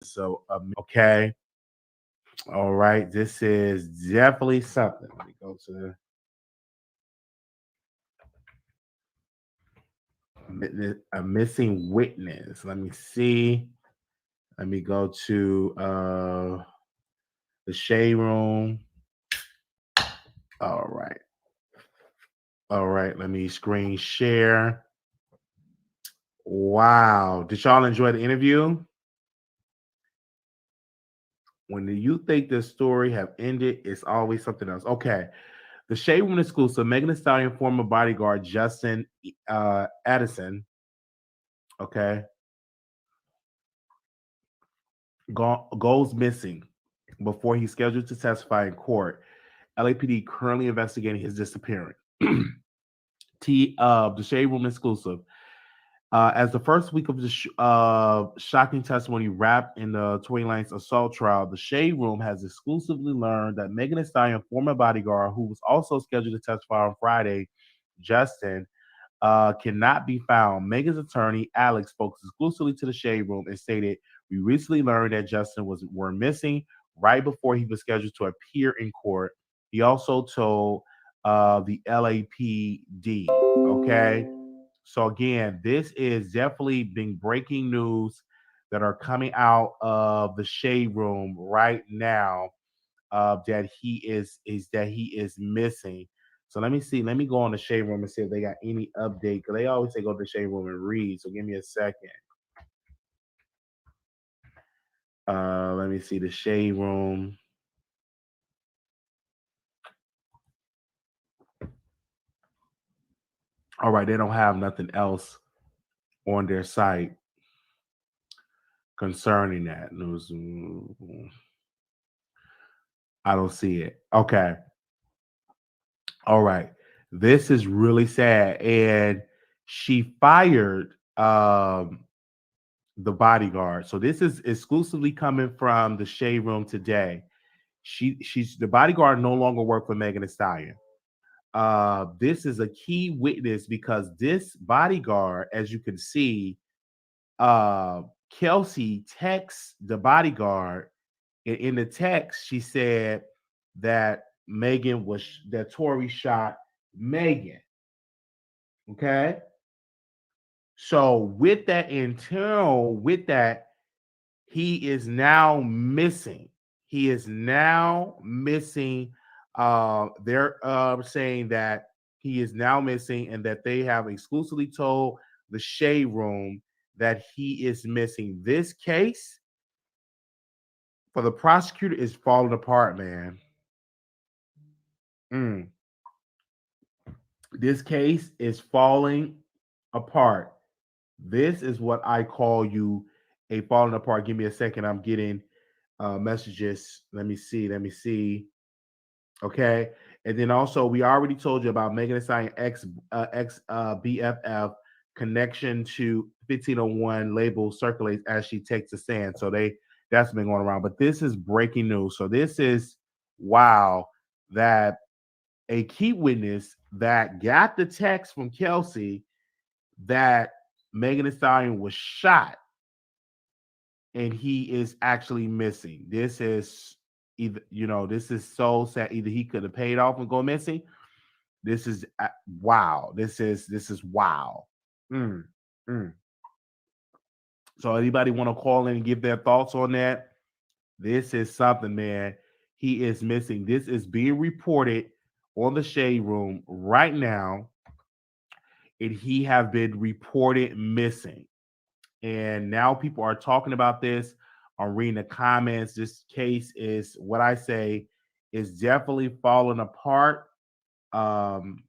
So, okay. All right. This is definitely something. Let me go to a missing witness. Let me see. Let me go to the shade room. All right. All right. Let me screen share. Wow. Did y'all enjoy the interview? When you think the story have ended, it's always something else. Okay. The Shade Room exclusive, Megan Thee Stallion former bodyguard Justin Addison, okay, goes missing before he's scheduled to testify in court. LAPD currently investigating his disappearance. The Shade Room exclusive. As the first week of the shocking testimony wrapped in the Tory Lanez assault trial, the Shade Room has exclusively learned that Megan Thee Stallion, former bodyguard, who was also scheduled to testify on Friday, Justin, cannot be found. Megan's attorney, Alex, spoke exclusively to the Shade Room and stated, "We recently learned that Justin were missing right before he was scheduled to appear in court." He also told the LAPD, okay? So again, this is definitely being breaking news that are coming out of the Shade Room right now, that he is missing. So let me see. Let me go on the Shade Room and see if they got any update. Because they always say go to the Shade Room and read. So give me a second. Let me see the Shade Room. All right, they don't have nothing else on their site concerning that news. I don't see it. Okay. All right. This is really sad. And she fired the bodyguard. So this is exclusively coming from the Shade Room today. She's the bodyguard no longer work for Megan Thee Stallion. This is a key witness because this bodyguard, as you can see, uh, Kelsey texts the bodyguard. In the text, she said that that Tory shot Megan. Okay. So with that, he is now missing. He is now missing. They're saying that he is now missing and that they have exclusively told the Shade Room that he is missing. This case for the prosecutor is falling apart, man. Mm. This case is falling apart. This is what I call you a falling apart. Give me a second. I'm getting messages. Let me see. Let me see. Okay. And then also, we already told you about Megan Thee Stallion ex BFF connection to 1501 label circulates as she takes a stand. So that's been going around. But this is breaking news. So this is wow, that a key witness that got the text from Kelsey that Megan Thee Stallion was shot and he is actually missing. This is this is so sad. Either he could have paid off and go missing. This is wow. This is wow. Mm, mm. So anybody want to call in and give their thoughts on that? This is something, man. He is missing. This is being reported on the Shade Room right now, and he have been reported missing. And now people are talking about this. I'm reading the comments. This case is what I say is definitely falling apart. Um,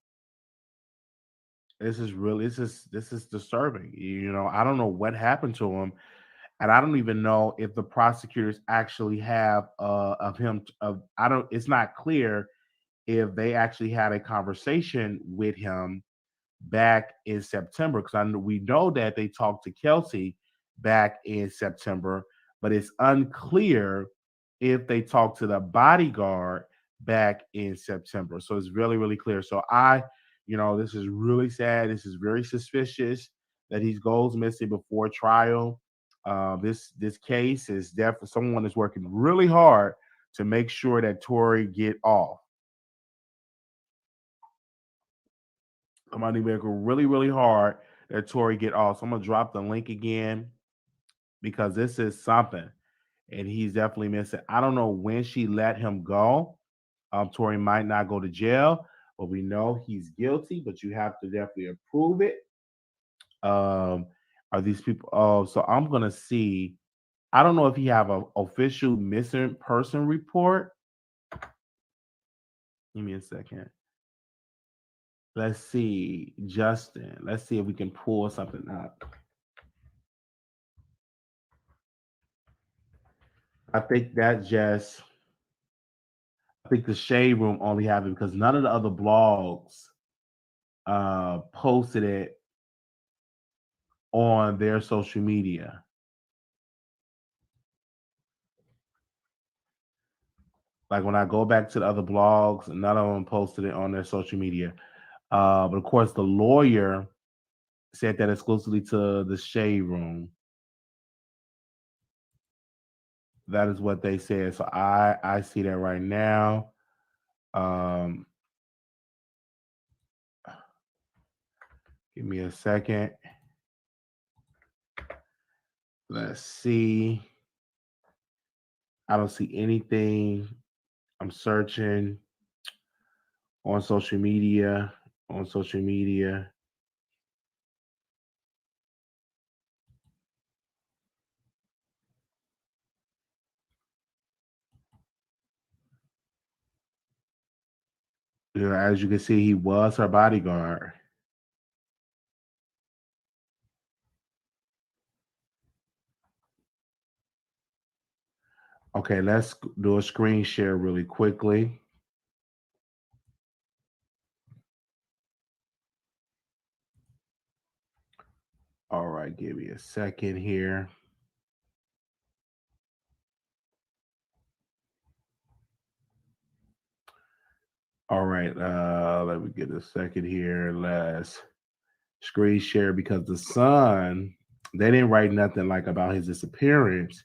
this is disturbing. I don't know what happened to him, and I don't even know if the prosecutors actually have of him. I don't. It's not clear if they actually had a conversation with him back in September, because we know that they talked to Kelsey back in September, but it's unclear if they talked to the bodyguard back in September. So it's really, really clear. So this is really sad. This is very suspicious that he goes missing before trial. This case is definitely someone is working really hard to make sure that Tory get off. Somebody working really hard that Tory get off. So I'm gonna drop the link again because this is something, and he's definitely missing. I don't know when she let him go. Tory might not go to jail, but we know he's guilty. But you have to definitely approve it. Um, are these people? Oh, so I'm gonna see. I don't know if he have a official missing person report. Give me a second. Let's see, Justin. Let's see if we can pull something up. I think that just. I think the Shade Room only have it because none of the other blogs posted it on their social media. Like when I go back to the other blogs, none of them posted it on their social media. But of course, the lawyer said that exclusively to the Shade Room. That is what they said. So I see that right now. Um, give me a second. Let's see. I don't see anything. I'm searching on social media. On social media. You know, as you can see, he was her bodyguard. Okay, let's do a screen share really quickly. All right, give me a second here. All right, let me get a second here. Let's screen share because the Sun, they didn't write nothing like about his disappearance,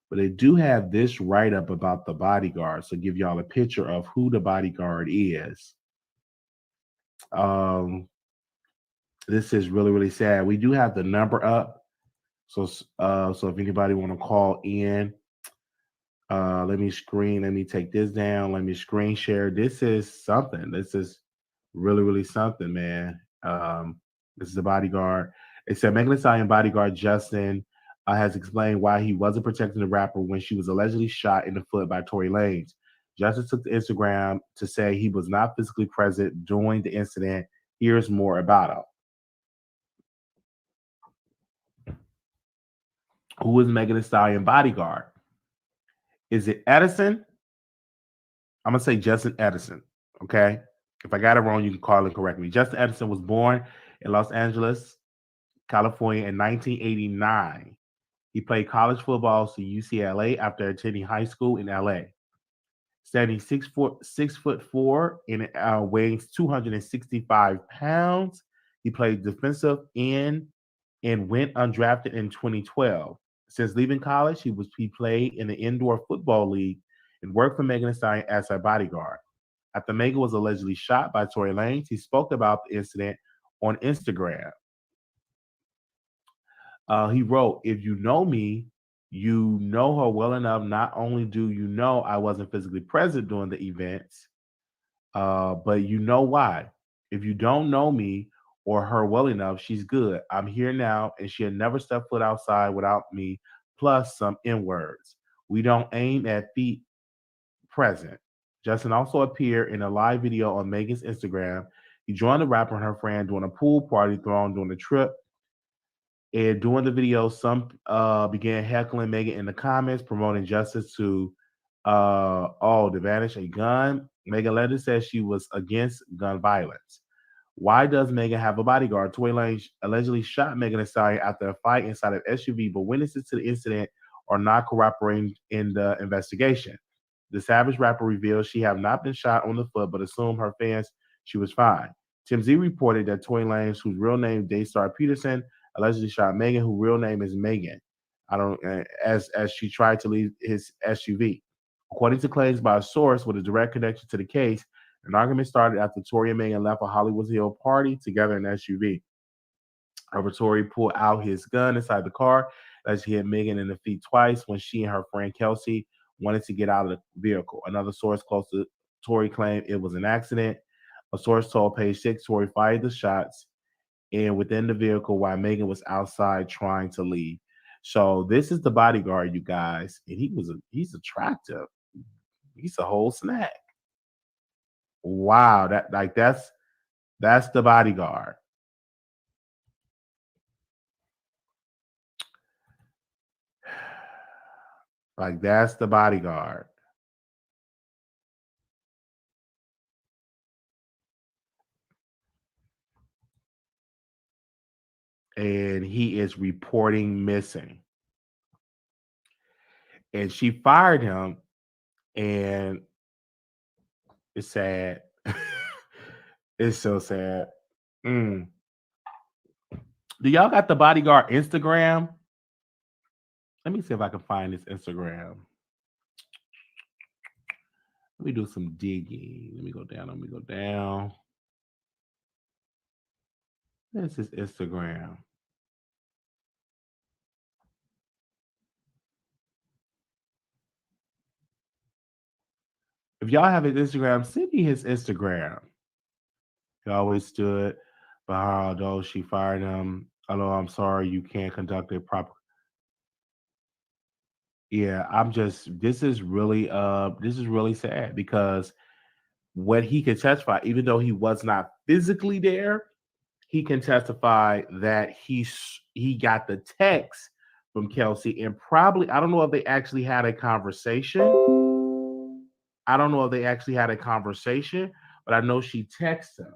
but they do have this write up about the bodyguard. So give y'all a picture of who the bodyguard is. Um, this is really sad. We do have the number up, so if anybody want to call in, let me take this down. Let me screen share. This is something. This is really something, man. This is the bodyguard. It said Megan Thee Stallion bodyguard Justin has explained why he wasn't protecting the rapper when she was allegedly shot in the foot by Tory Lanez. Justin took to Instagram to say he was not physically present during the incident. Here's more about him. Who is Megan Thee Stallion bodyguard? Is it Edison? I'm gonna say Justin Edison. Okay. If I got it wrong, you can call and correct me. Justin Edison was born in Los Angeles, California in 1989. He played college football to UCLA after attending high school in LA. Standing 6'4" and weighing 265 pounds. He played defensive end and went undrafted in 2012. Since leaving college, he played in the indoor football league and worked for Megan Thee Stallion as her bodyguard. After Megan was allegedly shot by Tory Lanez, he spoke about the incident on Instagram. He wrote, "If you know me, you know her well enough. Not only do you know I wasn't physically present during the events, but you know why. If you don't know me or her well enough, she's good. I'm here now, and she'll never step foot outside without me, plus some N words. We don't aim at feet present." Justin also appeared in a live video on Megan's Instagram. He joined the rapper and her friend during a pool party thrown during the trip. And during the video, some began heckling Megan in the comments, promoting justice to to vanish a gun. Megan later said she was against gun violence. Why does Megan have a bodyguard? Tory Lanez allegedly shot Megan Thee Stallion after a fight inside an SUV, but witnesses to the incident are not cooperating in the investigation. The Savage rapper revealed she had not been shot on the foot, but assumed her fans she was fine. TMZ reported that Tory Lanez, whose real name Daystar Peterson, allegedly shot Megan, whose real name is Megan. I don't as she tried to leave his SUV. According to claims by a source with a direct connection to the case, an argument started after Tory and Megan left a Hollywood Hill party together in an SUV. However, Tory pulled out his gun inside the car as he hit Megan in the feet twice when she and her friend Kelsey wanted to get out of the vehicle. Another source close to Tory claimed it was an accident. A source told Page Six Tory fired the shots and within the vehicle while Megan was outside trying to leave. So this is the bodyguard, you guys, and he's attractive. He's a whole snack. Wow, that's the bodyguard. Like that's the bodyguard. And he is reporting missing. And she fired him, and it's sad. It's so sad. Mm. Do y'all got the bodyguard Instagram? Let me see if I can find his Instagram. Let me do some digging. Let me go down. Let me go down. This is Instagram. If y'all have his Instagram, send me his Instagram. He always stood by her, although she fired him. Although I'm sorry, you can't conduct a proper. Yeah, I'm just. This is really sad because what he can testify, even though he was not physically there, he can testify that he got the text from Kelsey and probably I don't know if they actually had a conversation. I don't know if they actually had a conversation, but I know she texted him.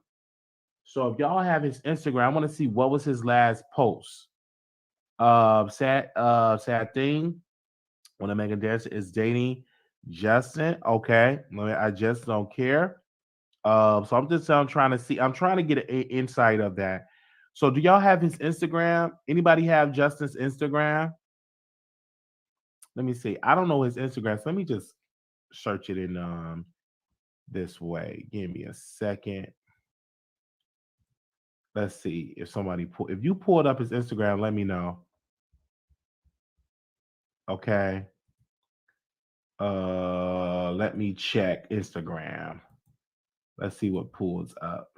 So if y'all have his Instagram, I want to see what was his last post. Sad thing when a Megan Dancer is dating Justin. Okay, I just don't care. So I'm trying to see. I'm trying to get an insight of that. So do y'all have his Instagram? Anybody have Justin's Instagram? Let me see. I don't know his Instagram. So let me just search it in this way. Give me a second. Let's see if if you pulled up his Instagram, let me know. Okay. Let me check Instagram. Let's see what pulls up.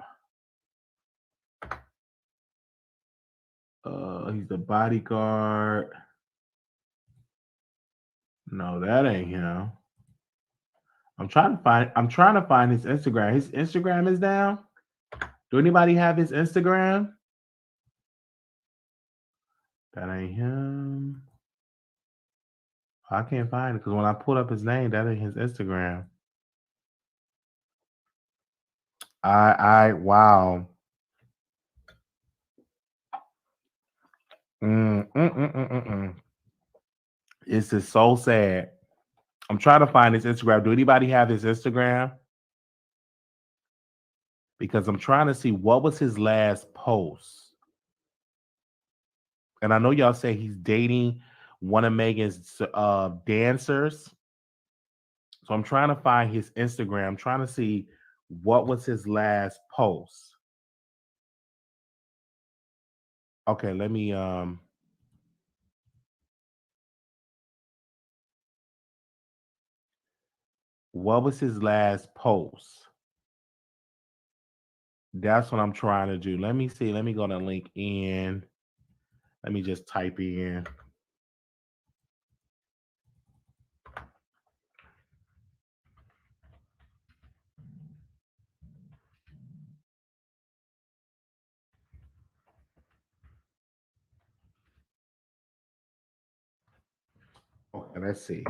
He's the bodyguard. No, that ain't him. I'm trying to find his Instagram. His Instagram is down. Do anybody have his Instagram? That ain't him. I can't find it because when I pulled up his name, that ain't his Instagram. Wow. Mm, mm, mm, mm, mm, mm. This is so sad. I'm trying to find his Instagram. Do anybody have his Instagram? Because I'm trying to see what was his last post. And I know y'all say he's dating one of Megan's dancers. So I'm trying to find his Instagram. I'm trying to see what was his last post. Okay, let me what was his last post? That's what I'm trying to do. Let me see. Let me go to LinkedIn. Let me just type in. Okay, let's see.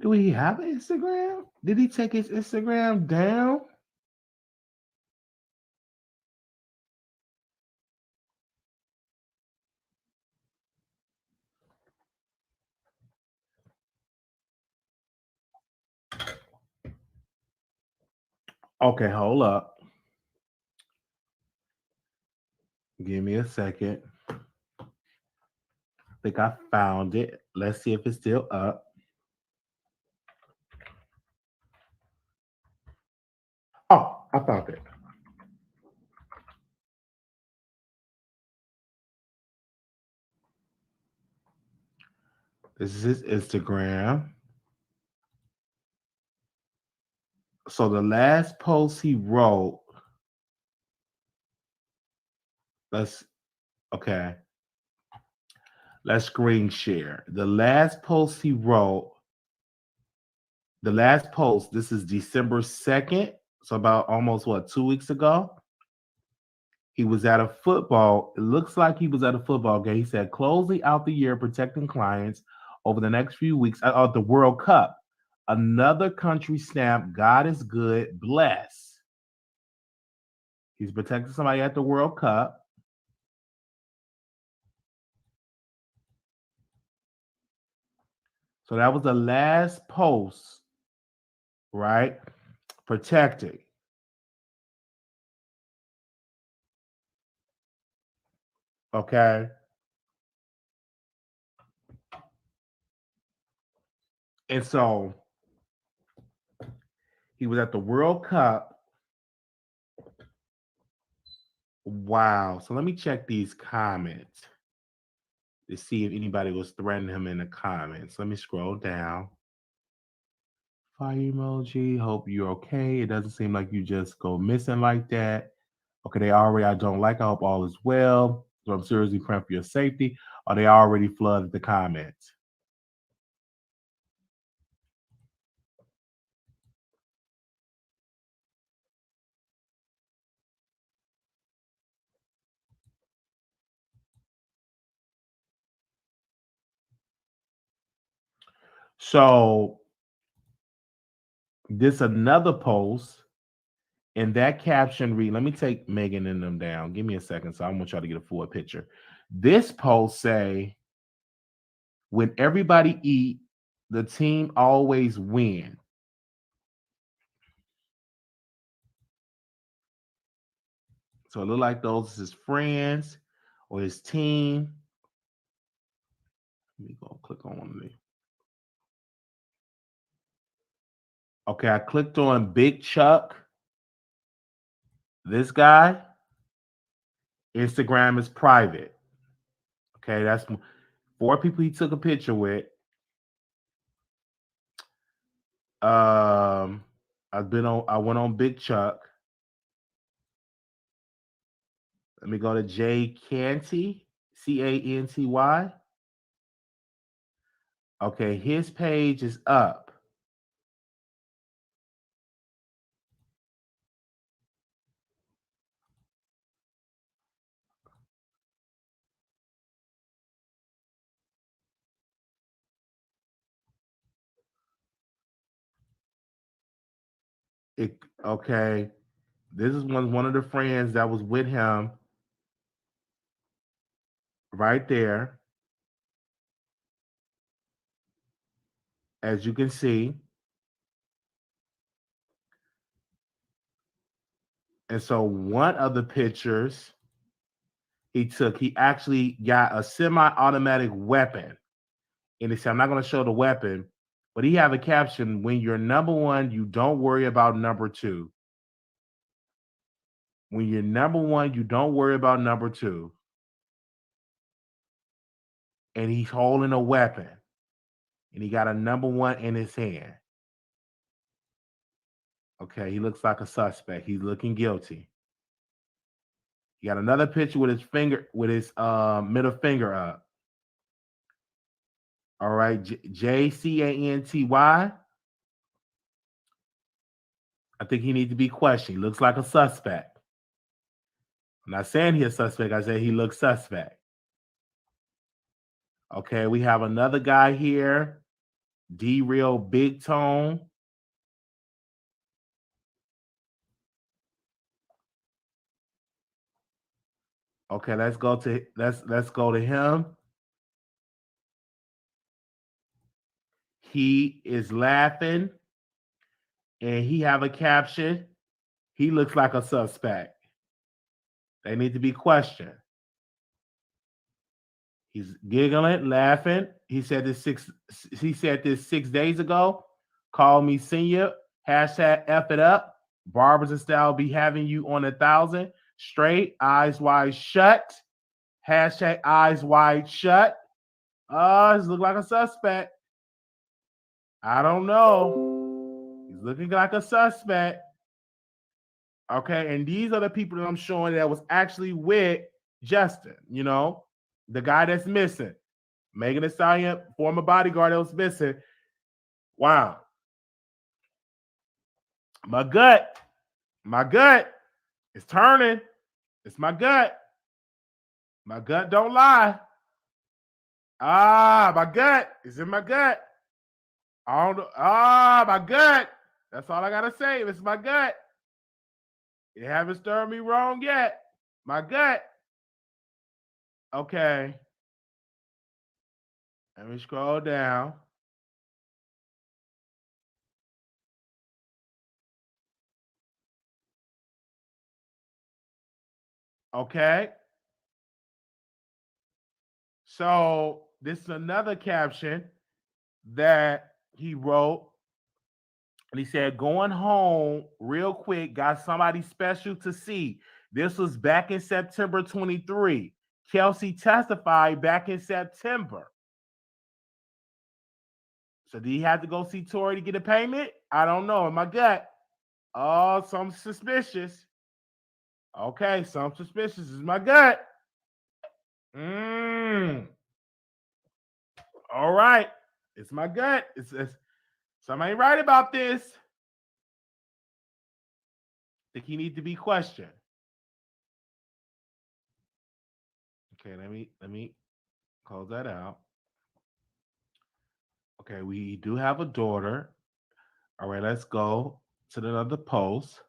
Do he have an Instagram? Did he take his Instagram down? Okay, hold up. Give me a second. I think I found it. Let's see if it's still up. Oh, I found it. This is his Instagram. So the last post he wrote, let's okay, let's screen share. The last post he wrote, the last post, this is December 2nd. So about almost what, 2 weeks ago? He was at a football. It looks like he was at a football game. He said, closing out the year, protecting clients over the next few weeks of the World Cup. Another country stamp. God is good. Bless. He's protecting somebody at the World Cup. So that was the last post, right? Protecting. Okay. And so he was at the World Cup. Wow. So let me check these comments to see if anybody was threatening him in the comments. Let me scroll down. Fire emoji. Hope you're okay. It doesn't seem like you just go missing like that. Okay, they already, I don't like. I hope all is well. So I'm seriously praying for your safety. Or they already flooded the comments. So this another post, and that caption read, let me take Megan and them down. Give me a second. So I want y'all to get a full picture. This post say, when everybody eat, the team always win. So it look like those is his friends or his team. Let me go click on one of these. Okay, I clicked on Big Chuck. This guy, Instagram is private. Okay, that's 4 people he took a picture with. I went on Big Chuck. Let me go to Jay Canty, Canty. Okay, his page is up. Okay, this is one of the friends that was with him right there, as you can see. And so one of the pictures he took, he actually got a semi-automatic weapon. And he said, I'm not going to show the weapon, but he have a caption, when you're number one, you don't worry about number two. When you're number one, you don't worry about number two. And he's holding a weapon. And he got a number one in his hand. Okay, he looks like a suspect. He's looking guilty. He got another picture with his middle finger up. All right, Jcanty. I think he needs to be questioned. He looks like a suspect. I'm not saying he's a suspect. I said he looks suspect. Okay, we have another guy here, D-Real Big Tone. Okay, let's go to him. He is laughing, and he have a caption. He looks like a suspect. They need to be questioned. He's giggling, laughing. He said this 6 days ago. Call me senior. Hashtag F it up. Barbers and style be having you on 1,000. Straight, eyes wide shut. Hashtag eyes wide shut. He look like a suspect. I don't know. He's looking like a suspect. Okay, and these are the people that I'm showing that was actually with Justin, the guy that's missing. Megan Thee Stallion, former bodyguard that was missing. Wow. My gut is turning. It's my gut. My gut don't lie. My gut is in my gut. I don't know. My gut. That's all I gotta say. It's my gut. You haven't stirred me wrong yet. My gut. Okay. Let me scroll down. Okay. So this is another caption that he wrote. And he said, going home real quick, got somebody special to see. This was back in September 23. Kelsey testified back in September. So did he have to go see Tory to get a payment? I don't know. In my gut. Oh, some suspicious. Okay, some suspicious is my gut. All right. It's my gut. It's somebody right about this. I think he needs to be questioned. Okay, let me close that out. Okay, we do have a daughter. All right, let's go to another post.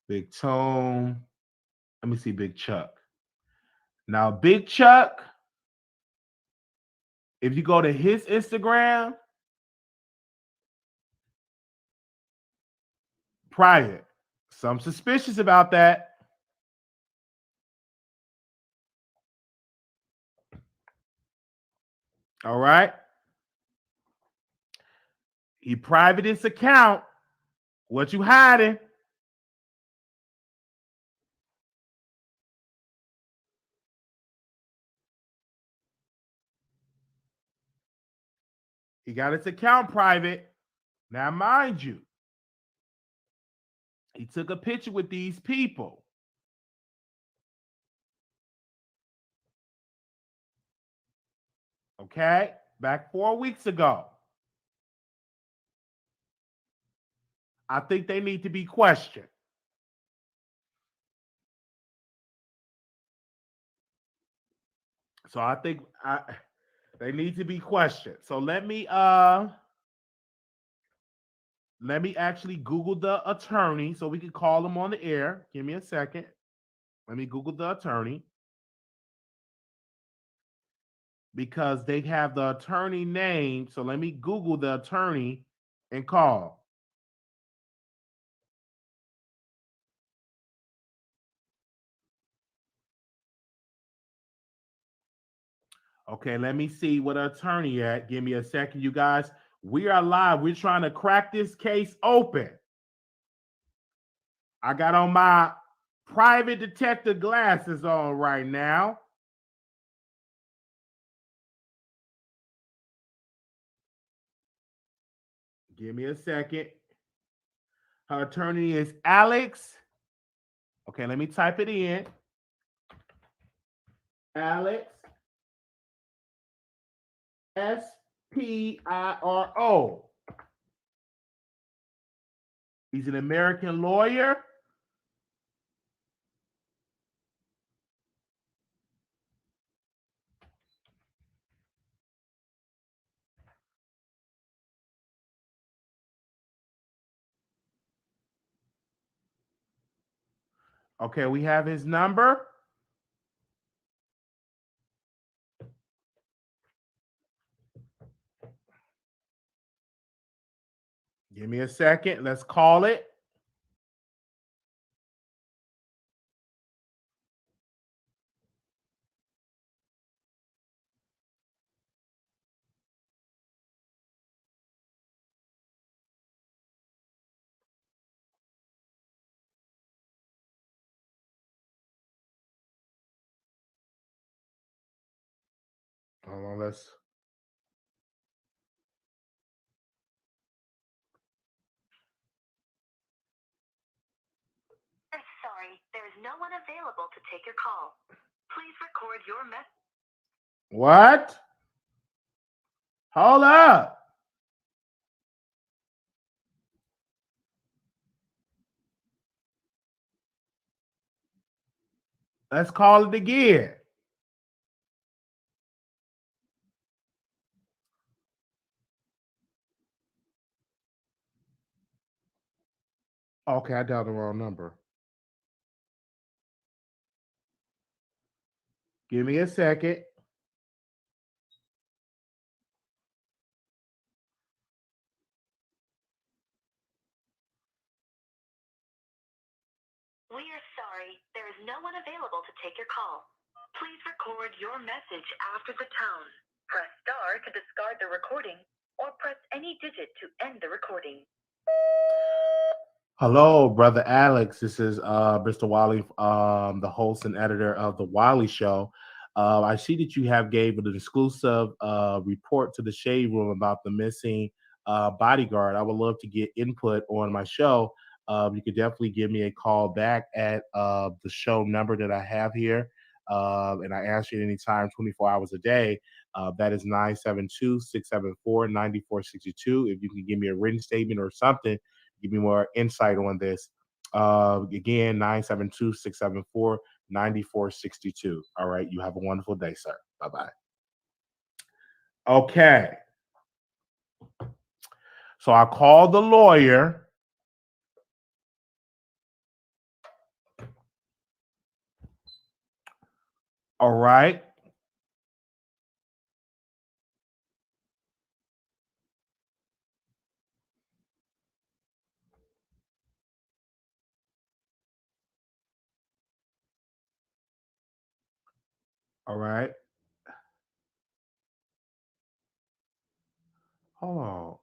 Big Tone. Let me see Big Chuck. Now, Big Chuck, if you go to his Instagram, private. Some suspicious about that. All right. He private his account. What you hiding? He got his account private. Now, mind you, he took a picture with these people. Okay, back 4 weeks ago. I think they need to be questioned. So I think they need to be questioned. So let me actually Google the attorney so we can call him on the air. Give me a second. Let me Google the attorney because they have the attorney name. So let me Google the attorney and call. Okay, let me see what attorney at. Give me a second, you guys. We are live. We're trying to crack this case open. I got on my private detective glasses on right now. Give me a second. Her attorney is Alex. Okay, let me type it in. Alex Spiro. He's an American lawyer. Okay, we have his number. Give me a second. Let's call it. Hold on, let's. I'm sorry, there is no one available to take your call. Please record your message. What? Hold up. Let's call it again. Okay, I dialed the wrong number. Give me a second. We are sorry, there is no one available to take your call. Please record your message after the tone. Press star to discard the recording, or press any digit to end the recording. Hello, brother Alex. This is Mr. Wiley, the host and editor of the Wiley Show. I see that you have gave an exclusive report to the Shade Room about the missing bodyguard. I would love to get input on my show. You could definitely give me a call back at the show number that I have here. And I ask you at any time, 24 hours a day. That is 972-674-9462. If you can give me a written statement or something, give me more insight on this. Again, 972-674-9462. All right. You have a wonderful day, sir. Bye-bye. Okay. So I called the lawyer. All right. All right. Hold on.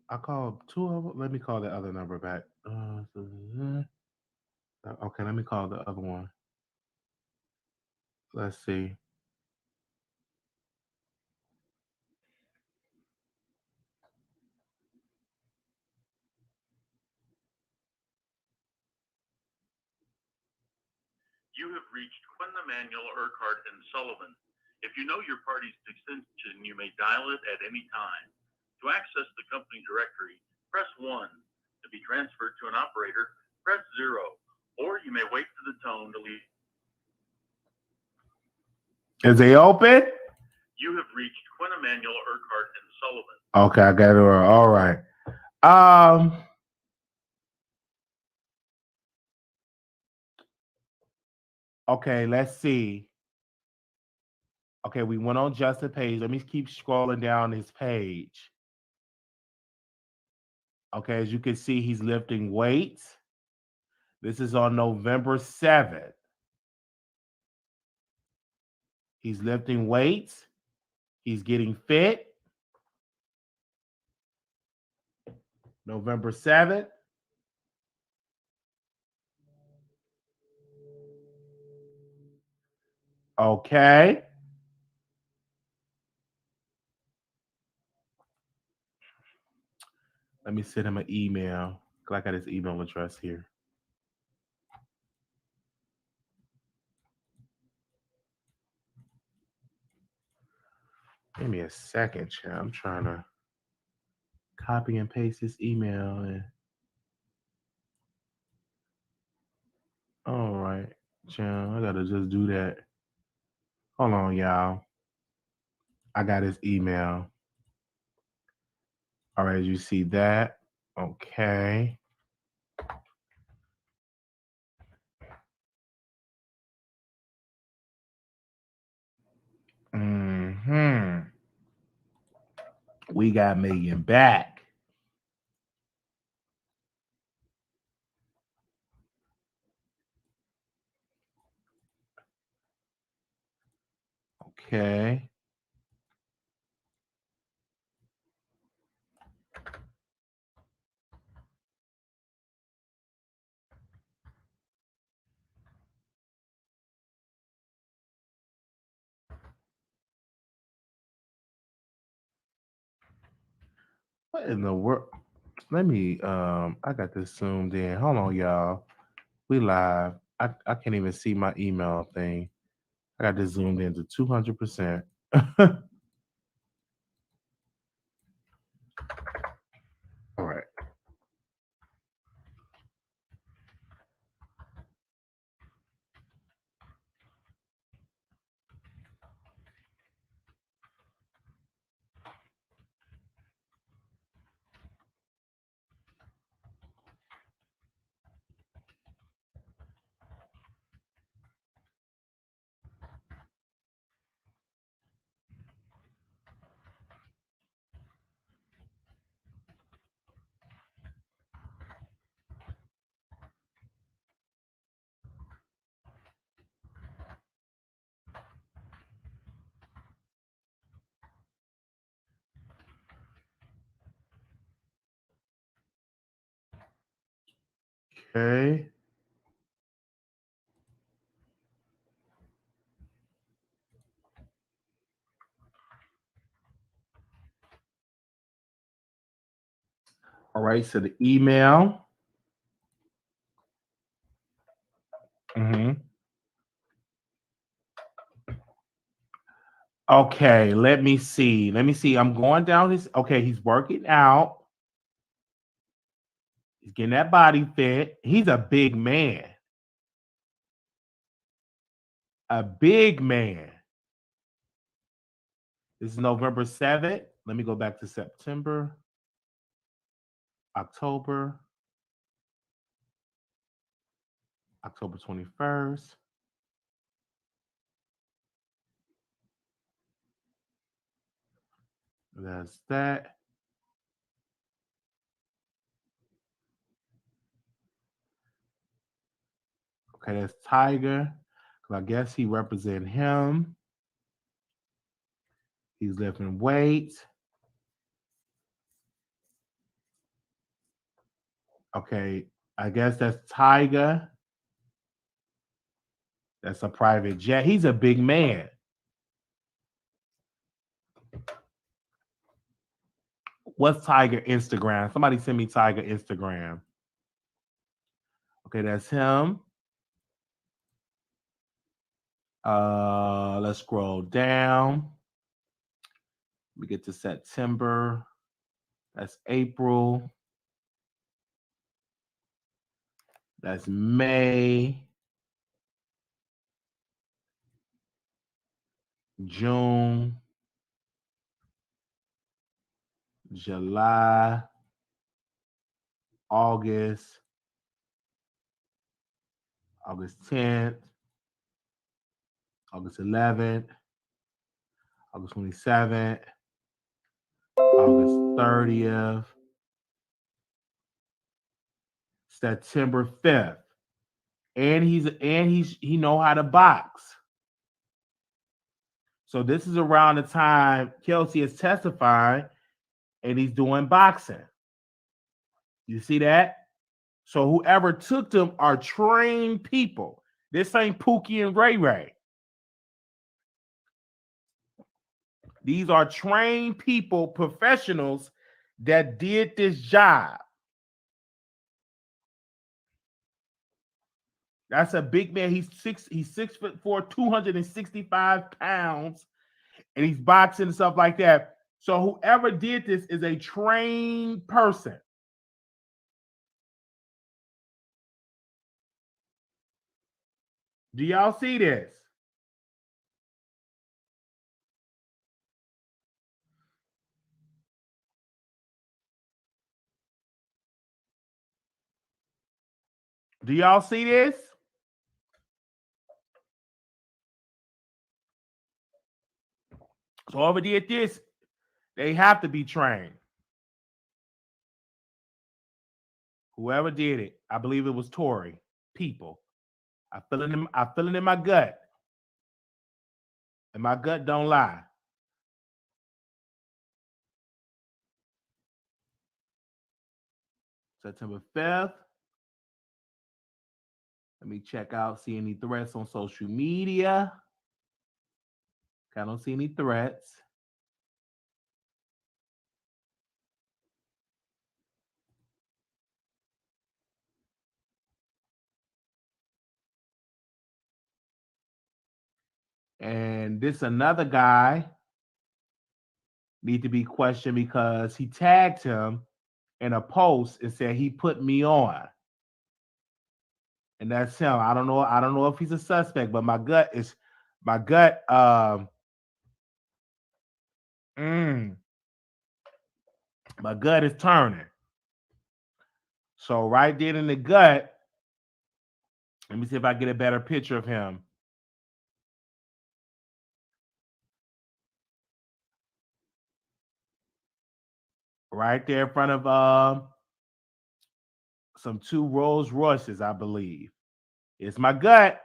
I called two of them. Let me call the other number back. Okay, let me call the other one. Let's see. You have reached Quinn Emanuel, Urquhart, and Sullivan. If you know your party's extension, you may dial it at any time. To access the company directory, press 1. To be transferred to an operator, press 0. Or you may wait for the tone to leave. Is they open? You have reached Quinn Emanuel, Urquhart, and Sullivan. Okay, I got it. All right. Okay, let's see. Okay, we went on Justin page. Let me keep scrolling down his page. Okay, as you can see, he's lifting weights. This is on November 7th. He's lifting weights. He's getting fit. November 7th. Okay. Let me send him an email. I got his email address here. Give me a second, chat. I'm trying to copy and paste this email. All right, chat. I gotta just do that. Hold on, y'all. I got his email. All right, you see that? Okay. We got Million back. Okay. What in the world? Let me I got this zoomed in. Hold on, y'all. We live. I can't even see my email thing. I got this zoomed in to 200%. All right. Okay. All right. So the email. Okay. Let me see. I'm going down this. Okay. He's working out. He's getting that body fit. He's a big man. A big man. This is November 7th. Let me go back to September, October 21st. That's that. Okay, that's Tiger. I guess he represent him. He's lifting weights. Okay, I guess that's Tiger. That's a private jet. He's a big man. What's Tiger Instagram? Somebody send me Tiger Instagram. Okay, that's him. Let's scroll down. We get to September. That's April. That's May. June. July. August. August 10th. August 11th. August 27th. August 30th. September 5th. And he know how to box. So this is around the time Kelsey is testifying and he's doing boxing. You see that? So whoever took them are trained people. This ain't Pookie and Ray Ray. These are trained people, professionals that did this job. That's a big man. He's 6'4", 265 pounds, and he's boxing and stuff like that. So whoever did this is a trained person. Do y'all see this? Do y'all see this? So whoever did this, they have to be trained. Whoever did it, I believe it was Tory. People, I feel it in my gut. And my gut don't lie. September 5th. Let me check out, see any threats on social media. I don't see any threats. And this another guy need to be questioned because he tagged him in a post and said he put me on. And that's him. I don't know if he's a suspect, but my gut my gut is turning. So right there in the gut, let me see if I get a better picture of him. Right there in front of some two Rolls Royces, I believe. It's my gut.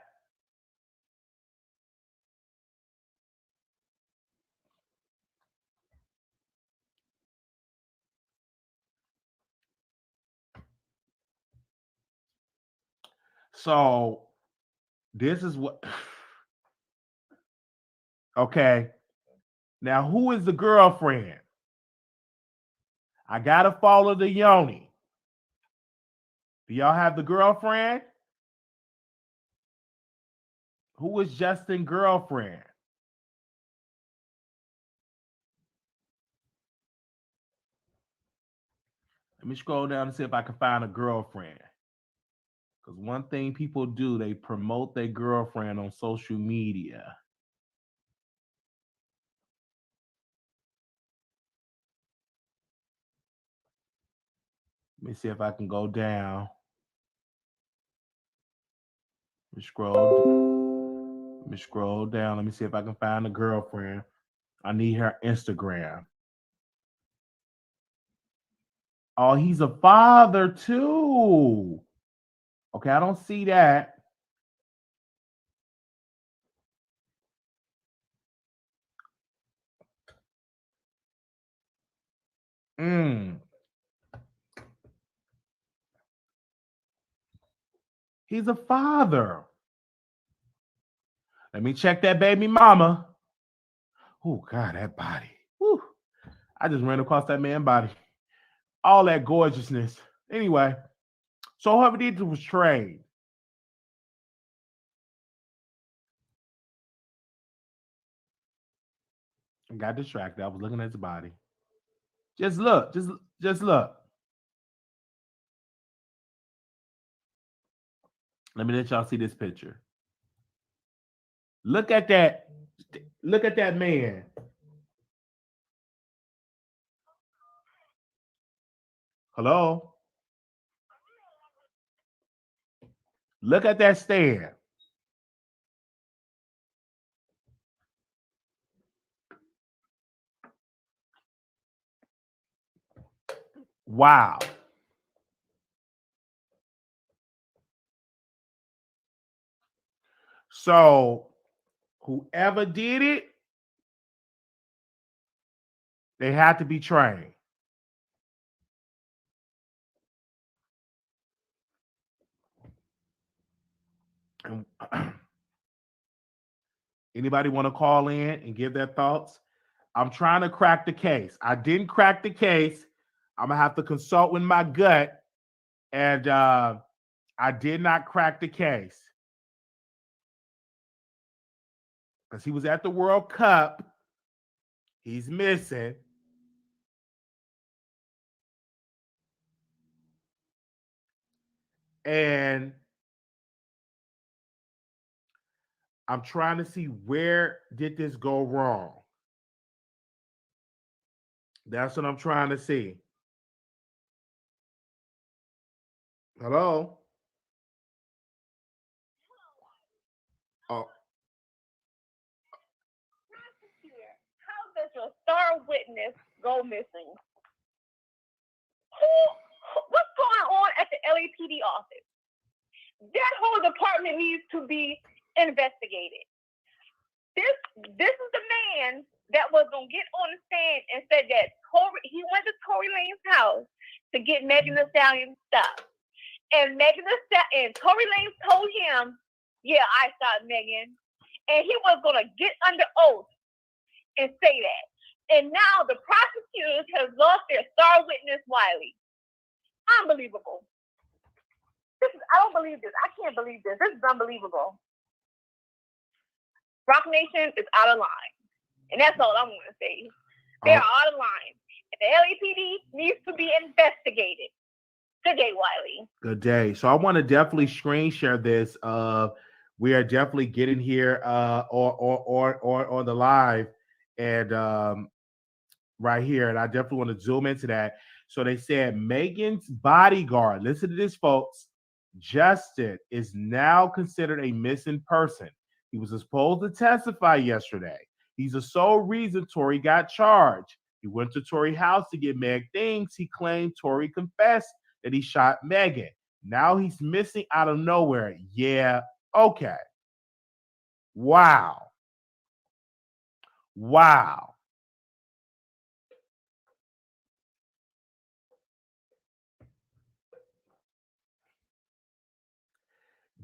So this is what. Okay. Now, who is the girlfriend? I gotta follow the Yoni. Do y'all have the girlfriend? Who is Justin's girlfriend? Let me scroll down and see if I can find a girlfriend. Because one thing people do, they promote their girlfriend on social media. Let me see if I can go down. Let me scroll down. Let me see if I can find a girlfriend. I need her Instagram. Oh, he's a father too. Okay, I don't see that. He's a father. Let me check that baby mama. Oh, God, that body. Whew. I just ran across that man's body. All that gorgeousness. Anyway, so whoever did this was Trey. I got distracted. I was looking at his body. Just look. Just look. Let me let y'all see this picture. Look at that. Look at that man. Hello? Look at that stand. Wow. So whoever did it, they had to be trained. Anybody want to call in and give their thoughts? I'm trying to crack the case. I didn't crack the case. I'm gonna have to consult with my gut, and I did not crack the case because he was at the World Cup. He's missing. And I'm trying to see where did this go wrong. That's what I'm trying to see. Hello? Oh. How does a star witness go missing? What's going on at the LAPD office? That whole department needs to be investigated. this is the man that was gonna get on the stand and said that he went to Tory Lanez's house to get Megan Thee Stallion stuff. And Tory Lanez told him, yeah, I shot Megan. And he was gonna get under oath and say that. And now the prosecutors have lost their star witness, Wiley. Unbelievable. I don't believe this. I can't believe this. This is unbelievable. Rock Nation is out of line. And that's all I'm going to say. They're out of line. And the LAPD needs to be investigated. Good day, Wiley. Good day. So I want to definitely screen share this. We are definitely getting here or the live and right here. And I definitely want to zoom into that. So they said Megan's bodyguard, listen to this, folks. Justin is now considered a missing person. He was supposed to testify yesterday. He's the sole reason Tory got charged. He went to Tory's house to get Meg things. He claimed Tory confessed that he shot Megan. Now he's missing out of nowhere. Yeah, okay. Wow.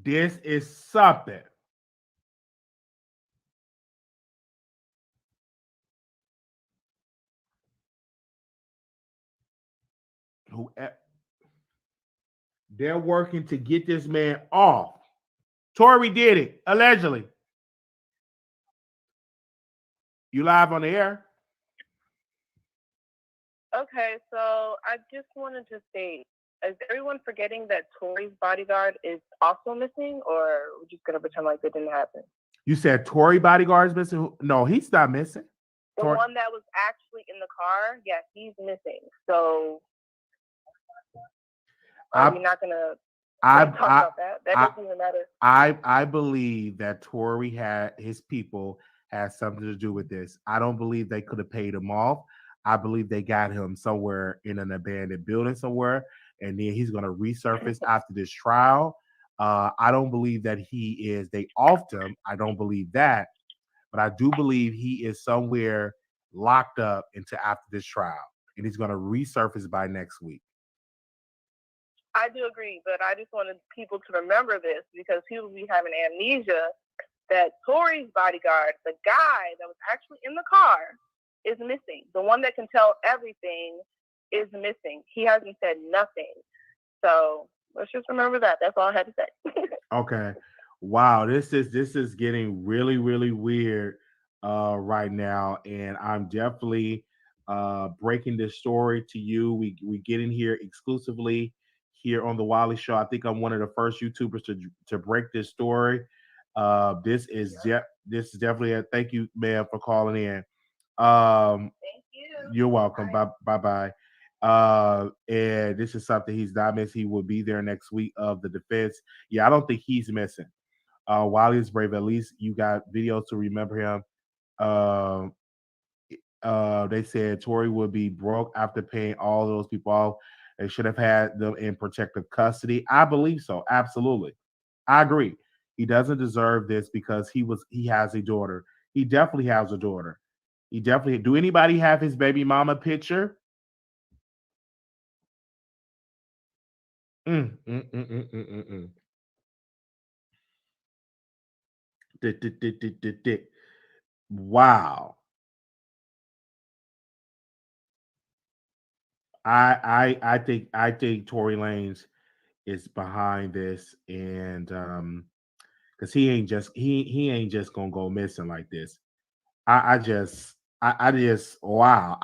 This is something. They're working to get this man off. Tory did it, allegedly. You live on the air? Okay, so I just wanted to say, is everyone forgetting that Tory's bodyguard is also missing, or are we just going to pretend like it didn't happen? You said Tory bodyguard is missing? No, he's not missing. The one that was actually in the car, yeah, he's missing. So are we not going to talk about that? That doesn't even matter. I believe that Tory his people had something to do with this. I don't believe they could have paid him off. I believe they got him somewhere in an abandoned building somewhere, and then he's going to resurface after this trial. I don't believe that they offed him. I don't believe that, but I do believe he is somewhere locked up into after this trial, and he's going to resurface by next week. I do agree, but I just wanted people to remember this because people be having amnesia that Tory's bodyguard, the guy that was actually in the car, is missing. The one that can tell everything is missing. He hasn't said nothing. So let's just remember that. That's all I had to say. Okay. Wow. This is getting really, really weird right now. And I'm definitely breaking this story to you. We get in here exclusively here on the Wiley Show. I think I'm one of the first YouTubers to break this story. This is definitely a thank you, ma'am, for calling in. Thank you. You're welcome. Bye. And this is something he's not missing. He will be there next week of the defense. Yeah, I don't think he's missing. Wiley is brave. At least you got videos to remember him. They said Tory would be broke after paying all those people off. They should have had them in protective custody. I believe so. Absolutely. I agree. He doesn't deserve this because he has a daughter. He definitely has a daughter. Do anybody have his baby mama picture? Wow. I think Tory Lanez is behind this, and because he ain't just gonna go missing like this. I just wow.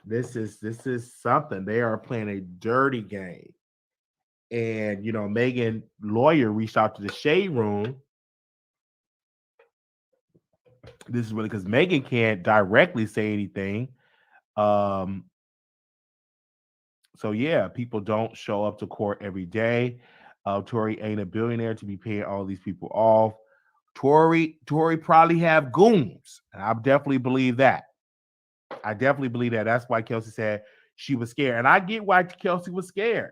This is something. They are playing a dirty game. And Megan lawyer reached out to the Shade Room. This is really because Megan can't directly say anything. So yeah, people don't show up to court every day. Tory ain't a billionaire to be paying all these people off. Tory probably have goons, and I definitely believe that. That's why Kelsey said she was scared, and I get why Kelsey was scared.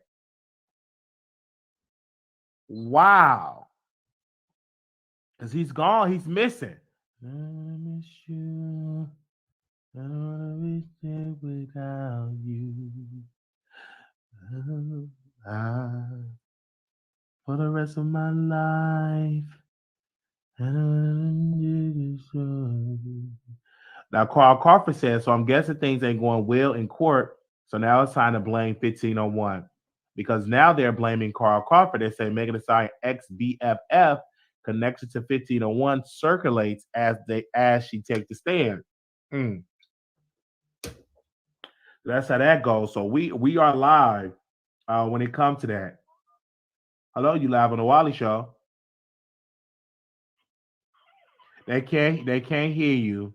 Wow. Because he's gone. He's missing. I miss you. I don't wanna miss it without you. For the rest of my life. Now, Carl Crawford says, so I'm guessing things ain't going well in court. So now it's time to blame 1501 because now they're blaming Carl Crawford. They say Megan Thee Stallion ex BFF connection to 1501 circulates as she takes the stand. That's how that goes. So we are live when it comes to that. Hello, you live on the Wiley Show. They can't hear you.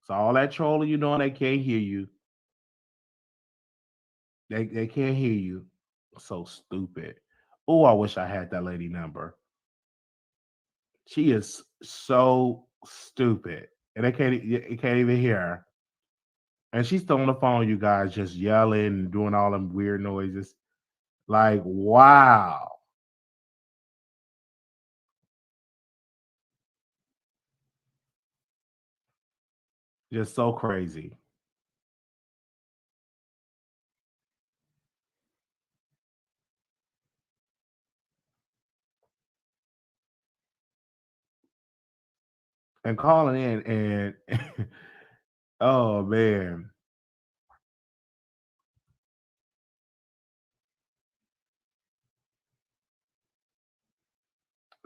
So all that trolling you doing, they can't hear you. They can't hear you. So stupid. Oh, I wish I had that lady number. She is so stupid. And they can't even hear her. And she's still on the phone, you guys, just yelling and doing all them weird noises. Like, wow. Just so crazy. And calling in and oh man.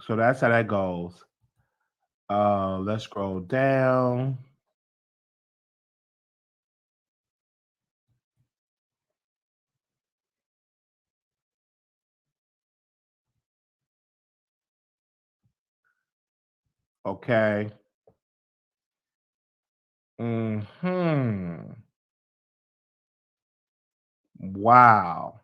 So that's how that goes. Let's scroll down. Okay. Wow.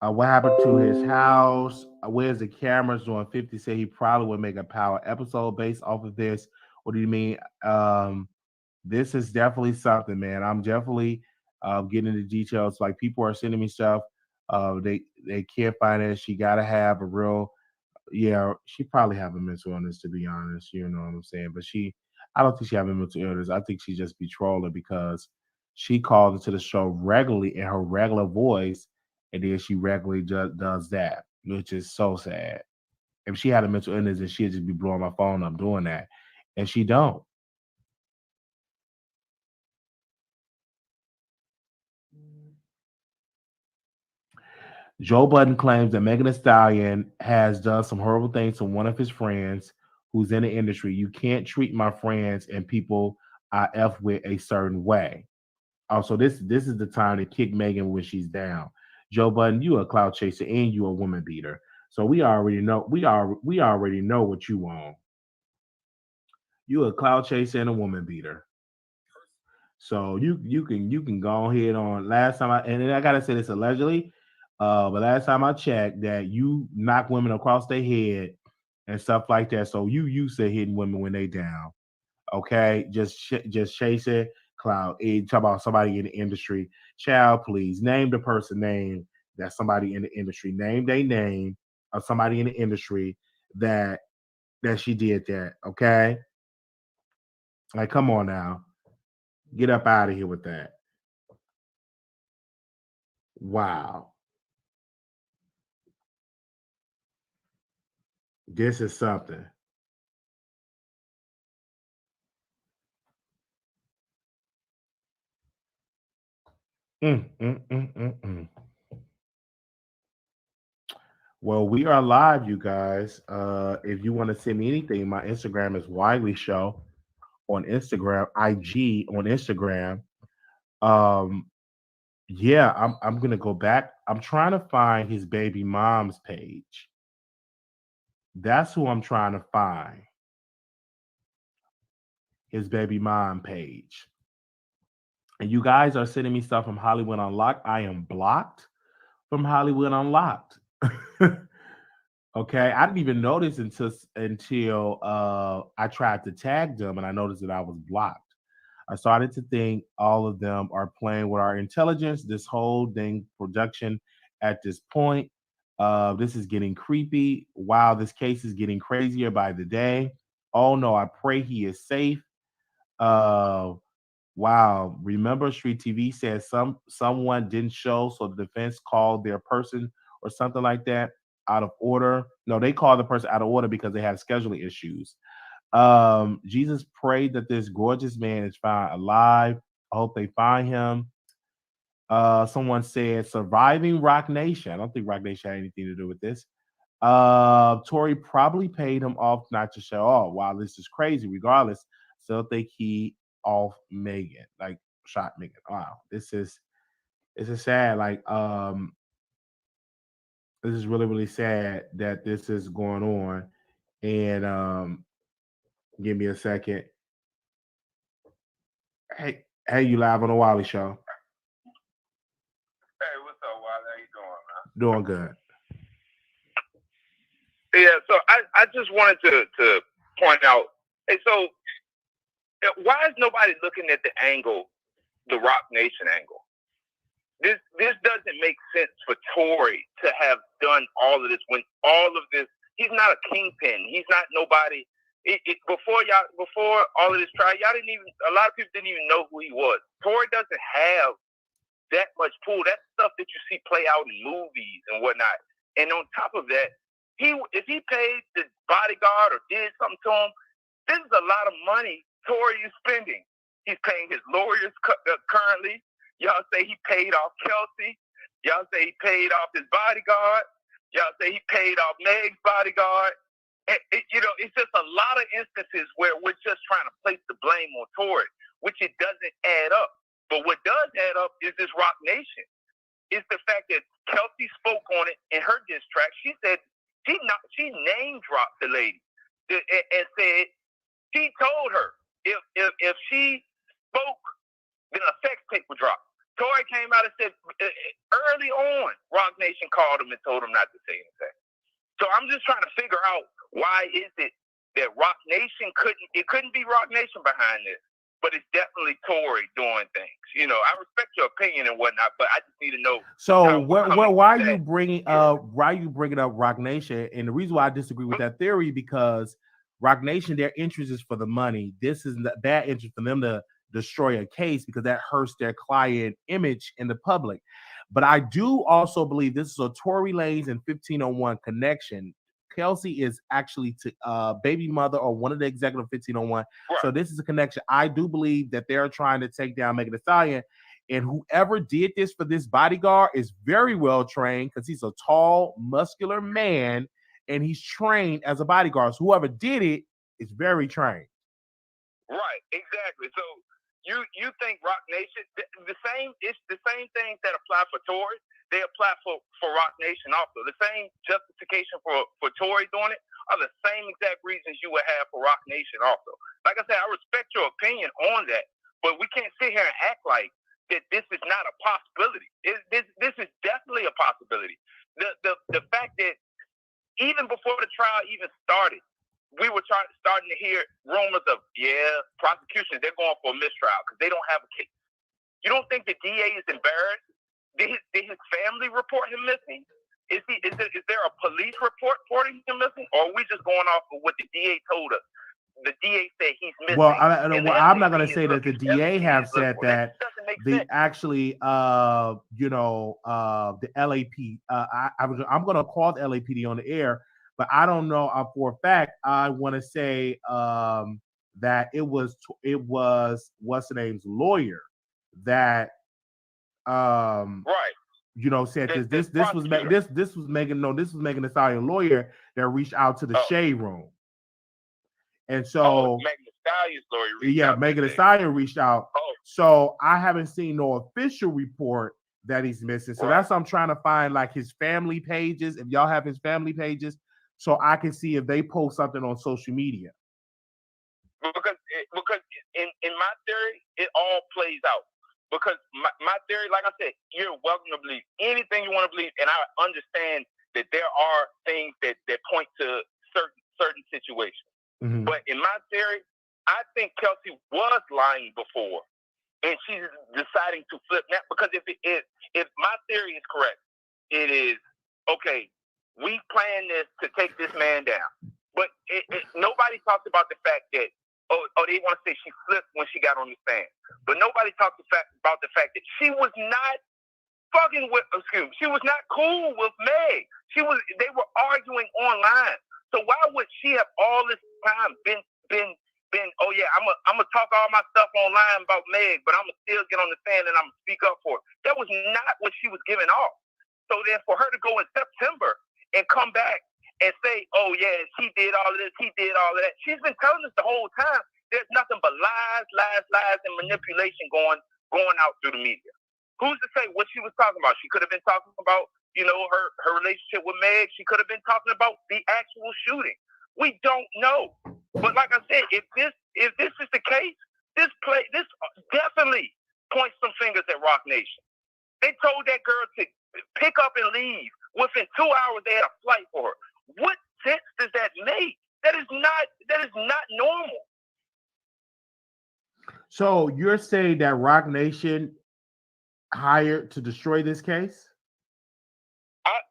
What happened to his house? Where's the cameras doing? 50 said he probably would make a power episode based off of this. What do you mean? This is definitely something, man. I'm definitely getting into details. Like people are sending me stuff. They can't find it. She gotta have a real yeah, she probably have a mental illness to be honest. You know what I'm saying? But I don't think she have a mental illness. I think she just be trolling because she calls into the show regularly in her regular voice, and then she regularly does that, which is so sad. If she had a mental illness, then she'd just be blowing my phone up doing that, and she don't. Joe Budden claims that Megan Thee Stallion has done some horrible things to one of his friends who's in the industry. You can't treat my friends and people I F with a certain way. Also, this is the time to kick Megan when she's down. Joe Budden, you a cloud chaser and you a woman beater. So we already know what you want. You a cloud chaser and a woman beater. So you can go ahead on last time and then I gotta say this allegedly, but last time I checked that you knock women across their head and stuff like that. So you used to hitting women when they down. Okay, just chase it. Cloud. Talk about somebody in the industry. Child, please name the person name that somebody in the industry. Name their name of somebody in the industry that she did that. Okay, like come on now, get up out of here with that. Wow. This is something. Mm, mm, mm, mm, mm. Well, we are live, you guys. If you want to send me anything, my Instagram is Wiley Show on Instagram, IG on Instagram. Um, yeah, I'm gonna go back. I'm trying to find his baby mom's page. That's who I'm trying to find. His baby mom page. And you guys are sending me stuff from Hollywood Unlocked. I am blocked from Hollywood Unlocked. Okay, I didn't even notice until I tried to tag them and I noticed that I was blocked. I started to think all of them are playing with our intelligence. This whole thing production at this point, This is getting creepy. Wow, this case is getting crazier by the day. Oh no, I pray he is safe. Wow. Remember, Street TV said someone didn't show, so the defense called their person or something like that out of order. No, they called the person out of order because they had scheduling issues. Jesus prayed that this gorgeous man is found alive. I hope they find him. Someone said surviving Rock Nation. I don't think Rock Nation had anything to do with this. Tory probably paid him off not to show off. Wow, this is crazy. Regardless, still think he off Megan, like shot Megan. Wow, this is sad. Like, this is really, really sad that this is going on. And give me a second. Hey, you live on the Wiley Show. Hey, what's up, Wiley? How you Doing doing, man? good. Yeah, so I just wanted to point out, hey, so why is nobody looking at the angle, the Rock Nation angle? This doesn't make sense for Tory to have done all of this when all of this. He's not a kingpin. He's not nobody. Before all of this trial, a lot of people didn't even know who he was. Tory doesn't have that much pull. That's stuff that you see play out in movies and whatnot. And on top of that, if he paid the bodyguard or did something to him, this is a lot of money Tory is spending. He's paying his lawyers currently. Y'all say he paid off Kelsey. Y'all say he paid off his bodyguard. Y'all say he paid off Meg's bodyguard. It's just a lot of instances where we're just trying to place the blame on Tory, which it doesn't add up. But what does add up is this Rock Nation. It's the fact that Kelsey spoke on it in her diss track. She said she name dropped the lady and said she told her if she spoke, then a sex tape would drop. Tory came out and said early on, Rock Nation called him and told him not to say anything. So I'm just trying to figure out why is it that Rock Nation couldn't be Rock Nation behind this, but it's definitely Tory doing things. I respect your opinion and whatnot, but I just need to know. So why are you bringing up Rock Nation? And the reason why I disagree with that theory, because Rock Nation, their interest is for the money. This is that interest for them to destroy a case because that hurts their client image in the public. But I do also believe this is a Tory Lanez and 1501 connection. Kelsey is actually to baby mother or one of the executive 1501. Right. So this is a connection. I do believe that they're trying to take down Megan Thee Stallion. And whoever did this for this bodyguard is very well trained because he's a tall, muscular man and he's trained as a bodyguard. So whoever did it is very trained. Right, exactly. So you think Rock Nation, it's the same things that apply for Tory, they apply for Rock Nation also. The same justification for Tory doing it are the same exact reasons you would have for Rock Nation also. Like I said, I respect your opinion on that, but we can't sit here and act like that this is not a possibility. This is definitely a possibility. The fact that even before the trial even started, we were starting to hear rumors of, prosecution, they're going for a mistrial because they don't have a case. You don't think the DA is embarrassed? Did his family report him missing? Is there a police report reporting him missing? Or are we just going off of what the DA told us? The DA said he's missing. Well, I'm not going to say that the DA have said that. They actually, the LAPD, I'm going to call the LAPD on the air, but I don't know for a fact. I want to say that it was what's the name's lawyer that said this was Megan Thee Stallion lawyer that reached out to the Shade Room. And so Megan Thee Stallion's lawyer Megan Thee Stallion reached out. So I haven't seen no official report that he's missing. So that's what I'm trying to find, like his family pages, if y'all have his family pages, so I can see if they post something on social media. Because in my theory, it all plays out. Because my theory, like I said, you're welcome to believe anything you want to believe, and I understand that there are things that point to certain situations. Mm-hmm. But in my theory, I think Kelsey was lying before, and she's deciding to flip now. Because if my theory is correct, it is okay. we planned this to take this man down. But nobody talks about the fact that, they want to say she flipped when she got on the stand. But nobody talks about the fact that she was not she was not cool with Meg. They were arguing online. So why would she have all this time been, oh yeah, I'm gonna talk all my stuff online about Meg, but I'm gonna still get on the stand and I'm gonna speak up for her. That was not what she was giving off. So then for her to go in September and come back and say, oh yeah, he did all of this, he did all of that. She's been telling us the whole time there's nothing but lies, and manipulation going out through the media. Who's to say what she was talking about? She could have been talking about, her relationship with Meg. She could have been talking about the actual shooting. We don't know. But like I said, if this is the case, this definitely points some fingers at Rock Nation. They told that girl to pick up and leave. Within 2 hours, they had a flight for her. What sense does that make? That is not normal. So you're saying that Rock Nation hired to destroy this case?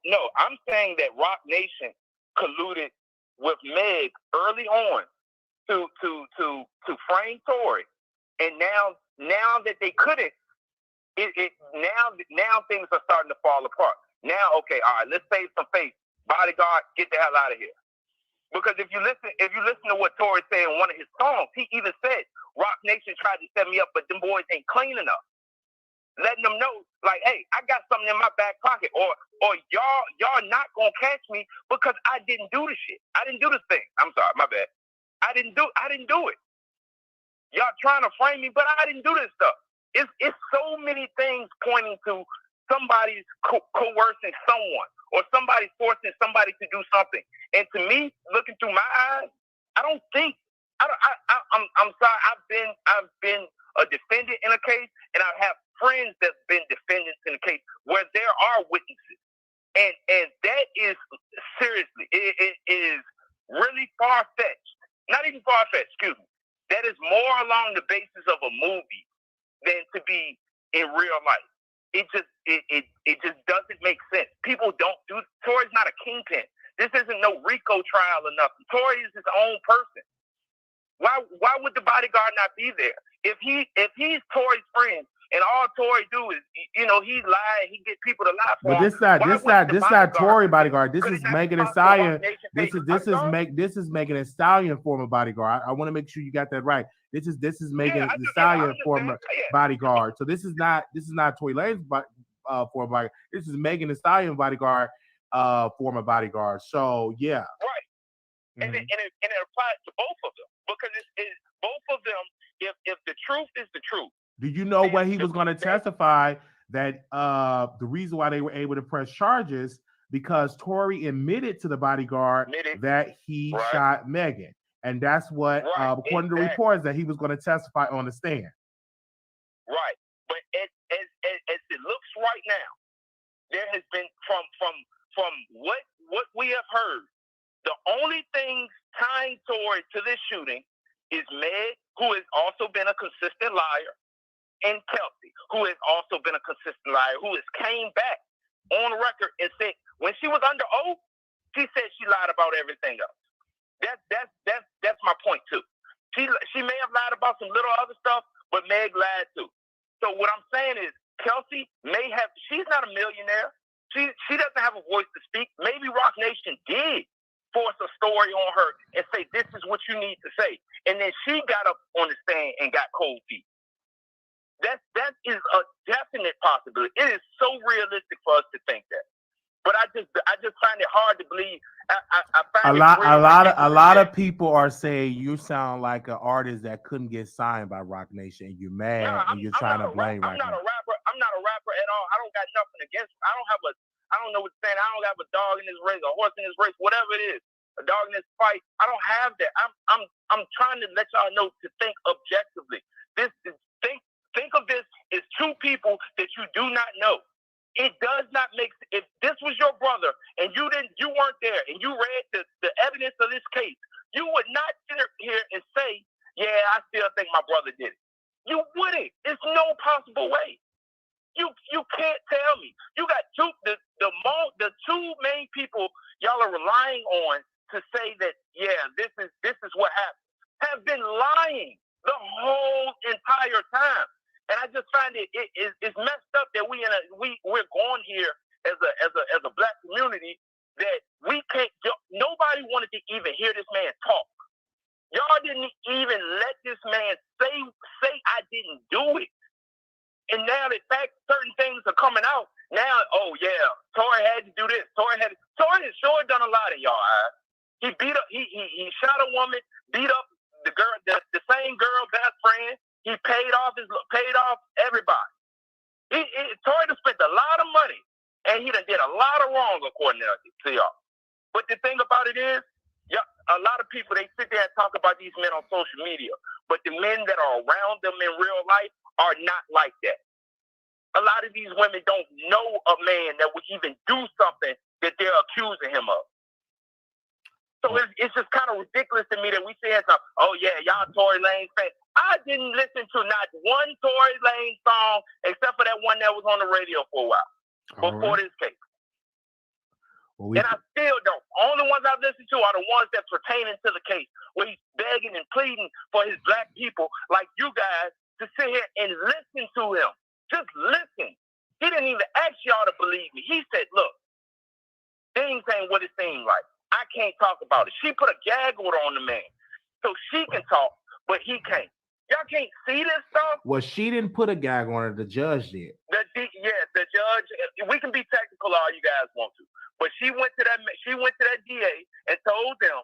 No, I'm saying that Rock Nation colluded with Meg early on to frame Tory, and now that they couldn't, now things are starting to fall apart. Now, okay, all right, let's save some face. Bodyguard, get the hell out of here. Because if you listen to what Tory said in one of his songs, he even said, Rock Nation tried to set me up, but them boys ain't clean enough. Letting them know, like, hey, I got something in my back pocket, or y'all not gonna catch me because I didn't do the shit. I didn't do this thing. I'm sorry, my bad. I didn't do it. Y'all trying to frame me, but I didn't do this stuff. It's so many things pointing to somebody's coercing someone, or somebody's forcing somebody to do something. And to me, looking through my eyes, I'm sorry. I've been a defendant in a case, and I have friends that's been defendants in a case where there are witnesses, and that is seriously, it is really far fetched. Not even far fetched. Excuse me. That is more along the basis of a movie than to be in real life. It just doesn't make sense. People don't do. Tory's not a kingpin. This isn't no RICO trial or nothing. Tory is his own person. Why would the bodyguard not be there? If he's Tory's friend and all Tory do is he lie, he get people to lie for him. But this not Tory bodyguard. This is Megan Thee Stallion. This is Megan Thee Stallion former bodyguard. I want to make sure you got that right. This is Megan Thee Stallion former bodyguard. So this is not Tory Lanez former bodyguard. This is Megan Thee Stallion bodyguard, former bodyguard. So yeah, right. Mm-hmm. And it applies to both of them because it's both of them. If the truth is the truth. Do you know when he was going to testify that the reason why they were able to press charges because Tory admitted to the bodyguard that he shot Megan, and that's what according to reports that he was going to testify on the stand. Right, but as it looks right now, there has been from what we have heard, the only thing tying Tory to this shooting is Meg, who has also been a consistent liar, and Kelsey, who has also been a consistent liar, who has came back on record and said when she was under oath, she said she lied about everything else. That's my point too. She may have lied about some little other stuff, but Meg lied too. So what I'm saying is Kelsey she's not a millionaire. She doesn't have a voice to speak. Maybe Rock Nation did force a story on her and say, this is what you need to say. And then she got up on the stand and got cold feet. That is a definite possibility. It is so realistic for us to think that. But I just find it hard to believe. I find a lot of people are saying you sound like an artist that couldn't get signed by Rock Nation, and you're mad and you're trying to blame Rock Nation. I'm not a rapper at all. I don't got nothing against him. I don't know what you're saying. I don't have a dog in this race, a horse in this race, whatever it is, a dog in this fight. I don't have that. I'm trying to let y'all know to think objectively. Think of this as two people that you do not know. It does not make sense. If this was your brother and you weren't there and you read the evidence of this case, you would not sit here and say, yeah, I still think my brother did it. You wouldn't. There's no possible way. You can't tell me. You got the two main people y'all are relying on to say that, yeah, this is what happened, have been lying the whole entire time. And I just find it's messed up that we're going here as a black community that we can't. Nobody wanted to even hear this man talk. Y'all didn't even let this man say I didn't do it. And now that certain things are coming out, now, oh yeah, Tory had to do this. Tory has sure done a lot in y'all eyes. He beat up, he shot a woman, beat up the girl, the same girl best friend. He paid off everybody. Tory done spent a lot of money, and he done did a lot of wrong according to y'all. But the thing about it is, a lot of people, they sit there and talk about these men on social media, but the men that are around them in real life are not like that. A lot of these women don't know a man that would even do something that they're accusing him of. So it's just kind of ridiculous to me that we say, oh yeah, y'all Tory Lanez fans. I didn't listen to not one Tory Lanez song except for that one that was on the radio for a while before this case. And I still don't. Only ones I've listened to are the ones that pertaining to the case, where he's begging and pleading for his black people like you guys to sit here and listen to him. Just listen. He didn't even ask y'all to believe me. He said, look, things ain't what it seems like. I can't talk about it. She put a gag order on the man so she can talk, but he can't. Y'all can't see this stuff? Well, she didn't put a gag on her. The judge did. The judge. We can be technical all you guys want to, but she went to that DA and told them,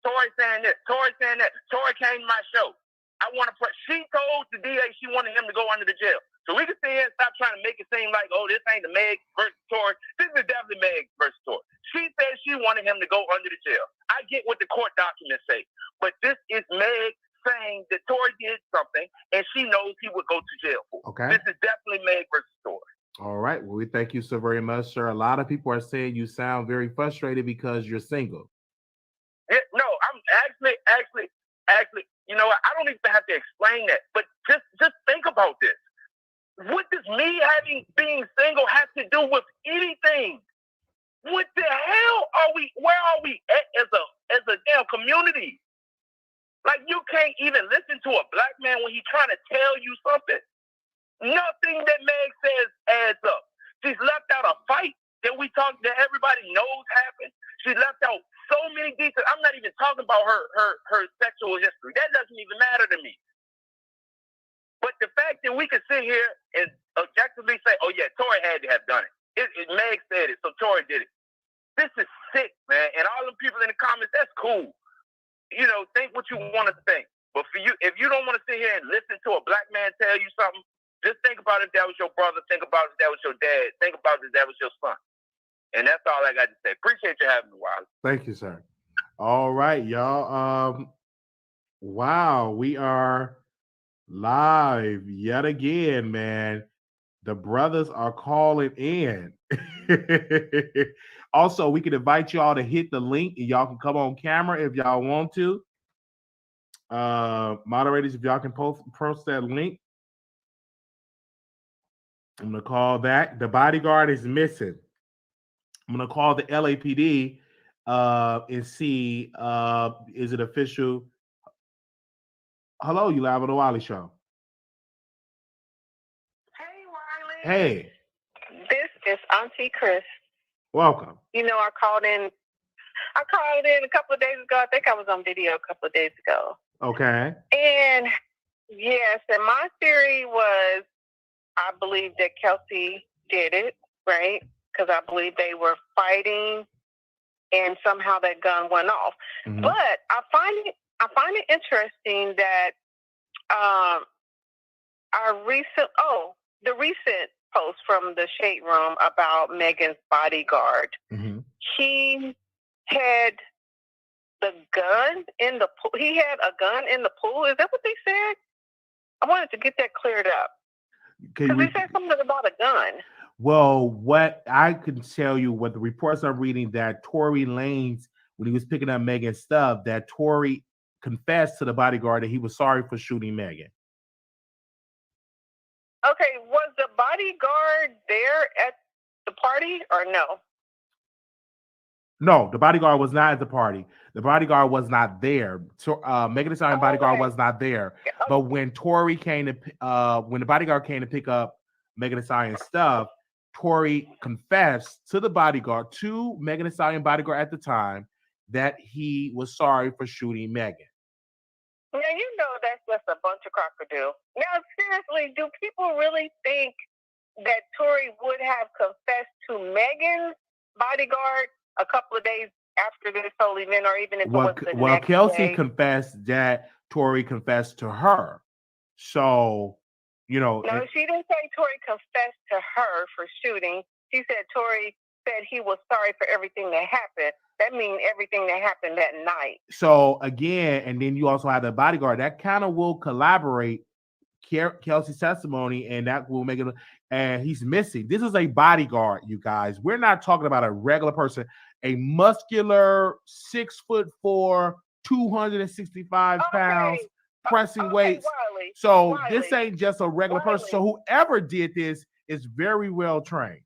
Tory saying this, Tory saying that. Tory came to my show. I want to put. She told the DA she wanted him to go under the jail. So we can sit here and stop trying to make it seem like, oh, this ain't the Meg versus Tory. This is definitely Meg versus Tory. She said she wanted him to go under the jail. I get what the court documents say, but this is Meg saying that Tory did something and she knows he would go to jail for. Okay. This is definitely Meg versus Tory. All right. Well, we thank you so very much, sir. A lot of people are saying you sound very frustrated because you're single. No, I'm actually, you know what? I don't even have to explain that, but just think about this. What does me being single have to do with anything? What the hell are we? Where are we at as a damn community? Like, you can't even listen to a black man when he's trying to tell you something. Nothing that Meg says adds up. She's left out a fight that everybody knows happened. She left out so many details. I'm not even talking about her sexual history. That doesn't even matter to me. But the fact that we can sit here and objectively say, oh yeah, Tory had to have done it. Meg said it, so Tory did it. This is sick, man. And all the people in the comments, that's cool. You know, think what you want to think. But for you, if you don't want to sit here and listen to a black man tell you something, just think about if that was your brother. Think about if that was your dad. Think about if that was your son. And that's all I got to say. Appreciate you having me, Wiley. Thank you, sir. All right, y'all. Wow, we are live yet again, man. The brothers are calling in. Also, we can invite y'all to hit the link and y'all can come on camera if y'all want to. Moderators, if y'all can post that link. I'm going to call that. The bodyguard is missing. I'm going to call the LAPD and see, is it official? Hello, you live on the Wiley Show. Hey, Wiley. Hey. This is Auntie Chris. Welcome. You know, I called in a couple of days ago. I think I was on video a couple of days ago. Okay. And yes, and my theory was, I believe that Kelsey did it, right? Because I believe they were fighting, and somehow that gun went off. Mm-hmm. But I find it interesting that the recent post from the Shade Room about Megan's bodyguard. Mm-hmm. He had the gun in the pool. He had a gun in the pool. Is that what they said? I wanted to get that cleared up. Because they said something about a gun. Well, what I can tell you, what the reports I'm reading, that Tory Lanez, when he was picking up Megan's stuff, that Tory confessed to the bodyguard that he was sorry for shooting Megan. Okay, was the bodyguard bodyguard there at the party or no? No, the bodyguard was not at the party. The bodyguard was not there. So, Megan Thee Stallion bodyguard Okay. was not there. Okay. But when Tory came to, when the bodyguard came to pick up Megan Thee Stallion's stuff, Tory confessed to the bodyguard, to Megan Thee Stallion bodyguard at the time, that he was sorry for shooting Megan. Now, you know that's just a bunch of crocodile. Now, seriously, do people really think that Tory would have confessed to Megan's bodyguard a couple of days after this whole event, or even if it was the next Kelsey day? confessed that Tory confessed to her. So, you know. No, she didn't say Tory confessed to her for shooting. She said Tory said he was sorry for everything that happened. That means everything that happened that night. So again, and then you also have the bodyguard. That kind of will collaborate Kelsey's testimony, and that will make it. And he's missing. This is a bodyguard, you guys. We're not talking about a regular person. A muscular 6'4", 265 pounds, pressing weights. Wiley, so this ain't just a regular person. So whoever did this is very well trained.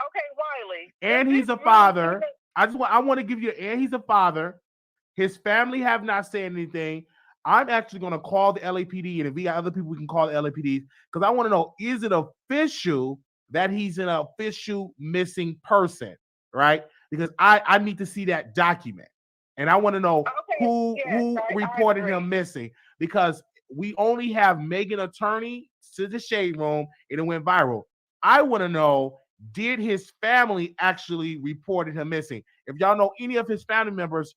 Okay, Wiley. And he's a father. I want to give you, and he's a father. His family have not said anything. I'm actually going to call the LAPD, and if we got other people, we can call the LAPD, because I want to know, is it official that he's an official missing person, right? Because I need to see that document, and I want to know who reported him missing, because we only have Megan attorney to the shade room, and it went viral. I want to know, did his family actually reported him missing? If y'all know any of his family members,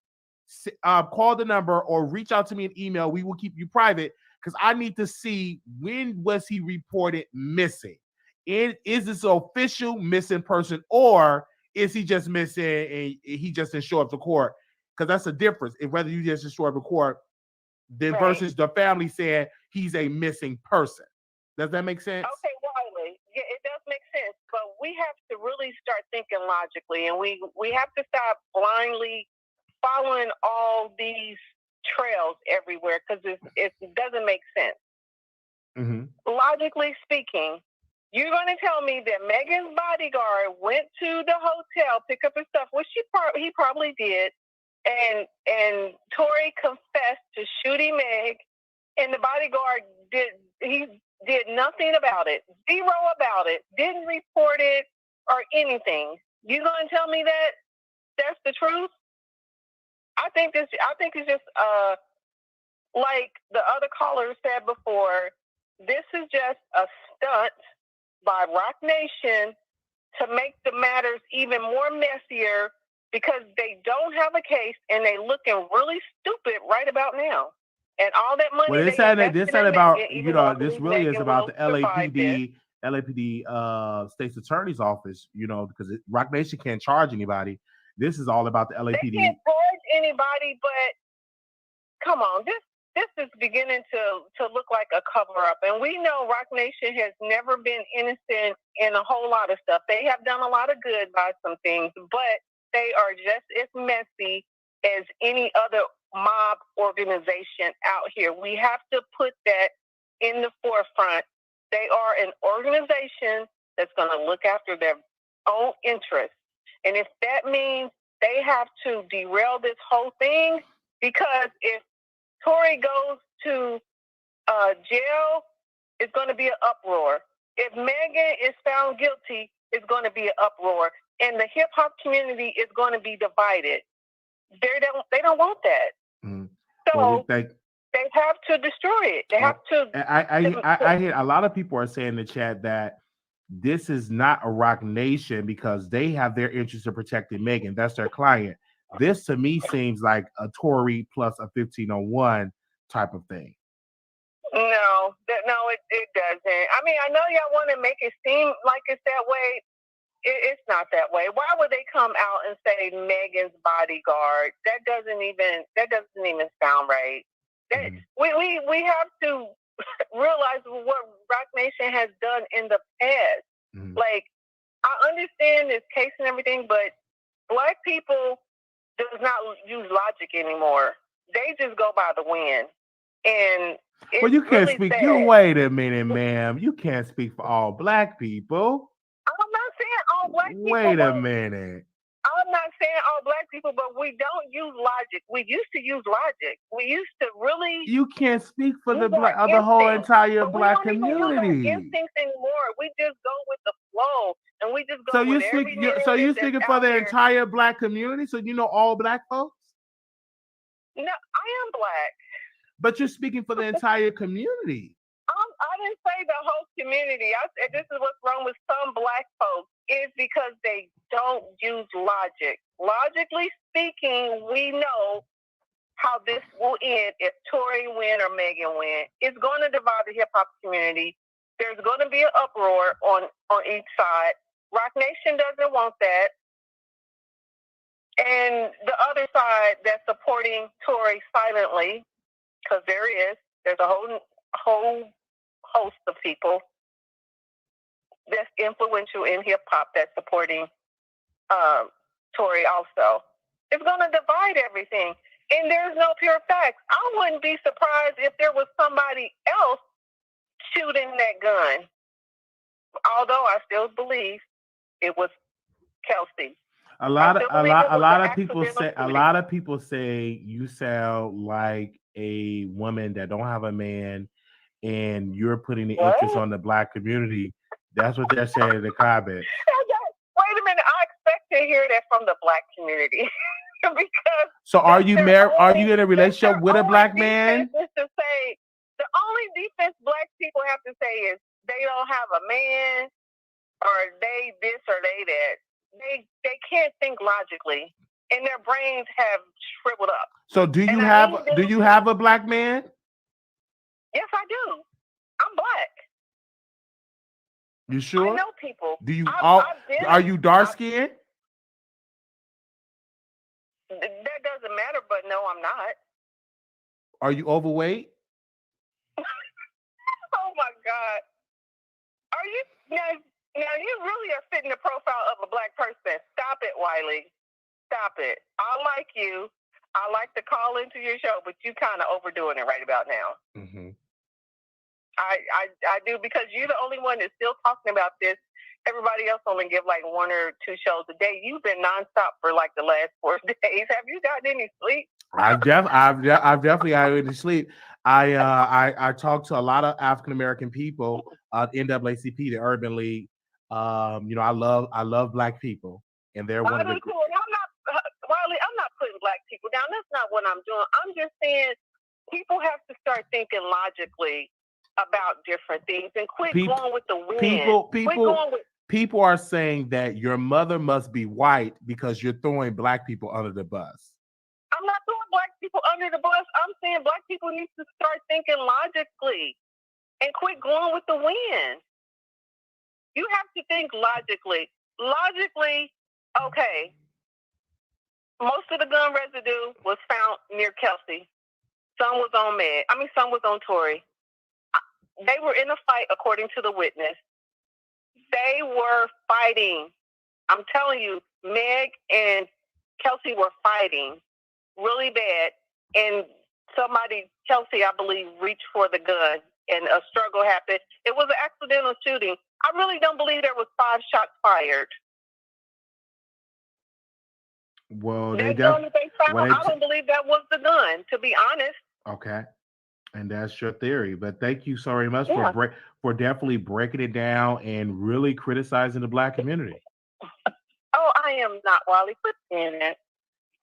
call the number or reach out to me an email. We will keep you private, because I need to see, when was he reported missing? Is this an official missing person, or is he just missing and he just didn't show up to court? Because that's a difference. If whether you just show up to court, then versus the family saying he's a missing person. Does that make sense? Okay, Wiley. Yeah, it does make sense, but we have to really start thinking logically, and we have to stop blindly following all these trails everywhere, because it doesn't make sense. Mm-hmm. Logically speaking, you're going to tell me that Megan's bodyguard went to the hotel, pick up his stuff, which he probably did, and Tory confessed to shooting Meg, and the bodyguard did nothing about it, zero about it, didn't report it or anything. You going to tell me that that's the truth? I think it's just like the other caller said before. This is just a stunt by Rock Nation to make the matters even more messier, because they don't have a case and they looking really stupid right about now. And all that money. Well, this ain't about, you know, this really is about the LAPD State's Attorney's Office, you know, because Rock Nation can't charge anybody. This is all about the LAPD. They can't charge anybody, but come on, this is beginning to look like a cover-up. And we know Rock Nation has never been innocent in a whole lot of stuff. They have done a lot of good by some things, but they are just as messy as any other mob organization out here. We have to put that in the forefront. They are an organization that's going to look after their own interests. And if that means they have to derail this whole thing, because if Tory goes to jail, it's going to be an uproar. If Megan is found guilty, it's going to be an uproar. And the hip-hop community is going to be divided. They don't want that. Mm-hmm. So they have to destroy it. They have to. I hear a lot of people are saying in the chat that this is not a Rock Nation because they have their interest in protecting Megan. That's their client. This to me seems like a Tory plus a 1501 type of thing. No, it doesn't. I mean, I know y'all want to make it seem like it's that way. It's not that way. Why would they come out and say Megan's bodyguard? That doesn't even sound right. We have to realize what Rock Nation has done in the past. Mm-hmm. Like, I understand this case and everything, but Black people does not use logic anymore. They just go by the wind. And Well, you can't really speak. sad. You wait a minute, ma'am. You can't speak for all black people. I'm not saying all black people. Wait a minute. I'm not saying all black people, but we don't use logic. We used to use logic. We used to really. You can't speak for use the our whole instincts, entire but black we don't even use our community. instincts anymore. We just go with the flow, and we just go So you with every speak. narrative So you that's speaking out for the there. entire black community? So you know all black folks? No, I am black. But you're speaking for the entire community. I didn't say the whole community. I said this is what's wrong with some black folks. Is because they don't use logic. Logically speaking, we know how this will end if Tory win or Megan win. It's going to divide the hip hop community. There's going to be an uproar on each side. Rock Nation doesn't want that. And the other side that's supporting Tory silently, because there's a whole host of people that's influential in hip hop that's supporting Tory also. It's going to divide everything. And there's no pure facts. I wouldn't be surprised if there was somebody else shooting that gun. Although I still believe it was Kelsey. A lot of people say you sound like a woman that don't have a man, and you're putting the interest on the black community. That's what they're saying in the comments. Wait a minute, I expect to hear that from the black community. Because so are you married? Are you in a relationship with a black man? Is to say the only defense black people have to say is they don't have a man, or they this or they that. They can't think logically, and their brains have shriveled up. So do you have a black man? Yes, I do. I'm black. You sure? I know people. Do you are you dark skinned? That doesn't matter, but no, I'm not. Are you overweight? Oh my God. Are you now you really are fitting the profile of a black person. Stop it, Wiley. Stop it. I like you. I like to call into your show, but you kind of overdoing it right about now. Mm-hmm. I do, because you're the only one that's still talking about this. Everybody else only give like 1 or 2 shows a day. You've been nonstop for like the last 4 days. Have you gotten any sleep? I've definitely gotten any sleep. I talked to a lot of African American people, NAACP, the Urban League. I love black people, and they're one of the. Cool. Wiley, I'm not putting black people down. That's not what I'm doing. I'm just saying people have to start thinking logically about different things and quit going with the wind. People are saying that your mother must be white because you're throwing black people under the bus. I'm not throwing black people under the bus. I'm saying black people need to start thinking logically and quit going with the wind. You have to think logically. Logically, okay, most of the gun residue was found near Kelsey. Some was on Tory. They were in a fight, according to the witness. They were fighting. I'm telling you, Meg and Kelsey were fighting really bad. And Kelsey, I believe, reached for the gun and a struggle happened. It was an accidental shooting. I really don't believe there was 5 shots fired. Well, I don't believe that was the gun, to be honest. Okay. And that's your theory. But thank you so very much for definitely breaking it down and really criticizing the black community. Oh, I am not, Wiley. Quit saying that.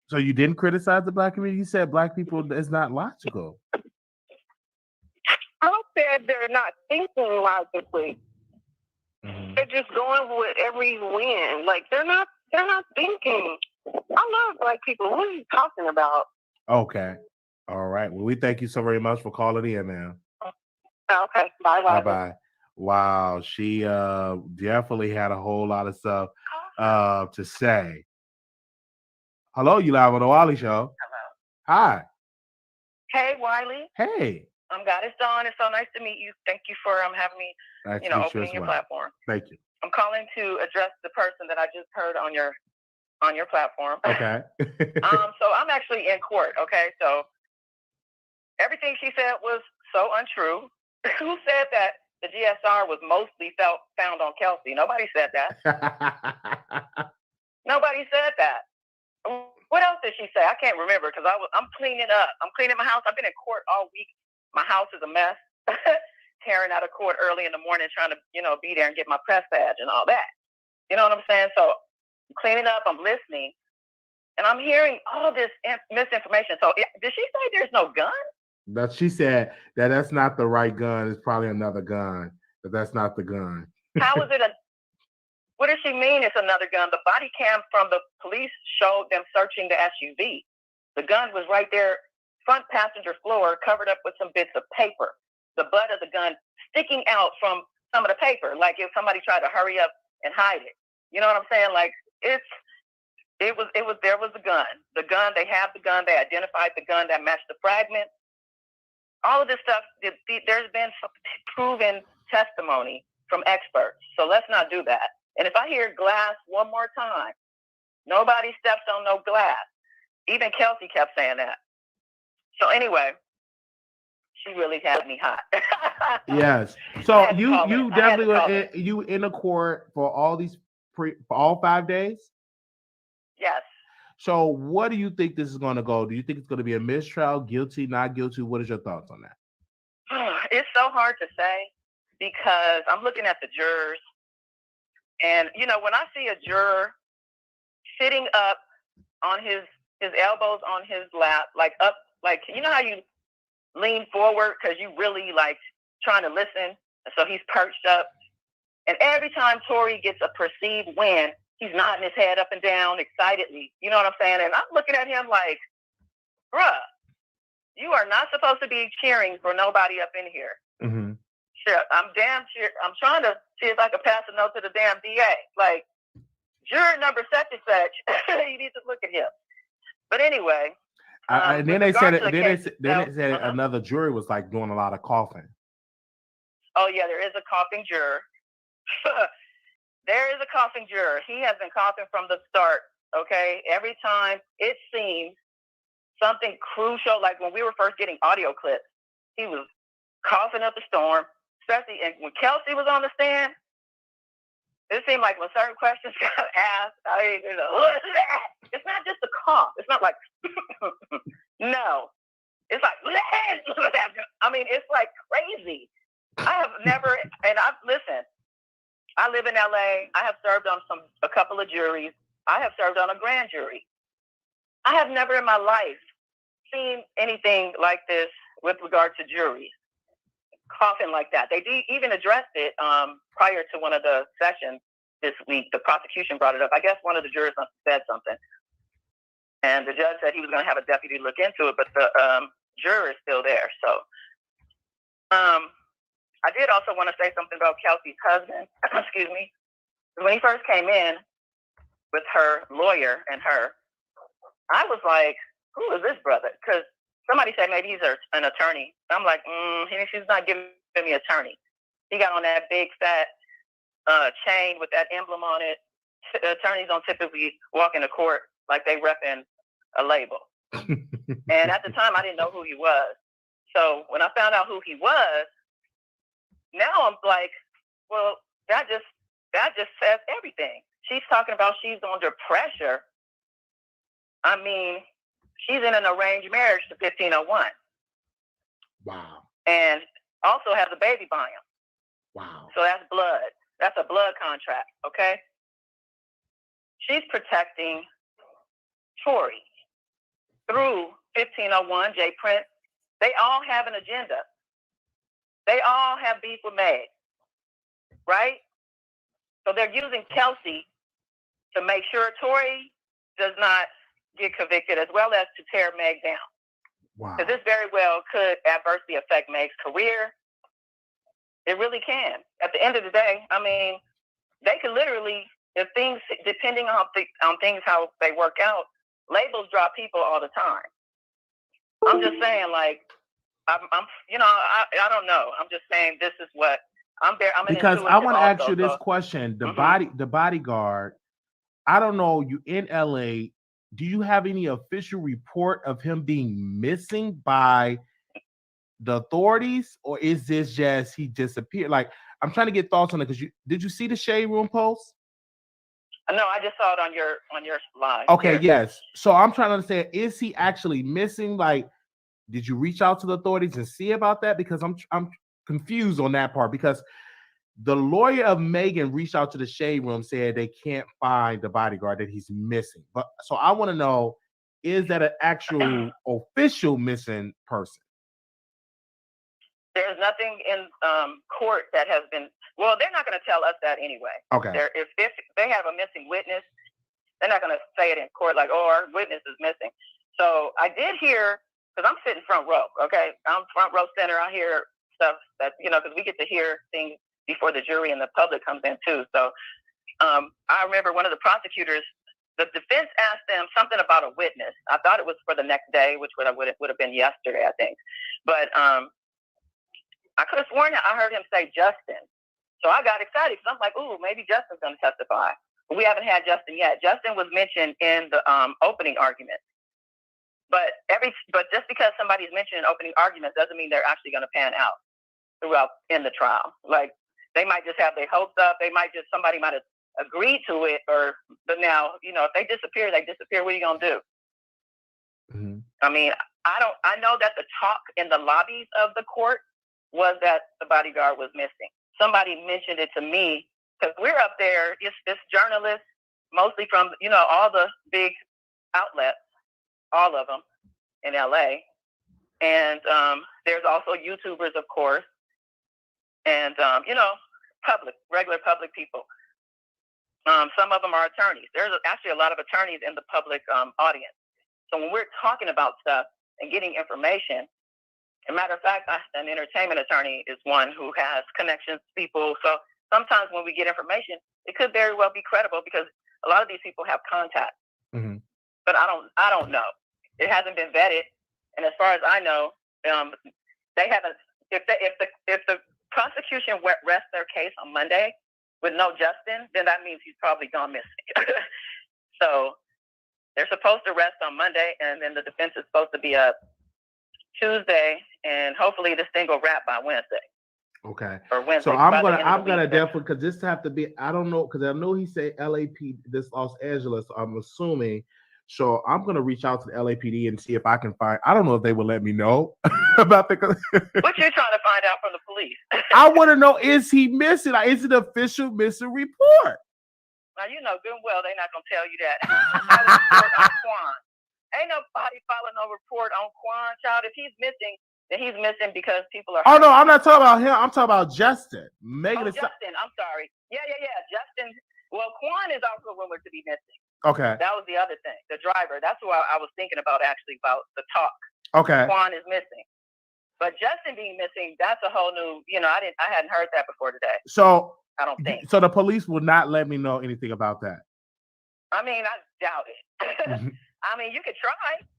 So you didn't criticize the black community? You said black people is not logical. I said they're not thinking logically. Mm-hmm. They're just going with every win. Like they're not thinking. I love black people. What are you talking about? Okay. All right. Well, we thank you so very much for calling in, man. Okay. Bye. Bye. Wow. She definitely had a whole lot of stuff to say. Hello, you live on the Wiley Show. Hello. Hi. Hey, Wiley. Hey. I'm Goddess Dawn. It's so nice to meet you. Thank you for having me, opening your platform. Thank you. I'm calling to address the person that I just heard on your platform. Okay. So I'm actually in court. Okay, so everything she said was so untrue. Who said that the GSR was mostly found on Kelsey? Nobody said that. Nobody said that. What else did she say? I can't remember because I'm cleaning up. I'm cleaning my house. I've been in court all week. My house is a mess. Tearing out of court early in the morning, trying to, be there and get my press badge and all that. You know what I'm saying? So I'm cleaning up. I'm listening. And I'm hearing all this misinformation. So did she say there's no gun? But she said that's not the right gun. It's probably another gun. But that's not the gun. How is it what does she mean it's another gun? The body cam from the police showed them searching the SUV. The gun was right there, front passenger floor, covered up with some bits of paper. The butt of the gun sticking out from some of the paper, like if somebody tried to hurry up and hide it. You know what I'm saying? Like there was the gun. The gun, they have the gun, they identified the gun that matched the fragment. All of this stuff, there's been some proven testimony from experts. So let's not do that. And if I hear glass one more time, nobody steps on no glass. Even Kelsey kept saying that. So anyway, she really had me hot. Yes. So you definitely you in a court for all these for all 5 days? Yes. So what do you think this is going to go? Do you think it's going to be a mistrial, guilty, not guilty? What is your thoughts on that? It's so hard to say because I'm looking at the jurors. And, when I see a juror sitting up on his elbows on his lap, like up, like, how you lean forward because you really like trying to listen. So he's perched up. And every time Tory gets a perceived win, he's nodding his head up and down excitedly. You know what I'm saying? And I'm looking at him like, bruh, you are not supposed to be cheering for nobody up in here. Mm-hmm. Shit, I'm trying to see if I can pass a note to the damn DA. Like, juror number such and such, you need to look at him. But anyway. And then they said another jury was like doing a lot of coughing. Oh yeah, there is a coughing juror. There is a coughing juror. He has been coughing from the start. Okay, every time it seems something crucial, like when we were first getting audio clips, he was coughing up a storm. Especially when Kelsey was on the stand, it seemed like when certain questions got asked, it's not just a cough. It's not like, no. It's like, I mean, it's like crazy. I have never, and I live in LA. I have served on a couple of juries. I have served on a grand jury. I have never in my life seen anything like this with regard to juries. Coughing like that. They even addressed it prior to one of the sessions this week. The prosecution brought it up. I guess one of the jurors said something. And the judge said he was going to have a deputy look into it, but the juror is still there. So I did also want to say something about Kelsey's husband. Excuse me. When he first came in with her lawyer and her, I was like, who is this brother? Because somebody said maybe he's an attorney. I'm like, she's not giving me an attorney. He got on that big fat chain with that emblem on it. Attorneys don't typically walk into court like they repping a label. And at the time, I didn't know who he was. So when I found out who he was, now I'm like, well, that just says everything. She's talking about she's under pressure. I mean, she's in an arranged marriage to 1501. Wow. And also has a baby by him. Wow. So that's blood. That's a blood contract, okay? She's protecting Tory through 1501, J. Prince. They all have an agenda. They all have beef with Meg, right? So they're using Kelsey to make sure Tory does not get convicted, as well as to tear Meg down. Wow. Because this very well could adversely affect Meg's career. It really can. At the end of the day, I mean, they could literally, if things, depending on things how they work out, labels drop people all the time. I'm just saying, like, I don't know. I'm just saying this is what I'm there. Because I want to ask you this question: the Bodyguard. I don't know. You in LA? Do you have any official report of him being missing by the authorities, or is this just he disappeared? Like, I'm trying to get thoughts on it, because did you see the Shade Room post? No, I just saw it on your live. Okay, here. yes. So I'm trying to understand, is he actually missing? Like, did you reach out to the authorities and see about that? Because I'm confused on that part, because the lawyer of Megan reached out to the Shade Room, said they can't find the bodyguard, that he's missing. But so I want to know, is that an actual official missing person? There's nothing in court that has been. Well, they're not going to tell us that anyway. Okay. If they have a missing witness, they're not going to say it in court like, "Oh, our witness is missing." So I did hear, because I'm sitting front row. Okay, I'm front row center. I hear stuff that because we get to hear things before the jury and the public comes in too. So I remember one of the prosecutors, the defense asked them something about a witness. I thought it was for the next day, which would have been yesterday, I think. But I could have sworn that I heard him say Justin. So I got excited because I'm like, ooh, maybe Justin's going to testify. But we haven't had Justin yet. Justin was mentioned in the opening argument. But just because somebody's mentioned in opening arguments doesn't mean they're actually going to pan out throughout in the trial. Like, they might just have their hopes up. Somebody might have agreed to it, but now, if they disappear, they disappear. What are you going to do? Mm-hmm. I mean, I know that the talk in the lobbies of the court was that the bodyguard was missing. Somebody mentioned it to me, because we're up there. It's journalists, mostly from, all the big outlets, all of them in LA. And there's also YouTubers, of course. And, regular public people. Some of them are attorneys. There's actually a lot of attorneys in the public audience. So when we're talking about stuff and getting information, as a matter of fact, an entertainment attorney is one who has connections to people. So sometimes when we get information, it could very well be credible, because a lot of these people have contacts. Mm-hmm. But I don't know. It hasn't been vetted, and as far as I know, they haven't. If the prosecution rests their case on Monday with no Justin, then that means he's probably gone missing. So they're supposed to rest on Monday, and then the defense is supposed to be up Tuesday, and hopefully this thing will wrap by Wednesday. Okay. Or Wednesday. So I'm gonna definitely, because this have to be, I don't know, because I know he said LAPD, this Los Angeles, so I'm assuming. So I'm gonna reach out to the LAPD and see if I can find. I don't know if they will let me know about the. What you're trying to find out from the police? I want to know, is he missing? Like, is it an official missing report? Now, good and well, they're not gonna tell you that. I will report on Quan. Ain't nobody filing no report on Quan, child. If he's missing, then he's missing because people are. Oh no, I'm not talking about him. I'm talking about Justin. Justin. I'm sorry. Yeah. Justin. Well, Quan is also rumored to be missing. Okay. That was the other thing. The driver. That's who I was thinking about, actually, about the talk. Okay. Quan is missing. But Justin being missing, that's a whole new, I hadn't heard that before today. So I don't think. So the police will not let me know anything about that. I mean, I doubt it. I mean, you could try.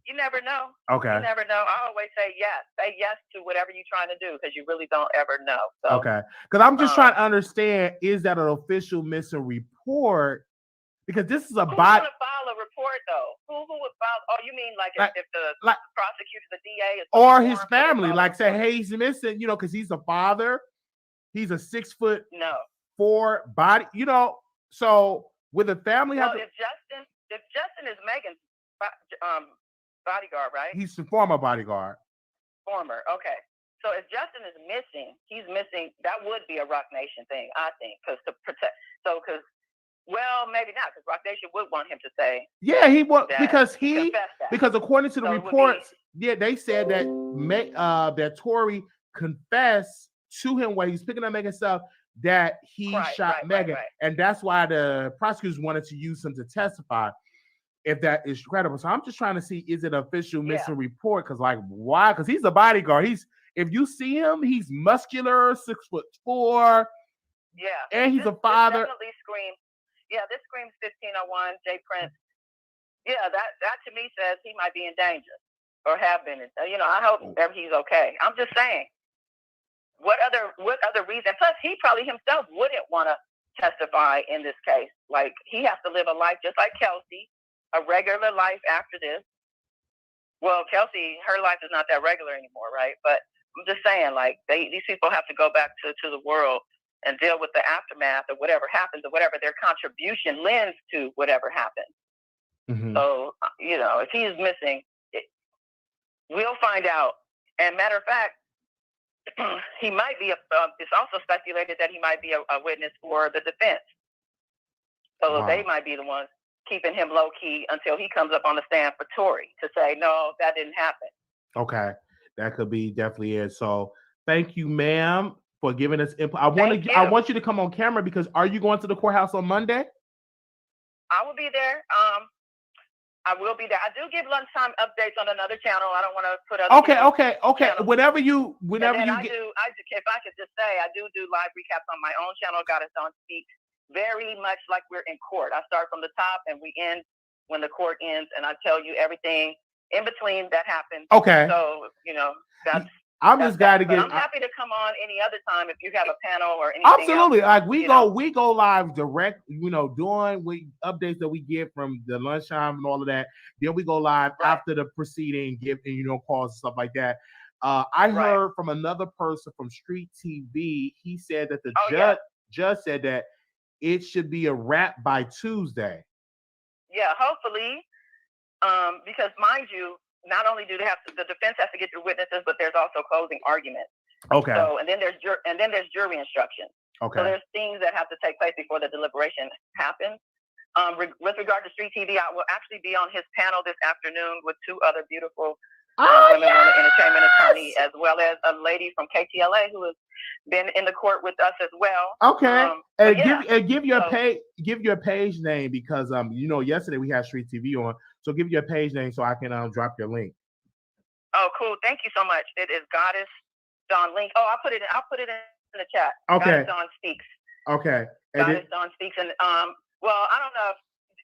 You never know. Okay. You never know. I always say yes. Say yes to whatever you're trying to do, because you really don't ever know. So, okay. Because I'm just trying to understand, is that an official missing report? Because this is a who's body. Who's going to file a report, though? Who would file? Oh, you mean like if the prosecutor, the DA, is or his family, like say, hey, he's missing, because he's a father. He's a 6'4" body, So with a family, well, if Justin is Megan's bodyguard, right? He's the former bodyguard. Former, okay. So if Justin is missing, he's missing. That would be a Rock Nation thing, I think, because to protect. So well, maybe not, because Rock Nation would want him to say. Yeah, he would, because according to the so reports, they said that that Tory confessed to him while he's picking up Megan's stuff that he shot Megan, and that's why the prosecutors wanted to use him to testify, if that is credible. So I'm just trying to see, is it an official missing report? Because why? Because he's a bodyguard. If you see him, he's muscular, 6'4". Yeah, and he's a father. This definitely screams. Yeah, this screams 1501 J Prince. Yeah, that to me says he might be in danger or have been. I hope he's okay. I'm just saying. What other reason? Plus, he probably himself wouldn't want to testify in this case. Like, he has to live a life just like Kelsey, a regular life after this. Well, Kelsey, her life is not that regular anymore, right? But I'm just saying, like, these people have to go back to the world and deal with the aftermath of whatever happens or whatever their contribution lends to whatever happens. Mm-hmm. So, if he is missing, we'll find out. And matter of fact, he might be, it's also speculated that he might be a witness for the defense. So Wow. they might be the ones keeping him low key until he comes up on the stand for Tory to say, no, that didn't happen. Okay. That could be definitely it. So thank you, ma'am, for giving us input. I want you to come on camera because are you going to the courthouse on Monday? I will be there. I will be there. I do give lunchtime updates on another channel. I don't want to put other Okay. channels. Whenever you if I could just say, I do live recaps on my own channel, Goddess Dawn Speaks, very much like we're in court. I start from the top and we end when the court ends, and I tell you everything in between that happens. Okay. So, that's I'm just glad to get. I'm happy to come on any other time if you have a panel or anything. Absolutely, else, like we go live direct. Doing updates that we get from the lunchtime and all of that. Then we go live after the proceeding, give calls and stuff like that. I heard from another person from Street TV. He said that the judge said that it should be a wrap by Tuesday. Yeah, hopefully, because mind you. Not only do they have the defense has to get their witnesses, but there's also closing arguments. Okay. So and then there's jury instructions. Okay. So there's things that have to take place before the deliberation happens. With regard to Street TV, I will actually be on his panel this afternoon with two other beautiful women, one entertainment attorney, as well as a lady from KTLA who has been in the court with us as well. Okay. Give your page name because yesterday we had Street TV on. So give your page name so I can drop your link. Oh, cool. Thank you so much. It is Goddess Dawn Link. Oh, I'll put it in the chat. Okay. Goddess Dawn Speaks. Okay. Goddess Dawn Speaks. And well, I don't know.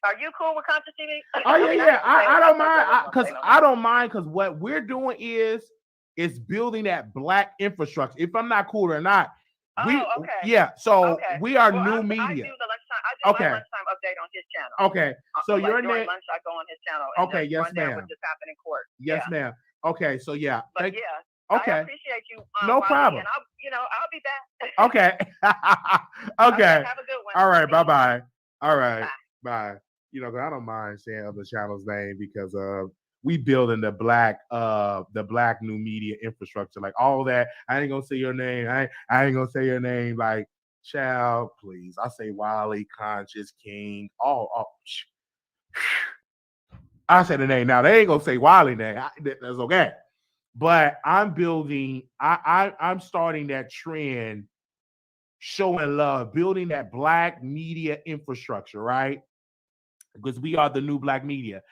Are you cool with Conscious TV? Oh yeah. I don't mind I don't mind because what we're doing is building that Black infrastructure. If I'm not cool or not. So we are new media. I do my lunchtime update on his channel. Okay, so your name. During lunch, I go on his channel. And okay, yes, ma'am. What just happened in court? Yes, ma'am. Okay, so yeah. But okay. I appreciate you. No problem. And I'll be back. Okay. Okay. Have a good one. All right. Bye. All right. Bye. I don't mind saying other channels' name because we building the black new media infrastructure, like all that. I ain't gonna say your name. I ain't gonna say your name. Like, child, please. I say Wiley, Conscious, King. I say the name now. They ain't gonna say Wiley name. That's okay. But I'm building. I'm starting that trend, showing love, building that black media infrastructure, right? Because we are the new black media.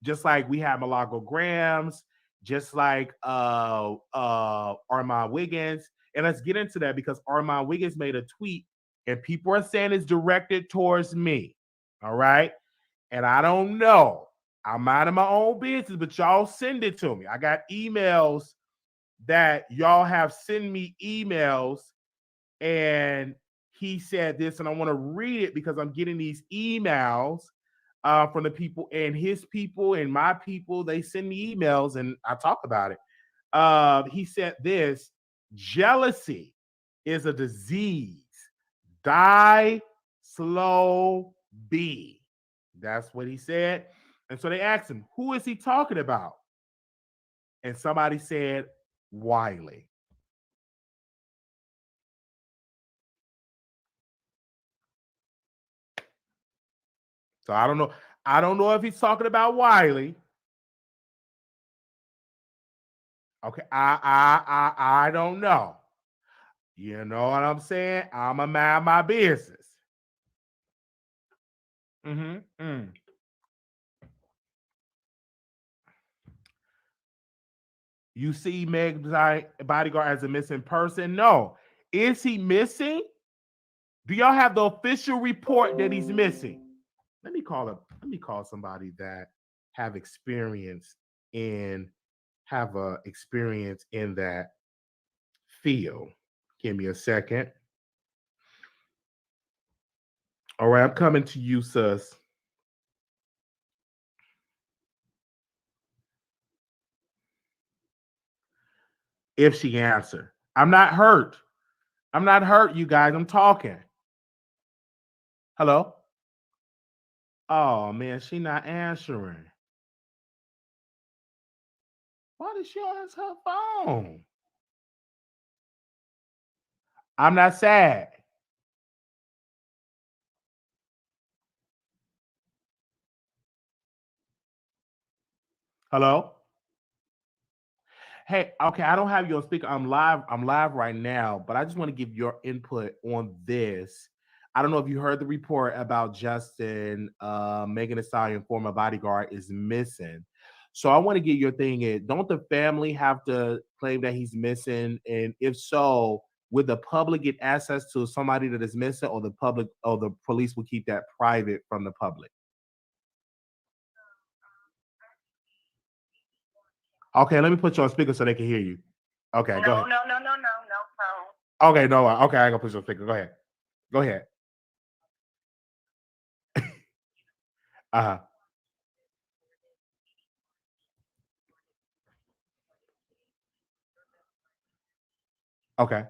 Just like we have Malago Grams, just like Armand Wiggins. And let's get into that because Armand Wiggins made a tweet and people are saying it's directed towards me. All right. And I don't know. I'm minding my own business, but y'all send it to me. I got emails that y'all have sent me emails and he said this, and I want to read it because I'm getting these emails from the people and his people and my people. They send me emails and I talk about it. He said this: jealousy is a disease. Die slow, be. That's what he said. And so they asked him, who is he talking about? And somebody said, Wiley. So I don't know. I don't know if he's talking about Wiley. Okay, I don't know. You know what I'm saying? I'ma mind my business. You see Meg's Bodyguard as a missing person? No. Is he missing? Do y'all have the official report that he's missing? Let me call somebody that have experience in that field. Give me a second. All right, I'm coming to you, sis. if she answer. I'm not hurt. I'm not hurt, you guys. I'm talking. Hello? Oh man, she not answering. Why did she answer her phone? I'm not sad. Hello? Hey, okay, I don't have you on speaker. I'm live. I'm live right now, but I just want to give your input on this. I don't know if you heard the report about Justin, Megan Thee Stallion, former bodyguard, is missing. So I want to get your thing in. Don't the family have to claim that he's missing? And if so, would the public get access to somebody that is missing, or the public or the police will keep that private from the public? Okay, let me put you on speaker so they can hear you. Okay, go ahead. No. Okay, no, okay, I gotta put you on speaker. Go ahead. Go ahead. Uh-huh. Okay.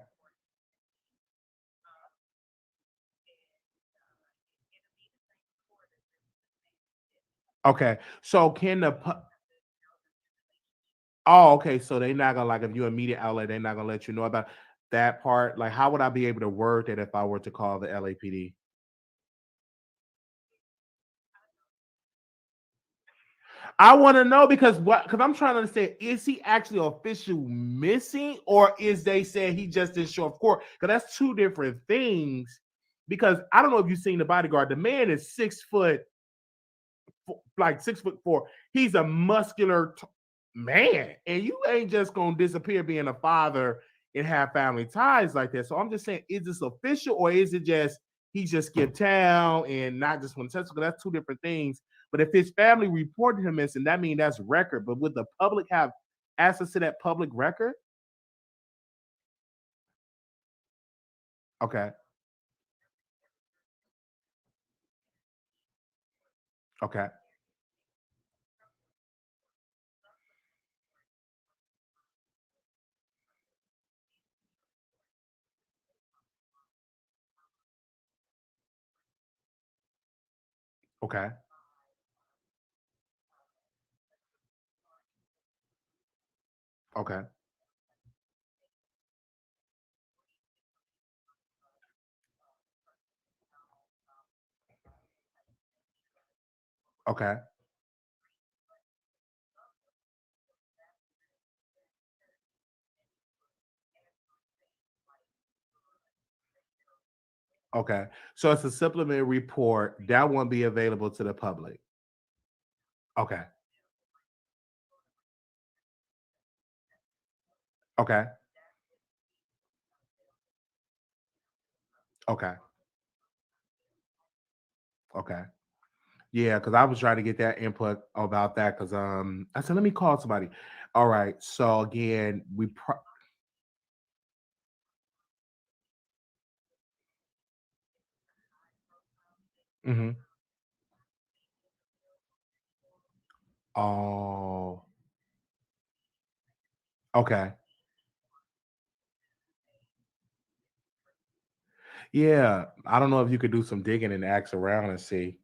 Okay. So can the oh, okay. So they're not gonna, like, if you're a media outlet, they're not gonna let you know about that part. Like, how would I be able to word that if I were to call the LAPD? I want to know because what? Because I'm trying to understand: is he actually official missing, or is they saying he just didn't show up court? Because that's two different things. Because I don't know if you've seen the bodyguard. The man is 6 foot, like 6'4". He's a muscular man, and you ain't just gonna disappear being a father and have family ties like that. So I'm just saying, is this official, or is it just he just skipped town and not just one touch? Because that's two different things. But if his family reported him missing, that means that's record. But would the public have access to that public record? Okay, okay, okay, okay, okay, okay. So it's a supplement report that won't be available to the public. Okay, okay, okay, okay. Yeah, because I was trying to get that input about that because I said let me call somebody. All right, so again, mhm. Oh, okay. Yeah, I don't know if you could do some digging and ask around and see.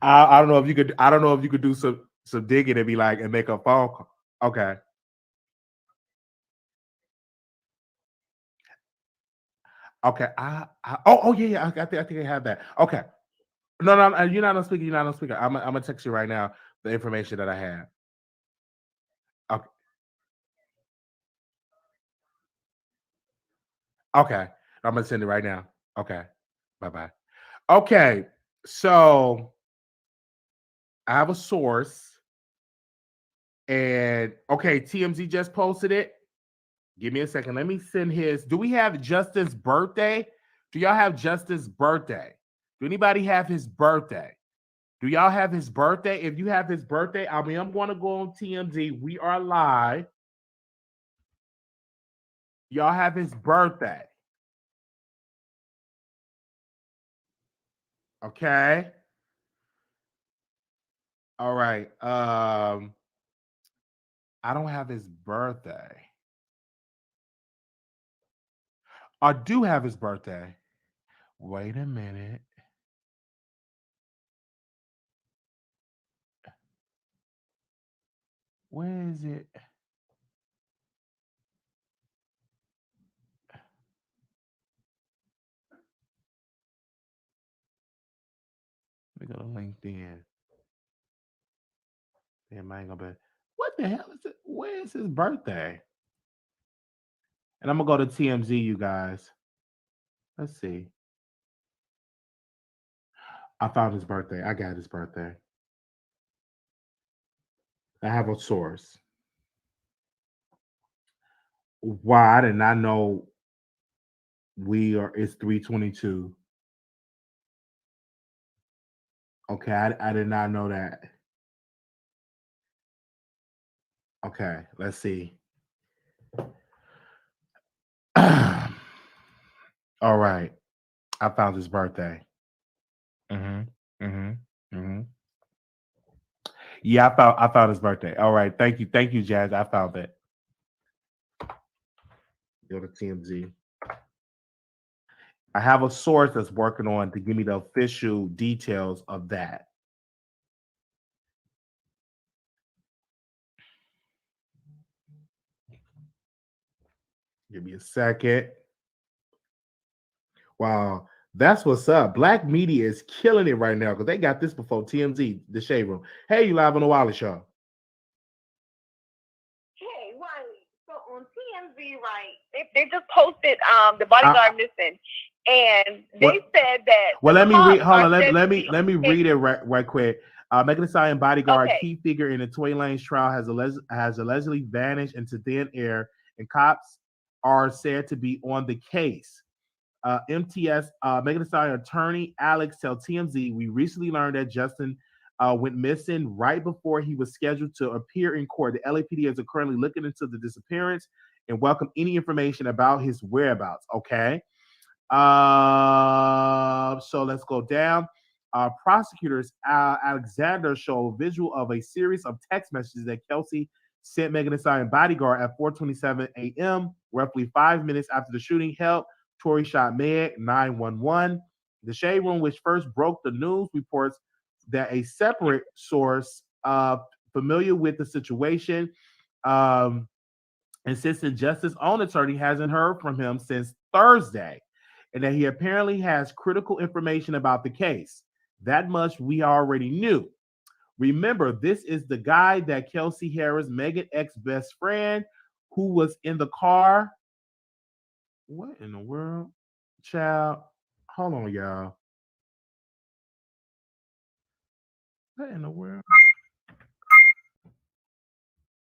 I don't know if you could. I don't know if you could do some digging and be like and make a phone call. Okay, okay. Oh yeah yeah. I think I have that. Okay. No, you're not on speaker. You're not on speaker. I'm gonna text you right now the information that I have. Okay. Okay. I'm gonna send it right now. Okay. Bye bye. Okay. So I have a source, and okay, TMZ just posted it. Give me a second. Let me send his. Do we have Justice's birthday? Do y'all have Justice's birthday? Do anybody have his birthday? Do y'all have his birthday? If you have his birthday, I mean, I'm going to go on TMZ. We are live. Y'all have his birthday. Okay. All right. I don't have his birthday. I do have his birthday. Wait a minute. Where is it? Let me go to LinkedIn. Damn, I ain't gonna be. What the hell is it? Where is his birthday? And I'm gonna go to TMZ, you guys. Let's see. I found his birthday. I got his birthday. I have a source. Why? I did not know it's 322. Okay, I did not know that. Okay, let's see. All right. I found his birthday. Yeah, I found his birthday. All right. Thank you, Jazz. I found it. Go to TMZ. I have a source that's working on to give me the official details of that. Give me a second. Wow, that's what's up. Black media is killing it right now because they got this before TMZ, the Shade Room. Hey, you live on the Wiley Show. Hey, Wiley. So on TMZ, right? They just posted the Bodyguard missing, and they said that. Well, let me read. Hold on. Let me read it right quick. Megan Thee Stallion Bodyguard, key figure in the Tory Lanez trial, has allegedly vanished into thin air, and cops are said to be on the case. MTS Megan Thee Stallion attorney Alex tell TMZ, we recently learned that Justin went missing right before he was scheduled to appear in court. The LAPD is currently looking into the disappearance and welcome any information about his whereabouts. Okay. So let's go down. Prosecutors Alexander show a visual of a series of text messages that Kelsey sent Megan Thee Stallion Bodyguard at 4:27 a.m., roughly 5 minutes after the shooting. Help, Tory shot Meg, 911. The Shade Room, which first broke the news, reports that a separate source familiar with the situation insisted Justice's own attorney hasn't heard from him since Thursday, and that he apparently has critical information about the case. That much we already knew. Remember, this is the guy that Kelsey Harris, Megan's ex-best friend, who was in the car. What in the world? Child, hold on, y'all. What in the world?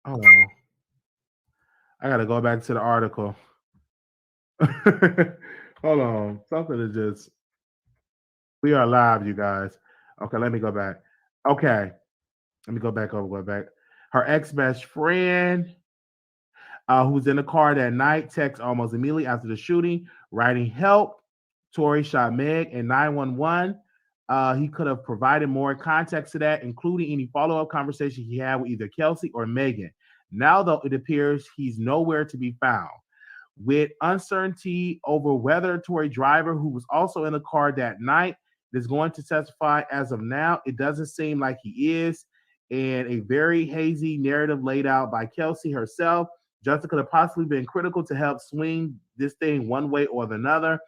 Hold on. I gotta go back to the article. Hold on. Something is just. We are live, you guys. Okay, let me go back. Okay. Let me go back. Her ex-best friend, who was in the car that night, texts almost immediately after the shooting, writing, help, Tory shot Meg, and 911. He could have provided more context to that, including any follow-up conversation he had with either Kelsey or Megan. Now, though, it appears he's nowhere to be found. With uncertainty over whether Tory driver, who was also in the car that night, is going to testify as of now, it doesn't seem like he is. And a very hazy narrative laid out by Kelsey herself. Justin could have possibly been critical to help swing this thing one way or another.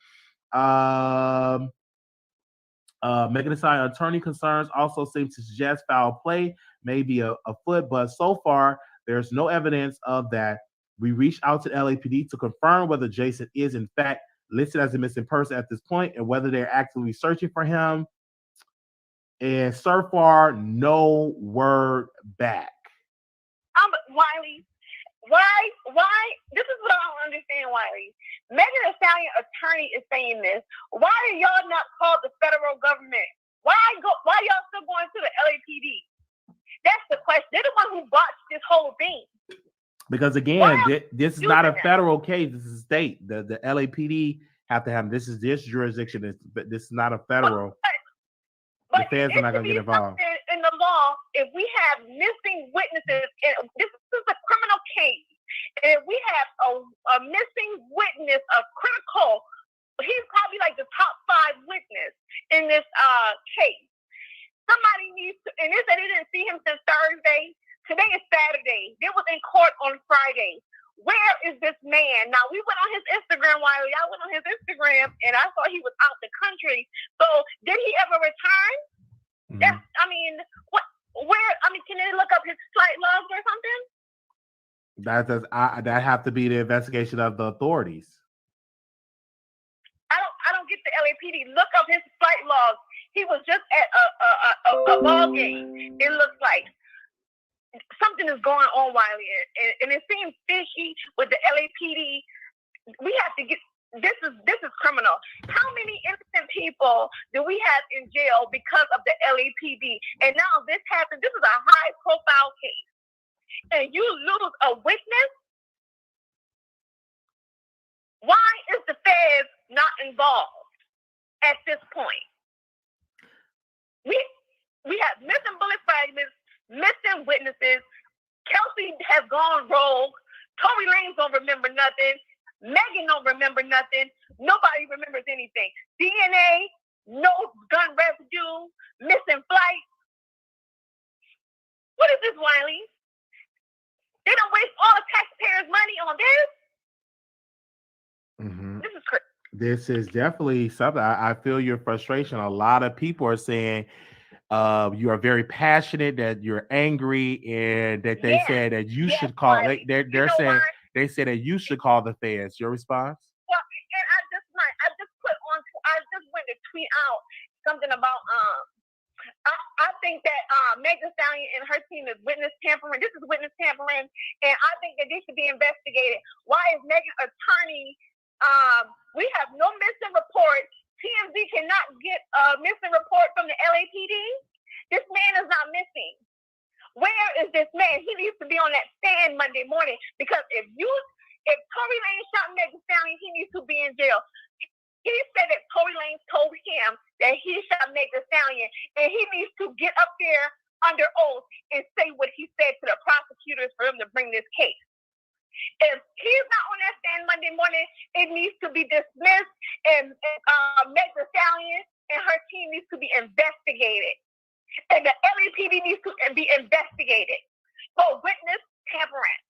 Megan Thee Stallion attorney concerns also seem to suggest foul play may be afoot, but so far there's no evidence of that. We reached out to LAPD to confirm whether Jason is in fact listed as a missing person at this point and whether they're actively searching for him. And so far, no word back. Wiley, why? This is what I don't understand, Wiley. Megan Thee Stallion attorney is saying this. Why are y'all not called the federal government? Why y'all still going to the LAPD? That's the question. They're the one who botched this whole thing. Because again, this is not a federal case. This is state. The LAPD have to have this is this jurisdiction. This is not a federal. But the feds are not going to get involved. In the law if we have missing witnesses, and this is a criminal case, and if we have a missing witness, a critical, he's probably like the top 5 witness in this case. Somebody needs to, and they said they didn't see him since Thursday. Today is Saturday. They was in court on Friday. Where is this man? Now, we went on his Instagram, Wiley. I went on his Instagram, and I thought he was out the country. So, did he ever return? Mhm. Can they look up his flight logs or something? That have to be the investigation of the authorities. I don't get the LAPD. Look up his flight logs. He was just at a ball game. It looks like something is going on, Wiley, and it seems fishy with the LAPD. We have to get this is criminal. How many innocent people do we have in jail because of the LAPD? And now this happened. This is a high-profile case, and you lose a witness. Why is the feds not involved at this point? We have missing bullet fragments, missing witnesses. Kelsey has gone rogue. Tory Lanez don't remember nothing. Megan don't remember nothing. Nobody remembers anything. DNA, no gun residue, missing flight. What is this, Wiley? They don't waste all the taxpayers' money on this. Mm-hmm. This is crazy. This is definitely something. I feel your frustration. A lot of people are saying you are very passionate, that you're angry, and that they said that you should call. They're saying they said that you should call the feds. Your response? Well, and I just went to tweet out something about I think that Megan Stallion and her team is witness tampering. This is witness tampering, and I think that they should be investigated. Why is Megan's attorney? We have no missing report. TMZ cannot get a missing report from the LAPD. This man is not missing. Where is this man? He needs to be on that stand Monday morning, because if Tory Lanez shot Megan Stallion, he needs to be in jail. He said that Tory Lanez told him that he shot Megan Stallion, and he needs to get up there under oath and say what he said to the prosecutors for him to bring this case. If he's not on that stand Monday morning, it needs to be dismissed, and Megan Stallion and her team needs to be investigated. And the LAPD needs to be investigated for witness tampering.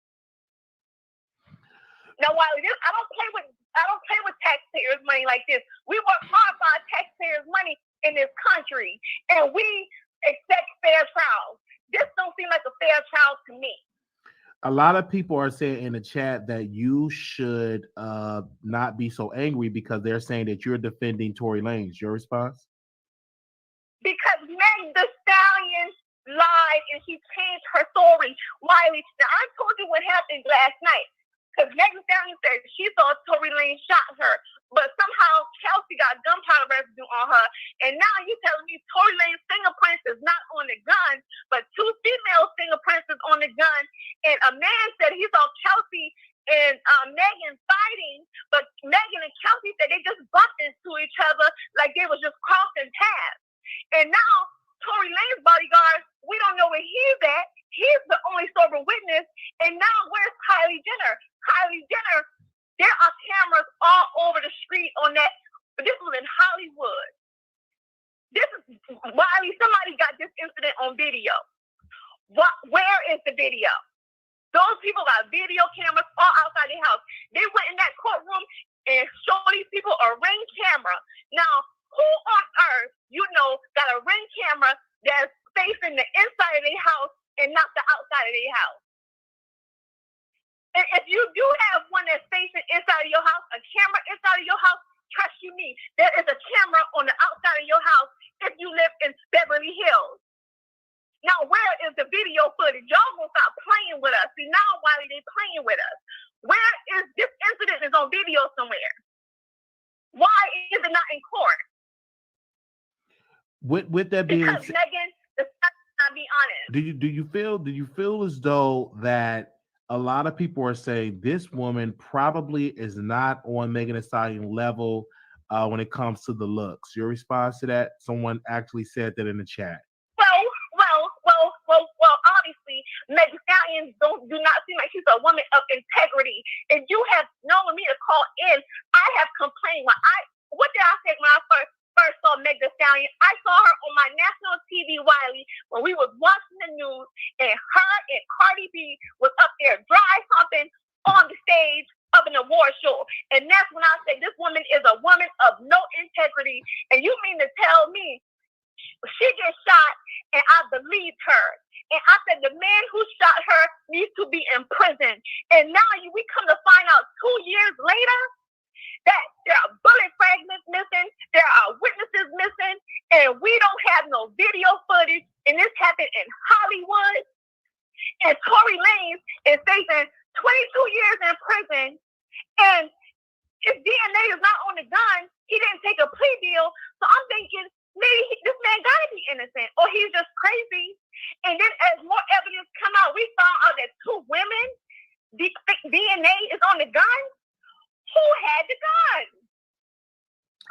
Now, Wiley, I don't play with taxpayers' money like this. We work hard for our taxpayers' money in this country, and we expect fair trials. This don't seem like a fair trial to me. A lot of people are saying in the chat that you should not be so angry because they're saying that you're defending Tory Lanez. Your response? Because Meg the Stallion lied and she changed her story. Wiley, now I told you what happened last night. Because Meg the Stallion said she saw Tory Lanez shot her, but somehow Kelsey got gunpowder residue on her. And now you telling me Tory Lanez fingerprints is not on the gun, but 2 female fingerprints is on the gun. And a man said he saw Kelsey and Megan fighting, but Megan and Kelsey said they just bumped into each other like they was just crossing paths. And now Tory Lanez bodyguard, we don't know where he's at. He's the only sober witness. And now where's Kylie Jenner? Kylie Jenner, there are cameras all over the street on that. But this was in Hollywood. This is Wiley. Somebody got this incident on video. Where is the video? Those people got video cameras all outside their house. They went in that courtroom and showed these people a Ring camera. Now, who on earth, got a Ring camera that's facing the inside of their house and not the outside of their house? And if you do have one that's facing inside of your house, a camera inside of your house, trust you me, there is a camera on the outside of your house if you live in Beverly Hills. Now, where is the video footage? Y'all gonna stop playing with us. See, now, Wiley, they playing with us. Where is this incident is on video somewhere? Why is it not in court? With that being because Megan, let's not be honest. Do you feel as though that a lot of people are saying this woman probably is not on Megan Thee Stallion level when it comes to the looks? Your response to that? Someone actually said that in the chat. Well, she's a woman of integrity. And you have known me to call in. I have complained. What did I say when I first saw Meg Thee Stallion? I saw her on my national TV, Wiley, when we was watching the news, and her and Cardi B was up there dry humping on the stage of an award show. And that's when I say this woman is a woman of no integrity. And you mean to tell me she gets shot and I believed her? And I said the man who shot her needs to be in prison. And now we come to find out 2 years later that there are bullet fragments missing, there are witnesses missing, and we don't have no video footage. And this happened in Hollywood. And Tory Lanez is facing 22 years in prison. And if DNA is not on the gun, he didn't take a plea deal. So I'm thinking maybe this man gotta be innocent, or he's just crazy. And then as more evidence come out, we found out that 2 women, DNA is on the gun. Who had the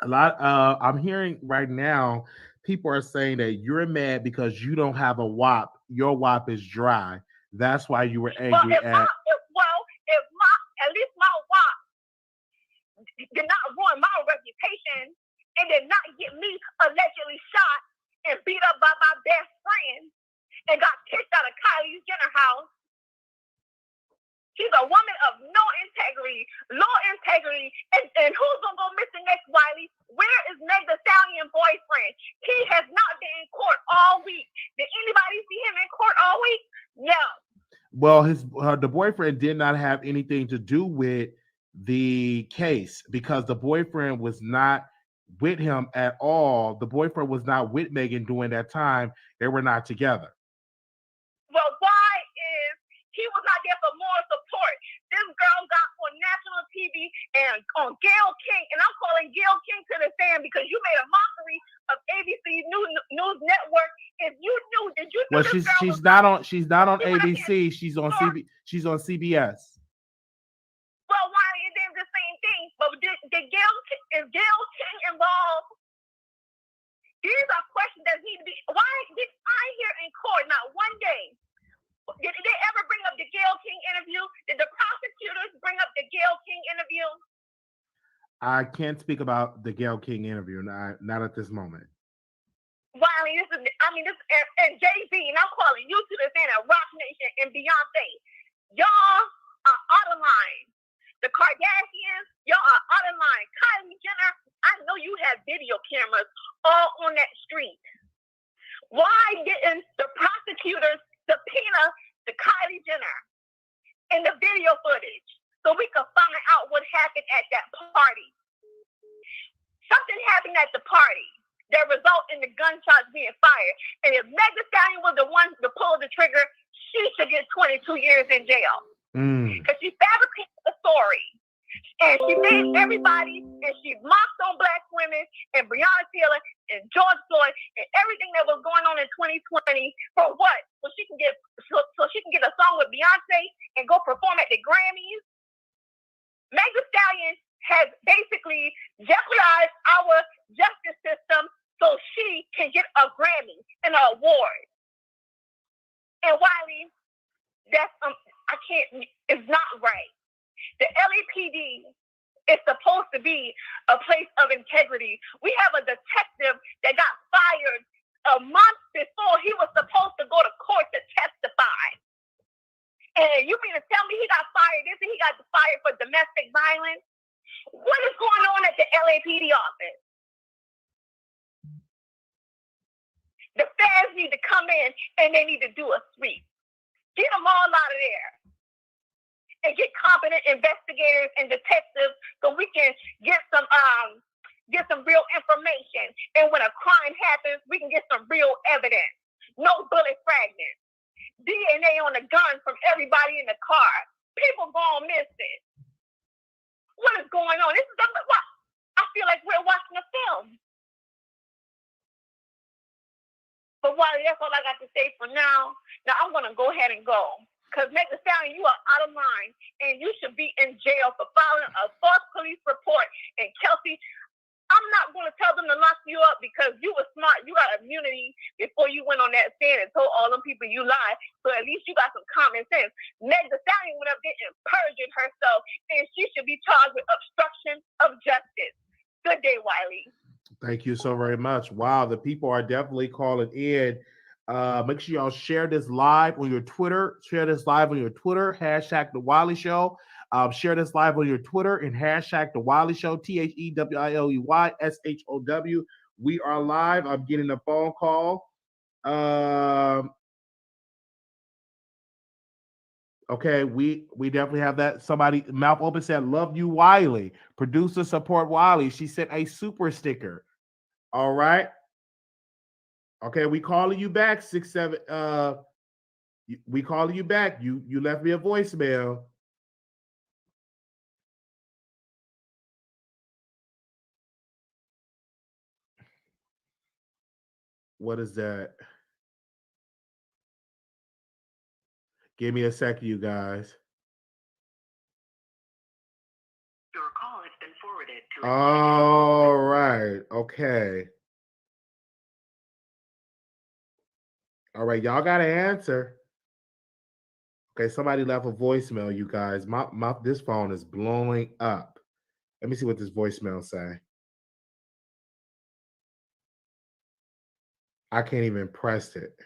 gun? I'm hearing right now, people are saying that you're mad because you don't have a WAP. Your WAP is dry. That's why you were angry If at least my WAP did not ruin my reputation and did not get me allegedly shot and beat up by my best friend and got kicked out of Kylie Jenner's house. She's a woman of no integrity, low integrity, and who's gonna go missing next, Wiley? Where is Meg Thee Stallion boyfriend? He has not been in court all week. Did anybody see him in court all week? No. Well, the boyfriend did not have anything to do with the case because the boyfriend was not with him at all. The boyfriend was not with Megan during that time. They were not together. Well, why is he was not there for moral support? This girl got on national TV and on Gail King, and I'm calling Gail King to the stand because you made a mockery of ABC News Network. If you knew, did you know? Well, she's not on ABC. She's on CBS. Well, why is it the same thing? But is Gail King involved? These are questions that need to be. Why did I hear in court not one day? Did they ever bring up the Gail King interview? Did the prosecutors bring up the Gail King interview? I can't speak about the Gail King interview. Not at this moment. Wiley, this and Jay-Z, and I'm calling you to the stand at Rock Nation and Beyonce. Y'all are out of line. The Kardashians, y'all are out of line. Kylie Jenner, I know you have video cameras all on that street. Why didn't the prosecutors subpoena the Kylie Jenner and the video footage so we could find out what happened at that party? Something happened at the party that result in the gunshots being fired. And if Meg Thee Stallion was the one to pull the trigger, she should get 22 years in jail. Because she fabricated the story. And she made everybody, and she mocked on black women and Breonna Taylor and George Floyd and everything that was going on in 2020 for what? So she can get a song with Beyonce and go perform at the Grammys. Meg Thee Stallion has basically jeopardized our justice system so she can get a Grammy and an award. And Wiley, that's it's not right. The LAPD is supposed to be a place of integrity. We have a detective that got fired a month before he was supposed to go to court to testify. And you mean to tell me he got fired? Isn't he got fired for domestic violence? What is going on at the LAPD office? The feds need to come in and they need to do a sweep. Get them all out of there. And get competent investigators and detectives so we can get some real information. And when a crime happens, we can get some real evidence. No bullet fragments. DNA on the gun from everybody in the car. People gone missing. What is going on? I feel like we're watching a film. But Wiley, that's all I got to say for now. Now I'm gonna go ahead and go. Because Meg Thee Stallion, you are out of line, and you should be in jail for filing a false police report. And Kelsey, I'm not going to tell them to lock you up because you were smart. You got immunity before you went on that stand and told all them people you lied. So at least you got some common sense. Meg Thee Stallion went up there and perjured herself, and she should be charged with obstruction of justice. Good day, Wiley. Thank you so very much. Wow, the people are definitely calling in. Make sure y'all share this live on your Twitter. Share this live on your Twitter. Hashtag The Wiley Show. Share this live on your Twitter and hashtag The Wiley Show. TheWileyshow. We are live. I'm getting a phone call. Okay, we definitely have that. Somebody mouth open said, "Love you, Wiley." Producer support Wiley. She sent a super sticker. All right. Okay, we calling you back. 67. We calling you back. You left me a voicemail. What is that? Give me a second, you guys. Your call has been forwarded to. All right. Okay. All right, y'all got to answer. Okay, somebody left a voicemail, you guys. My this phone is blowing up. Let me see what this voicemail say. I can't even press it.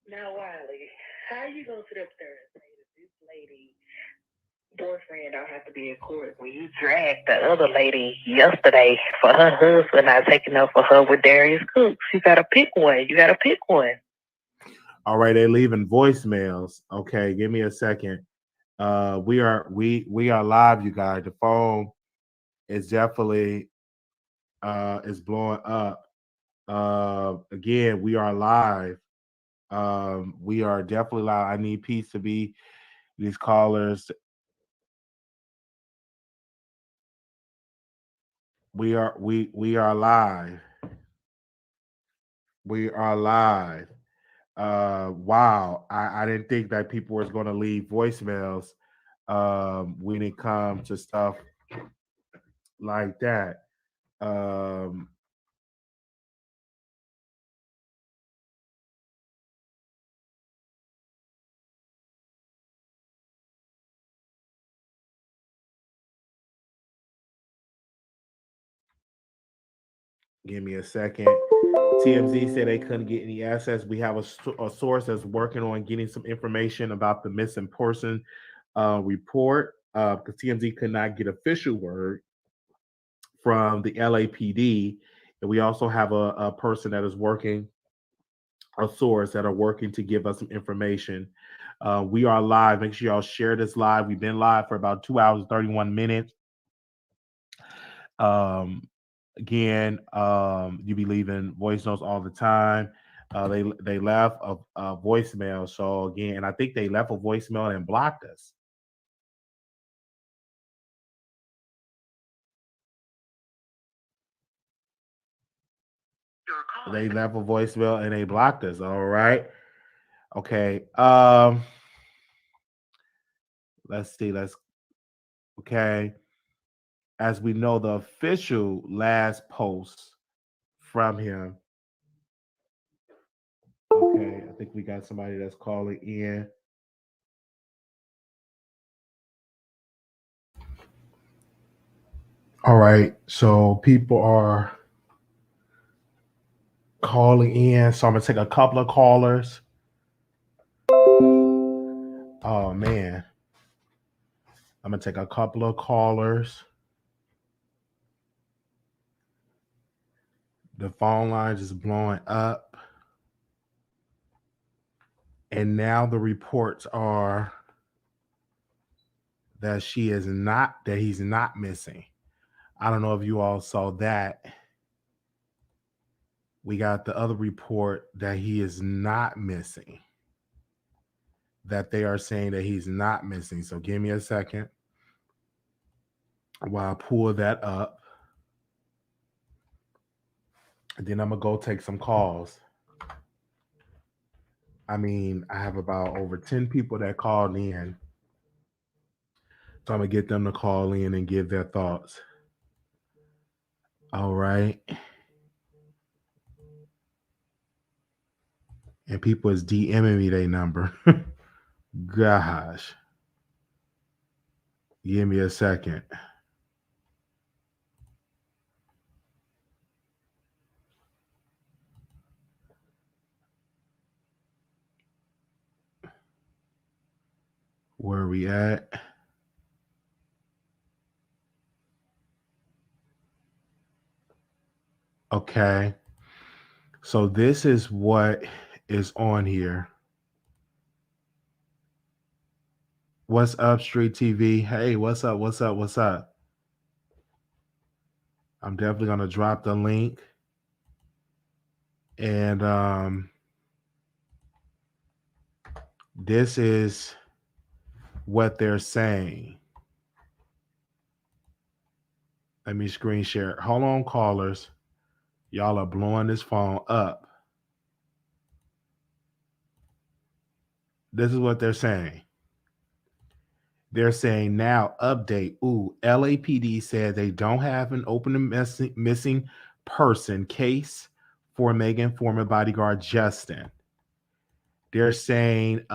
Now, Wiley, how you gonna sit up there and say that this lady boyfriend don't have to be in court when you dragged the other lady yesterday for her husband not taking up for her with Darius Cooks? You gotta pick one. You gotta pick one. All right, they're leaving voicemails. Okay, give me a second. We are live, you guys. The phone is definitely is blowing up. Again, we are live. We are definitely live. I need peace to be these callers. We are live. We are live. Wow. I didn't think that people was going to leave voicemails when it comes to stuff like that. Give me a second. TMZ said they couldn't get any access. We have a source that's working on getting some information about the missing person report because TMZ could not get official word from the LAPD. And we also have a person that is working, a source that are working to give us some information. We are live. Make sure y'all share this live. We've been live for about 2 hours and 31 minutes. Again, you be leaving voice notes all the time. They left a voicemail. So again, I think they left a voicemail and blocked us. They left a voicemail and they blocked us. All right. Okay. Let's see. Okay. As we know, the official last post from him. Okay, I think we got somebody that's calling in. All right, so people are calling in, so I'm gonna take a couple of callers. Oh man, I'm gonna take a couple of callers. The phone lines is blowing up. And now the reports are that he's not missing. I don't know if you all saw that. We got the other report that he is not missing. That they are saying that he's not missing. So give me a second while I pull that up. And then I'm going to go take some calls. I mean, I have about over 10 people that called in. So I'm gonna get them to call in and give their thoughts. All right. And people is DMing me their number. Gosh. Give me a second. Where are we at? Okay. So this is what is on here. What's up, Street TV? Hey, what's up? What's up? What's up? I'm definitely gonna drop the link. And this is what they're saying. Let me screen share. Hold on, callers. Y'all are blowing this phone up. This is what they're saying. They're saying now, update. Ooh, LAPD said they don't have an open and missing person case for Megan former bodyguard Justin. They're saying,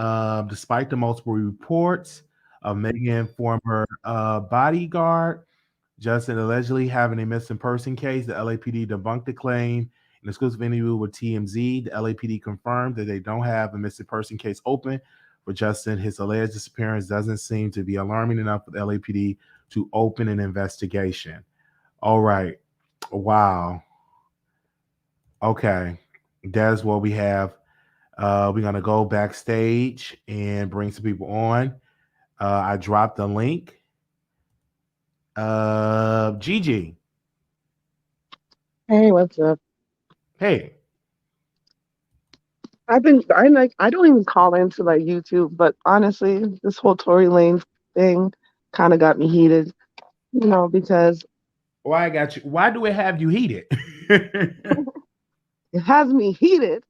despite the multiple reports of Megan former bodyguard Justin allegedly having a missing person case, the LAPD debunked the claim. In an exclusive interview with TMZ, the LAPD confirmed that they don't have a missing person case open for Justin. His alleged disappearance doesn't seem to be alarming enough for the LAPD to open an investigation. All right. Wow. Okay. That's what we have. We're going to go backstage and bring some people on. I dropped the link. Gigi. Hey, what's up? Hey. I don't even call into like YouTube, but honestly, this whole Tory Lanez thing kind of got me heated, because Why I got you? Why do it have you heated? it has me heated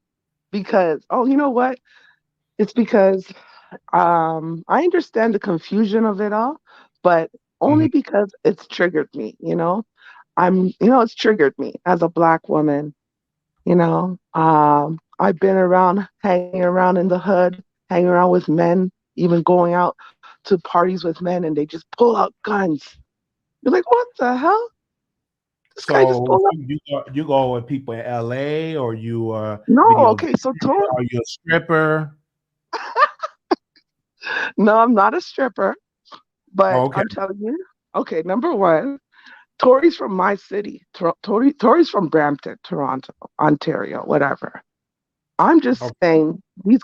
because, oh, you know what? It's because I understand the confusion of it all, but only Mhm. because it's triggered me. It's triggered me as a Black woman. I've been around, hanging around in the hood, hanging around with men, even going out to parties with men, and they just pull out guns. You're like, what the hell? This guy just So pulled out. you go with people in LA, or you No, video? okay, so Tori, Are you a stripper? no, I'm not a stripper, but Okay. I'm telling you, okay, number one, Tori's from my city. Tori's from Brampton, Toronto, Ontario, whatever. I'm just Okay. saying these.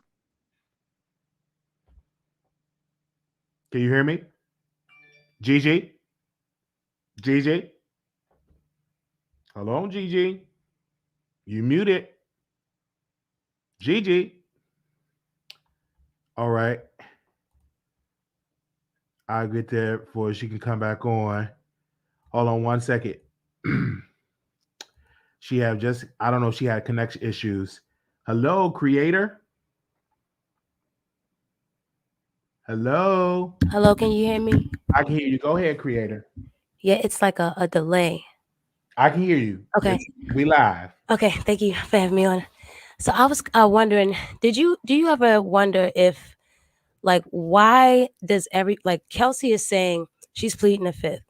Can you hear me? Gigi? Gigi? Hello, Gigi. You muted. Gigi. All right. I'll get there before she can come back on. Hold on one second. I don't know if she had connection issues. Hello, creator. Hello. Hello, can you hear me? I can hear you. Go ahead, creator. Yeah, it's like a delay. I can hear you. Okay. We live. Okay, thank you for having me on. So I was wondering, do you ever wonder if like why does Kelsey is saying she's pleading the fifth,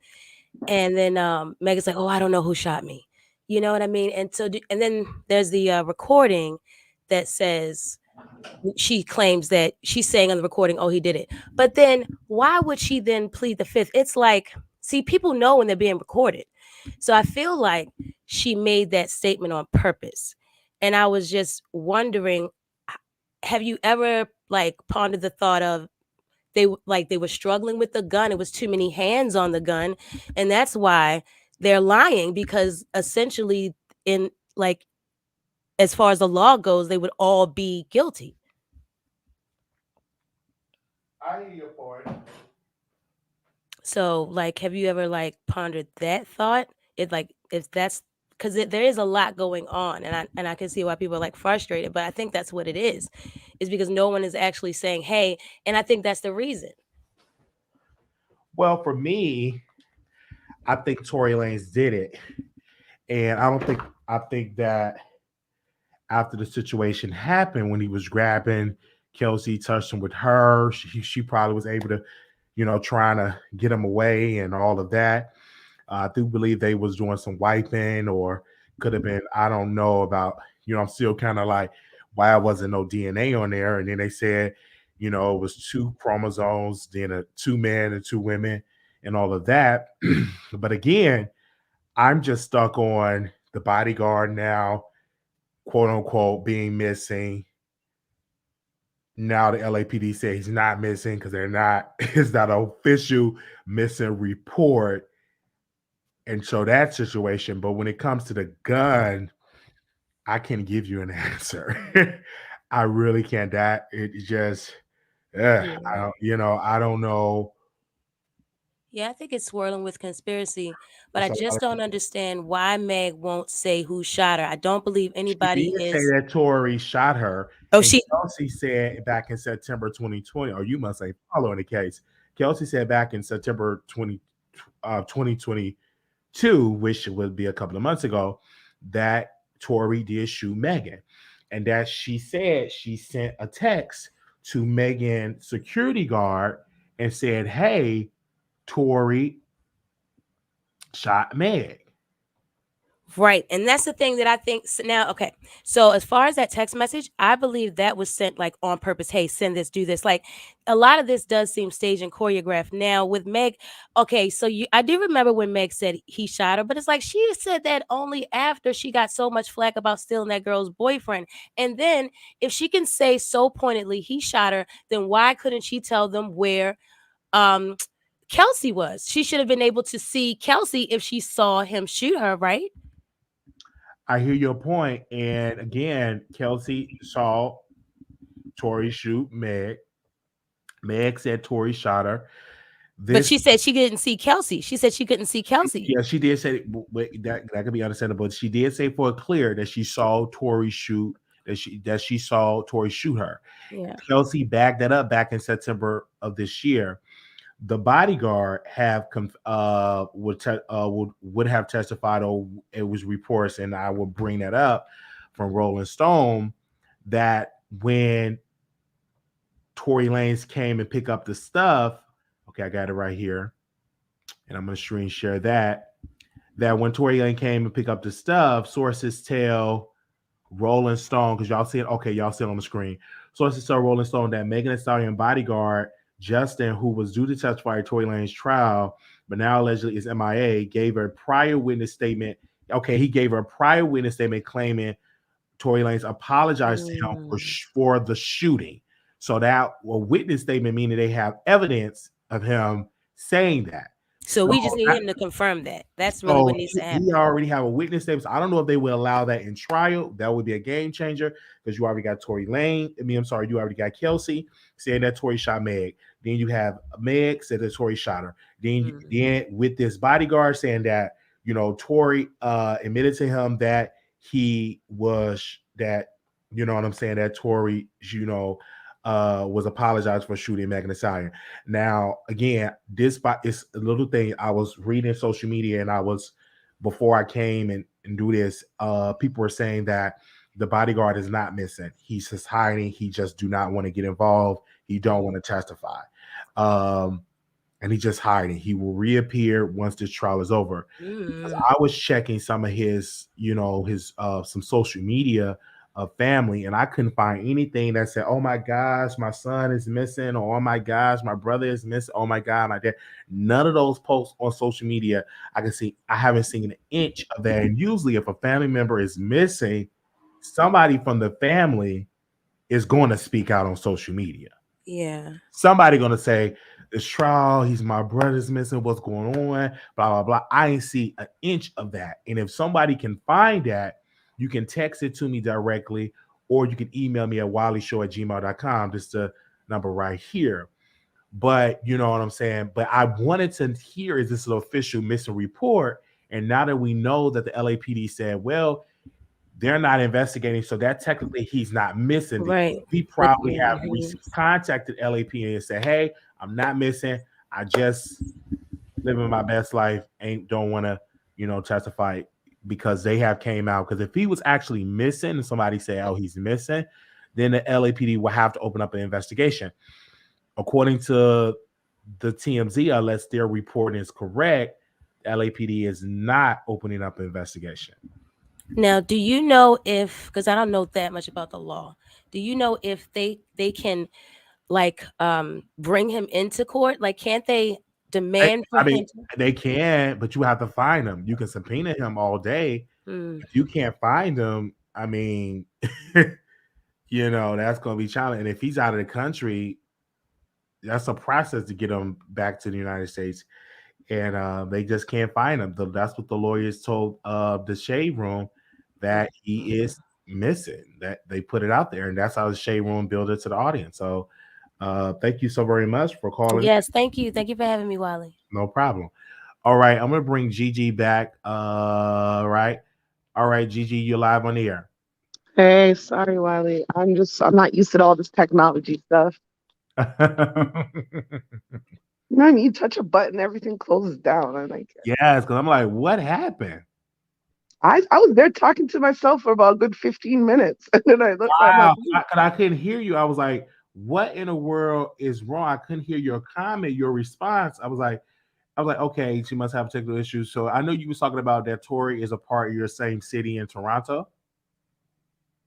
and then Megan's like, oh, I don't know who shot me. You know what I mean? And so and then there's the recording that says she claims that she's saying on the recording, oh, he did it. But then why would she then plead the fifth? It's like, see, people know when they're being recorded. So I feel like she made that statement on purpose. And I was just wondering, have you ever like pondered the thought of they were struggling with the gun? It was too many hands on the gun. And that's why they're lying, because essentially in like as far as the law goes, they would all be guilty. I hear you for it. So, like, have you ever like pondered that thought? It like if that's because there is a lot going on, and I can see why people are like frustrated, but I think that's what it is because no one is actually saying, hey, and I think that's the reason. Well, for me, I think Tory Lanez did it, and I think that after the situation happened, when he was grabbing Kelsey, touching with her, she probably was able to, trying to get him away and all of that. I do believe they was doing some wiping, or could have been, I don't know about, I'm still kind of like, why wasn't no DNA on there? And then they said, it was 2 chromosomes, then 2 men and 2 women and all of that. But again, I'm just stuck on the bodyguard now, quote unquote, being missing. Now the LAPD said he's not missing because it's not an official missing report. And so that situation, but when it comes to the gun, I can't give you an answer. I really can't. That it just, I don't know. Yeah, I think it's swirling with conspiracy, but I It's a just lot don't understand why Meg won't say who shot her. I don't believe She anybody did say is. that Tory shot her, Oh, and she. Kelsey said back in September 2020, or you must say following the case. Kelsey said back in September 2022, which would be a couple of months ago, that Tory did shoot Megan, and that she said she sent a text to Megan's security guard and said, "Hey, Tory shot Meg." Right. And that's the thing that I think now. Okay. So, as far as that text message, I believe that was sent like on purpose. Hey, send this, do this. Like a lot of this does seem staged and choreographed. Now, with Meg, okay. So, I do remember when Meg said he shot her, but it's like she said that only after she got so much flack about stealing that girl's boyfriend. And then, if she can say so pointedly he shot her, then why couldn't she tell them where Kelsey was? She should have been able to see Kelsey if she saw him shoot her, right? I hear your point, and again, Kelsey saw Tory shoot Meg. Meg said Tory shot her. But she said she didn't see Kelsey. She said she couldn't see Kelsey. Yeah, she did say that could be understandable. She did say for clear that she saw Tory shoot that she saw Tory shoot her. Yeah. Kelsey backed that up back in September of this year. The bodyguard would have testified, or it was reports, and I will bring that up from Rolling Stone, that when Tory Lanez came and picked up the stuff, okay, I got it right here, and I'm going to screen share that when Tory Lanez came and picked up the stuff, sources tell Rolling Stone, because y'all see it, okay, y'all see it on the screen. Sources tell Rolling Stone that Megan Thee Stallion bodyguard Justin, who was due to testify at Tory Lanez's trial, but now allegedly is MIA, gave a prior witness statement. Okay, he gave her a prior witness statement claiming Tory Lanez apologized to him for the shooting. So that a witness statement meaning they have evidence of him saying that. So we just need him to confirm that. That's really what needs to happen. We already have a witness statement. So I don't know if they will allow that in trial. That would be a game changer because you already got Tory Lanez. You already got Kelsey saying that Tory shot Meg. Then you have Meg said that Tory shot her. Then with this bodyguard saying that, Tory admitted to him that he was that, that Tory, was apologized for shooting Megan Thee Stallion. Now, again, this spot is a little thing. I was reading social media, and before I came and do this, people were saying that the bodyguard is not missing. He's just hiding. He just do not want to get involved. He don't want to testify. And he's just hiding. He will reappear once this trial is over. I was checking some of his, some social media of family, and I couldn't find anything that said, "Oh my gosh, my son is missing," or "Oh my gosh, my brother is missing," "Oh my God, my dad." None of those posts on social media I can see. I haven't seen an inch of that. And usually, if a family member is missing, somebody from the family is going to speak out on social media. Yeah, somebody going to say, "This trial, my brother's missing. What's going on?" Blah blah blah. I ain't see an inch of that. And if somebody can find that, you can text it to me directly, or you can email me at wileyshow@gmail.com. Just the number right here. But you know what I'm saying? But I wanted to hear, is this an official missing report? And now that we know that the LAPD said, well, they're not investigating, so that technically he's not missing. Right. We probably have contacted LAPD and said, hey, I'm not missing. I just living my best life. Don't want to, testify because they have came out. Because if he was actually missing and somebody say, oh, he's missing, then the LAPD will have to open up an investigation. According to the TMZ, unless their reporting is correct, LAPD is not opening up an investigation. Now, do you know if, because I don't know that much about the law, do you know if they can like bring him into court? Like, can't they demand for him? They can, but you have to find him. You can subpoena him all day. If you can't find him, I mean, that's going to be challenging. And if he's out of the country, that's a process to get him back to the United States. And they just can't find him. That's what the lawyers told the Shade Room, that he is missing, that they put it out there. And that's how the Shade Room built it to the audience. So thank you so very much for calling. Yes, thank you. Thank you for having me, Wiley. No problem. All right, I'm going to bring Gigi back. Right. All right, Gigi, you're live on the air. Hey, sorry, Wiley. I'm not used to all this technology stuff. You touch a button, everything closes down. I'm like, yes, because I'm like, what happened? I was there talking to myself for about a good 15 minutes. And then I looked at I couldn't hear you. I was like, what in the world is wrong? I couldn't hear your comment, your response. I was like, okay, she must have technical issues. So I know you was talking about that Tory is a part of your same city in Toronto.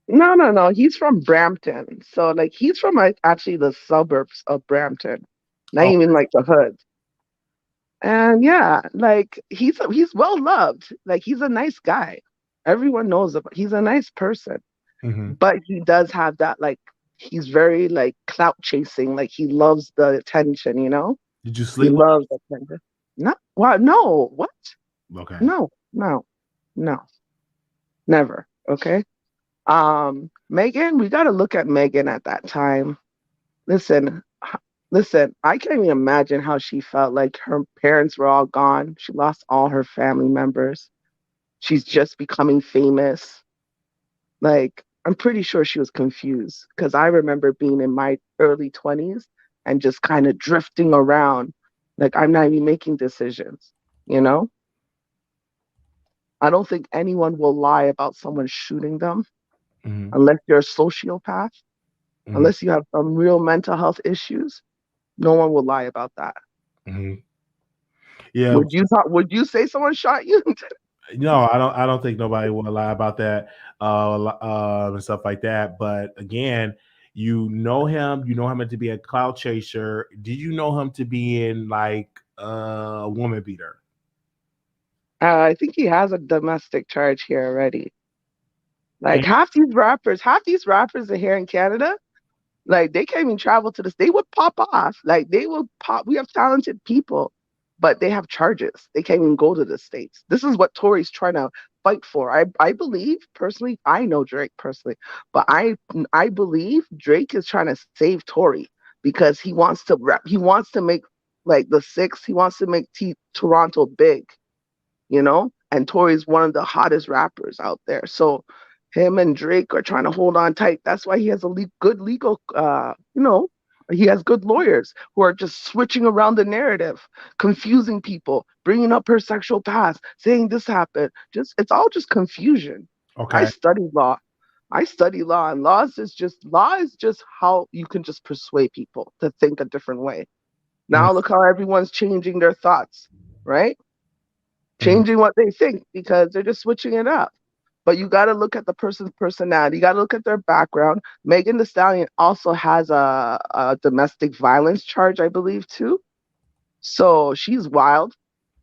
No. He's from Brampton. So like he's from actually the suburbs of Brampton. Not even like the hood. And yeah, like he's well loved. Like he's a nice guy. Everyone knows he's a nice person. Mm-hmm. But he does have that, like, he's very like clout chasing. Like he loves the attention, Did you sleep? He loves attention. No, well, no, what? Okay. No, never. Okay. Megan, we got to look at Megan at that time. Listen, I can't even imagine how she felt. Like her parents were all gone. She lost all her family members. She's just becoming famous. Like, I'm pretty sure she was confused because I remember being in my early 20s and just kind of drifting around. Like, I'm not even making decisions, I don't think anyone will lie about someone shooting them unless you're a sociopath, unless you have some real mental health issues. No one will lie about that. Yeah. Would you say someone shot you? No, I don't think nobody will lie about that and stuff like that. But again, you know him to be a clout chaser. Did you know him to be in like a woman beater? I think he has a domestic charge here already. Like half these rappers are here in Canada. Like they can't even travel to this. They would pop off. Like they will pop. We have talented people, but they have charges. They can't even go to the States. This is what Tory's trying to fight for. I believe personally, I know Drake personally, but I believe Drake is trying to save Tory because he wants to rap. He wants to make like the Six. He wants to make Toronto big, and Tory's one of the hottest rappers out there. So him and Drake are trying to hold on tight. That's why he has a good legal, he has good lawyers who are just switching around the narrative, confusing people, bringing up her sexual past, saying this happened. It's all just confusion. Okay. I study law, and law is just how you can just persuade people to think a different way. Now look how everyone's changing their thoughts, right? Changing what they think because they're just switching it up. But you got to look at the person's personality. You got to look at their background. Megan Thee Stallion also has a domestic violence charge, I believe, too. So she's wild.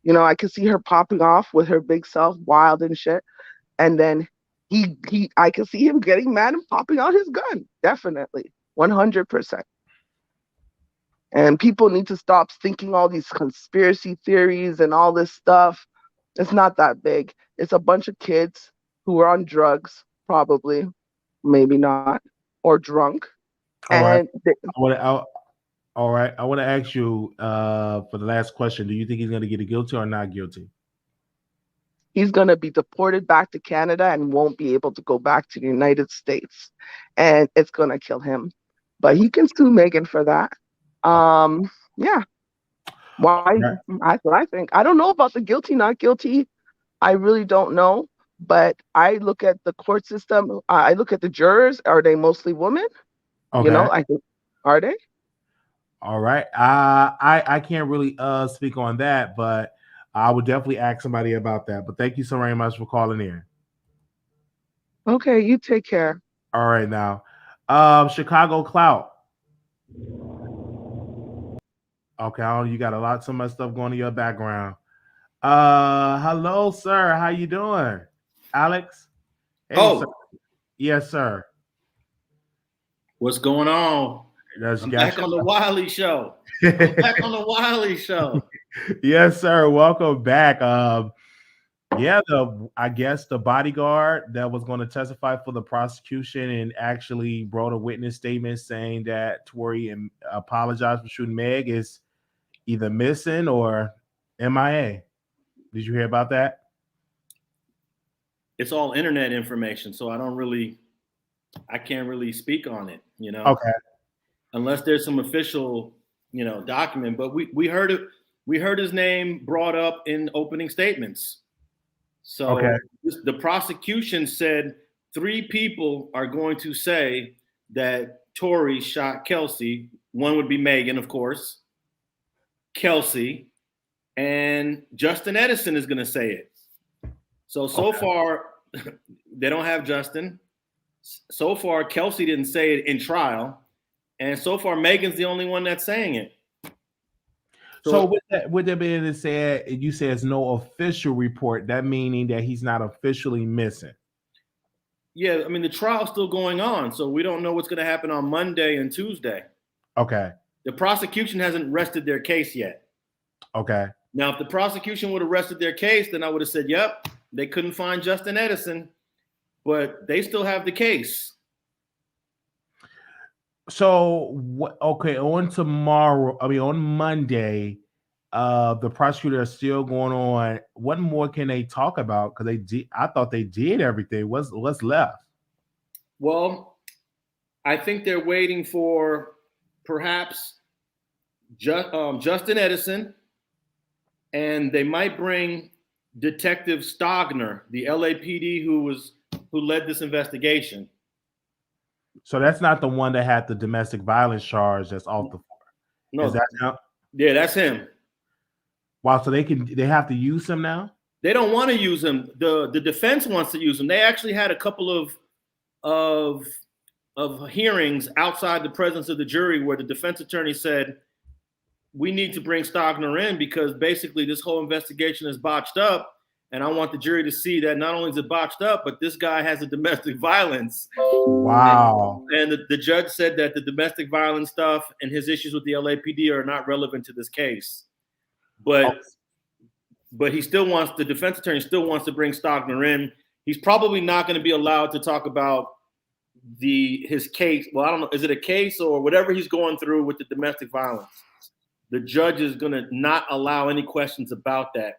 I can see her popping off with her big self, wild and shit. And then I can see him getting mad and popping out his gun. Definitely. 100%. And people need to stop thinking all these conspiracy theories and all this stuff. It's not that big. It's a bunch of kids who are on drugs, probably, maybe not, or drunk. All right. I want to ask you for the last question. Do you think he's going to get guilty or not guilty? he's going to be deported back to Canada and won't be able to go back to the United States. And it's going to kill him. But he can sue Megan for that. Yeah. Why? That's what I think. I don't know about the guilty, not guilty. I really don't know. But I look at the court system. I look at the jurors. Are they mostly women? Okay. You know, I think, are they? All right. I can't really speak on that, but I would definitely ask somebody about that. But thank you so very much for calling in. Okay, you take care. All right now. Chicago Clout. Okay, you got so much stuff going in your background. Hello, sir. How you doing? Alex? Hey, sir. Yes, sir. What's going on? I'm back on the Wiley Show. Back on the Wiley Show. Yes, sir. Welcome back. I guess the bodyguard that was going to testify for the prosecution and actually wrote a witness statement saying that Tory apologized for shooting Meg is either missing or MIA. Did you hear about that? It's all internet information, so I can't really speak on it, you know. Okay. Unless there's some official, document. But we heard it. We heard his name brought up in opening statements. So the prosecution said 3 people are going to say that Tory shot Kelsey. One would be Megan, of course. Kelsey, and Justin Edison is going to say it. So far, they don't have Justin. So far, Kelsey didn't say it in trial. And so far, Megan's the only one that's saying it. So with that being said, you say it's no official report, that meaning that he's not officially missing. Yeah, I mean, the trial's still going on, so we don't know what's going to happen on Monday and Tuesday. Okay. The prosecution hasn't rested their case yet. Okay. Now, if the prosecution would have rested their case, then I would have said, yep, they couldn't find Justin Edison, but they still have the case. So, on Monday, the prosecutor is still going on. What more can they talk about? Because I thought they did everything. What's left? Well, I think they're waiting for perhaps Justin Edison, and they might bring Detective Stogner, the LAPD who led this investigation. So that's not the one that had the domestic violence charge that's off the floor. No, is that him? Yeah, that's him. Wow, so they have to use him now? They don't want to use him. The defense wants to use him. They actually had a couple of hearings outside the presence of the jury where the defense attorney said, we need to bring Stogner in because basically this whole investigation is botched up. And I want the jury to see that not only is it botched up, but this guy has a domestic violence. Wow. And the judge said that the domestic violence stuff and his issues with the LAPD are not relevant to this case. But the defense attorney still wants to bring Stogner in. He's probably not going to be allowed to talk about his case. Well, I don't know. Is it a case or whatever he's going through with the domestic violence? The judge is going to not allow any questions about that.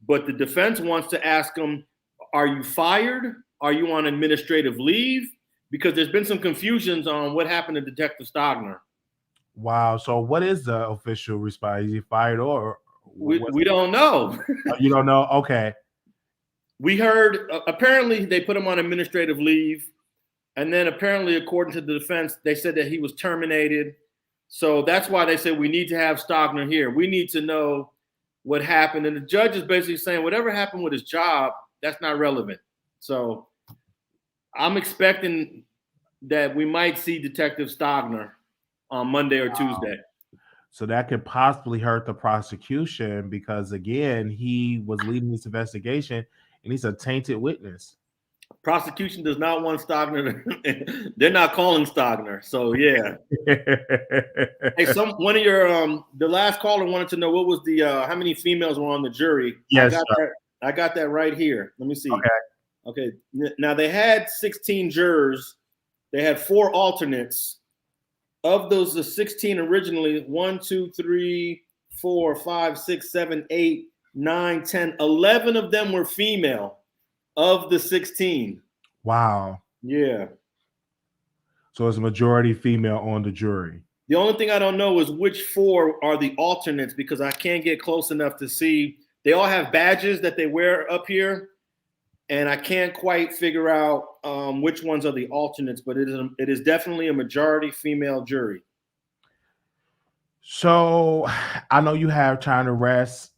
But the defense wants to ask him, are you fired? Are you on administrative leave? Because there's been some confusions on what happened to Detective Stogner. Wow. So what is the official response? Is he fired or? We don't know. You don't know? Okay. We heard, apparently they put him on administrative leave. And then apparently, according to the defense, they said that he was terminated. So that's why they said we need to have Stogner here. We need to know what happened. And the judge is basically saying whatever happened with his job, that's not relevant. So I'm expecting that we might see Detective Stogner on Monday or Tuesday. So that could possibly hurt the prosecution because, again, he was leading this investigation and he's a tainted witness. Prosecution does not want Stogner. They're not calling Stogner. So, yeah. Hey, one of your the last caller wanted to know what was the how many females were on the jury. Yes, I got that right here. Let me see. Okay. Now they had 16 jurors. They had 4 alternates. Of those, the 16 originally, 1, 2, 3, 4, 5, 6, 7, 8. 9, 10, 11 of them were female of the 16. Wow. Yeah. So it's a majority female on the jury. The only thing I don't know is which 4 are the alternates because I can't get close enough to see. They all have badges that they wear up here, and I can't quite figure out which ones are the alternates, but it is definitely a majority female jury. So I know you have time to rest.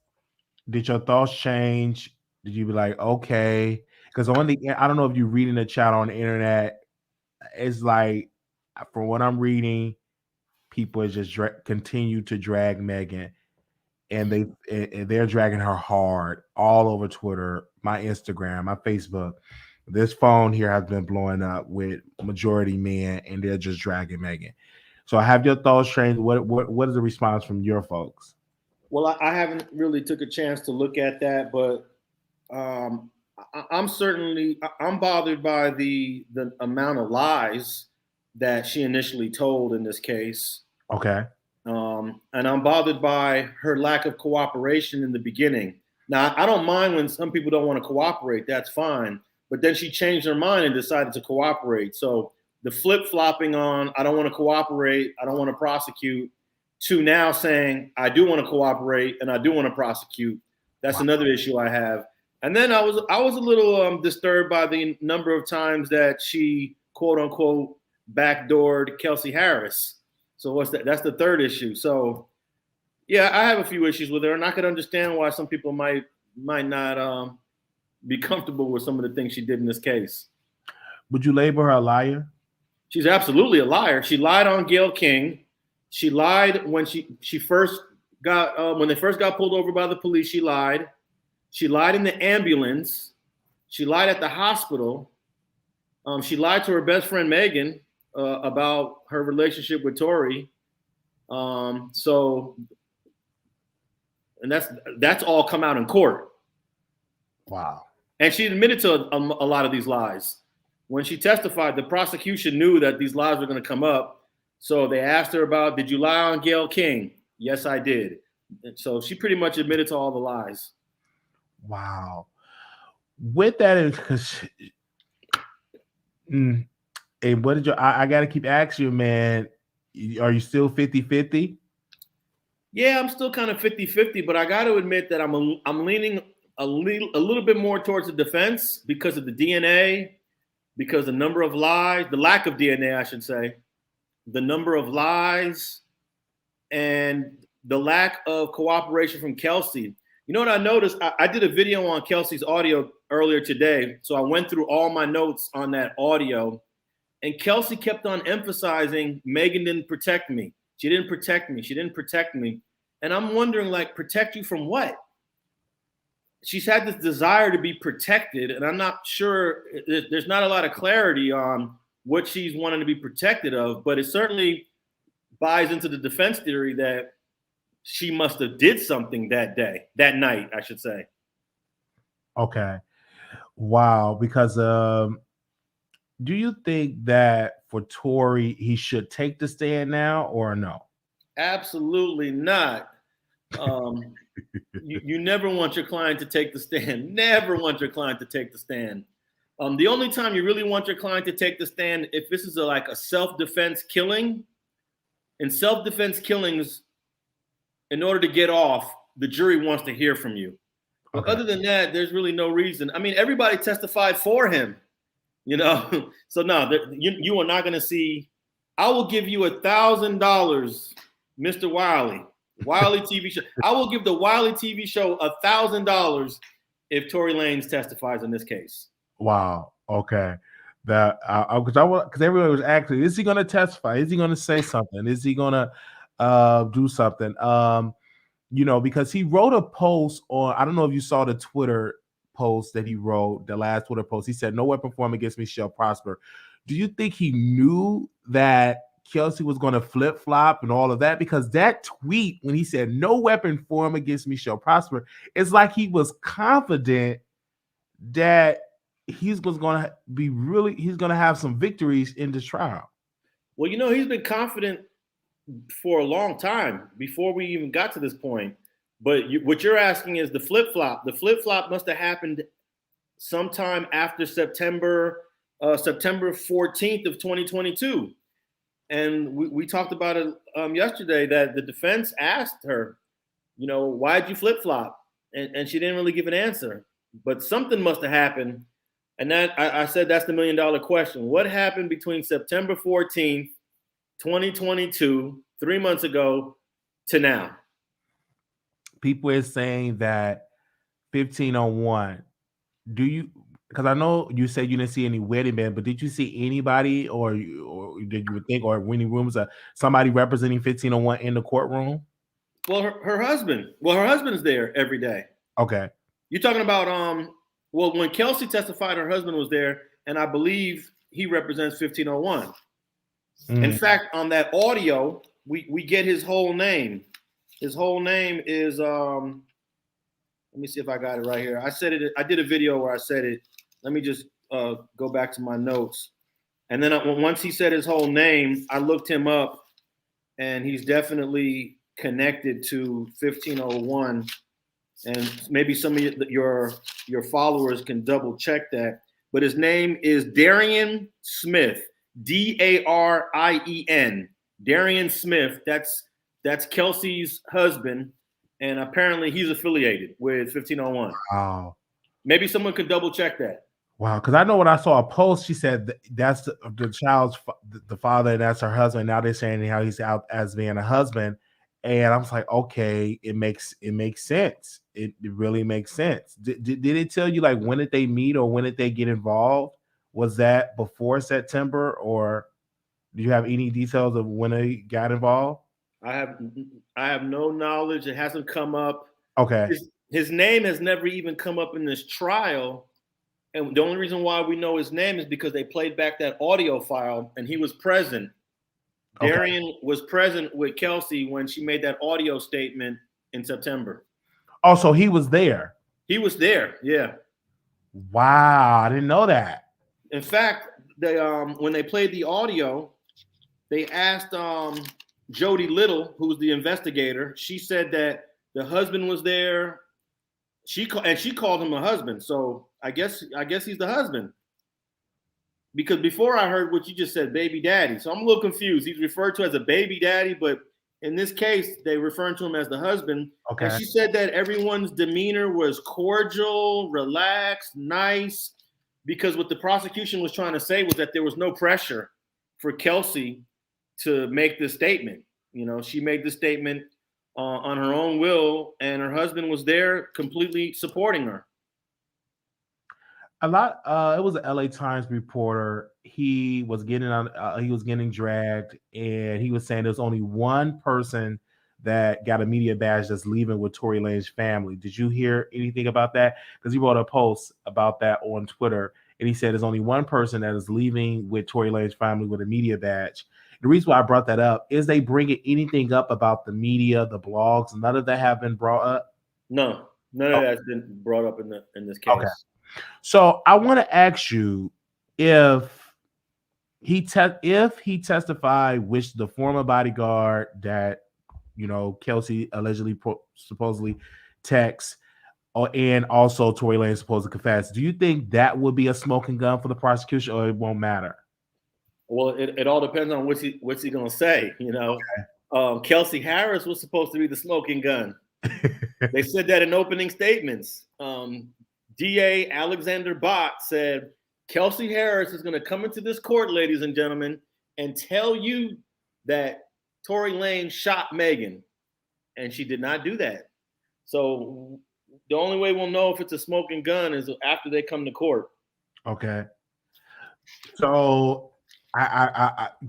Did your thoughts change? Did you be like, okay? Because on the, I don't know if you're reading the chat on the internet. It's like, from what I'm reading, people just continue to drag Megan, and they're dragging her hard all over Twitter, my Instagram, my Facebook. This phone here has been blowing up with majority men, and they're just dragging Megan. So have your thoughts changed? What is the response from your folks? Well, I haven't really took a chance to look at that, but I'm bothered by the amount of lies that she initially told in this case. Okay. And I'm bothered by her lack of cooperation in the beginning. Now, I don't mind when some people don't want to cooperate. That's fine. But then she changed her mind and decided to cooperate. So the flip-flopping on, I don't want to cooperate, I don't want to prosecute, to now saying, I do want to cooperate and I do want to prosecute. That's another issue I have. And then I was a little disturbed by the number of times that she, quote unquote, backdoored Kelsey Harris. So what's that? That's the third issue. So yeah, I have a few issues with her, and I could understand why some people might not be comfortable with some of the things she did in this case. Would you label her a liar? She's absolutely a liar. She lied on Gayle King. She lied when she first got when they first got pulled over by the police. She lied. She lied in the ambulance. She lied at the hospital. She lied to her best friend Megan about her relationship with Tory. And that's all come out in court. Wow. And she admitted to a lot of these lies. When she testified, the prosecution knew that these lies were going to come up. So they asked her about, did you lie on Gayle King? Yes, I did. And so she pretty much admitted to all the lies. Wow. With that, because and what did I got to keep asking you, man, are you still 50-50? Yeah, I'm still kind of 50-50, but I got to admit that I'm leaning a little bit more towards the defense because of the DNA, because the number of lies, the lack of DNA, I should say, the number of lies, and the lack of cooperation from Kelsey. You know what I noticed? I did a video on Kelsey's audio earlier today, so I went through all my notes on that audio, and Kelsey kept on emphasizing Megan didn't protect me. She didn't protect me. She didn't protect me. And I'm wondering, like, protect you from what? She's had this desire to be protected, and I'm not sure, there's not a lot of clarity on what she's wanting to be protected of, but it certainly buys into the defense theory that she must have did something that night, I should say. Okay. Wow. Because do you think that for Tory, he should take the stand now or no? Absolutely not. You never want your client to take the stand. Never want your client to take the stand. The only time you really want your client to take the stand, if this is like a self-defense killing. In self-defense killings, in order to get off, the jury wants to hear from you. But other than that, there's really no reason. I mean, everybody testified for him, you know. So no, you are not going to see. I will give you $1,000, Mr. Wiley TV show. I will give the Wiley TV show $1,000 if Tory Lanez testifies in this case. Wow. Okay. That because everyone was asking, is he going to testify? Is he going to say something? Is he going to do something? You know, because he wrote a post on, I don't know if you saw the Twitter post that he wrote, the last Twitter post. He said, "No weapon formed against me shall prosper." Do you think he knew that Kelsey was going to flip-flop and all of that? Because that tweet, when he said, "No weapon formed against me shall prosper," it's like he was confident that he's going to have some victories in this trial. Well, you know, he's been confident for a long time before we even got to this point. But what you're asking is the flip flop. The flip flop must have happened sometime after September 14th of 2022. And we talked about it yesterday, that the defense asked her, why'd you flip flop? And she didn't really give an answer. But something must have happened. And that I said that's the $1 million question. What happened between September 14th, 2022, 3 months ago, to now? People is saying that 1501. Do you? Because I know you said you didn't see any wedding band, but did you see anybody, or did you think, or any rooms of somebody representing 1501 in the courtroom? Well, her husband. Well, her husband's there every day. Okay. You're talking about well, when Kelsey testified, her husband was there, and I believe he represents 1501. In fact, on that audio, we get his whole name. His whole name is let me see if I got it right here. I said it. I did a video where I said it. Let me just go back to my notes. And then once he said his whole name, I looked him up, and he's definitely connected to 1501. And maybe some of your followers can double check that. But his name is Darian Smith, Darien. Darian Smith. That's Kelsey's husband, and apparently he's affiliated with 1501. Wow. Maybe someone could double check that. Wow, because I know when I saw a post, she said that's the child's the father, and that's her husband. Now they're saying how he's out as being a husband, and I was like, okay, it makes sense. It really makes sense. Did it tell you like when did they meet or when did they get involved? Was that before September, or do you have any details of when they got involved? I have no knowledge. It hasn't come up. Okay. His name has never even come up in this trial. And the only reason why we know his name is because they played back that audio file and he was present. Okay. Darian was present with Kelsey when she made that audio statement in September. Oh, so he was there. He was there, yeah. Wow, I didn't know that. In fact, they when they played the audio, they asked Jody Little, who's the investigator. She said that the husband was there. She called him a husband. So I guess he's the husband. Because before I heard what you just said, baby daddy. So I'm a little confused. He's referred to as a baby daddy, but in this case, they referring to him as the husband. Okay. And she said that everyone's demeanor was cordial, relaxed, nice, because what the prosecution was trying to say was that there was no pressure for Kelsey to make this statement. She made the statement on her own will, and her husband was there completely supporting her. It was an LA Times reporter. He was getting dragged, and he was saying there's only one person that got a media badge that's leaving with Tory Lanez's family. Did you hear anything about that? Because he wrote a post about that on Twitter, and he said there's only one person that is leaving with Tory Lanez's family with a media badge. The reason why I brought that up is they bringing anything up about the media, the blogs. None of that have been brought up. No, none of that's been brought up in this case. Okay. So I want to ask you if he testified, which the former bodyguard that Kelsey allegedly supposedly texts, and also Tory Lanez supposed to confess. Do you think that would be a smoking gun for the prosecution, or it won't matter? Well, it all depends on what's he gonna say. Okay. Kelsey Harris was supposed to be the smoking gun. They said that in opening statements. DA Alexander Bott said Kelsey Harris is going to come into this court, ladies and gentlemen, and tell you that Tory Lanez shot Megan, and she did not do that. So the only way we'll know if it's a smoking gun is after they come to court. Okay. So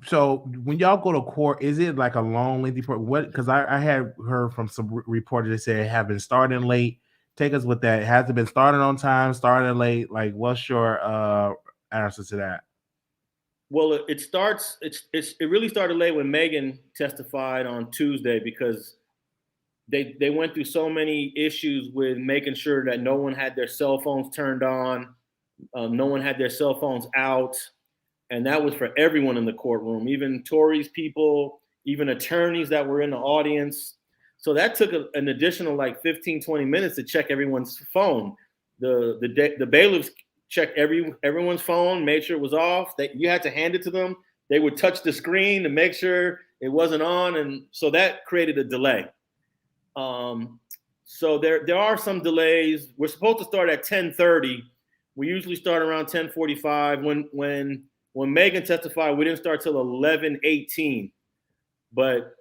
so when y'all go to court, is it like a long, lengthy court? What? Because I had heard from some reporters that said it had been starting late. Take us with that. Has it been starting on time, starting late? Like, what's your answer to that? Well, it really started late when Megan testified on Tuesday because they went through so many issues with making sure that no one had their cell phones turned on, no one had their cell phones out. And that was for everyone in the courtroom, even Tory's people, even attorneys that were in the audience. So that took an additional like 15, 20 minutes to check everyone's phone. The bailiffs checked everyone's phone, made sure it was off. You had to hand it to them. They would touch the screen to make sure it wasn't on, and so that created a delay. So there are some delays. We're supposed to start at 10:30. We usually start around 10:45. When Megan testified, we didn't start till 11:18. But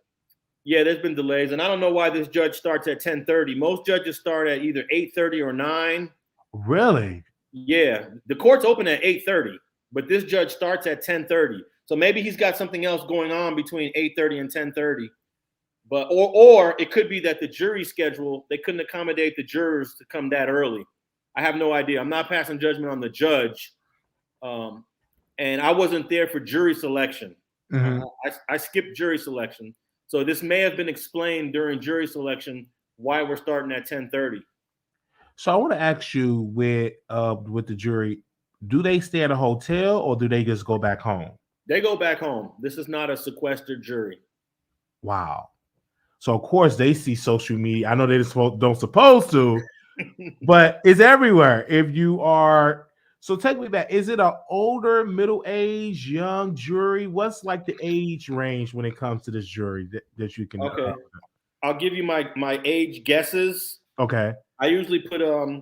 yeah, there's been delays, and I don't know why this judge starts at 10:30. Most judges start at either 8:30 or 9. Really? Yeah, the court's open at 8:30, but this judge starts at 10:30. So maybe he's got something else going on between 8:30 and 10:30. But or it could be that the jury schedule, they couldn't accommodate the jurors to come that early. I have no idea. I'm not passing judgment on the judge. And I wasn't there for jury selection. Mm-hmm. I skipped jury selection. So this may have been explained during jury selection why we're starting at 10:30. So I want to ask you with the jury, do they stay at a hotel or do they just go back home? They go back home. This is not a sequestered jury. Wow. So of course they see social media. I know they don't supposed to, but it's everywhere. If you are, so take me back. Is it an older, middle-aged, young jury? What's like the age range when it comes to this jury that you can? Okay, I'll give you my age guesses. Okay. I usually put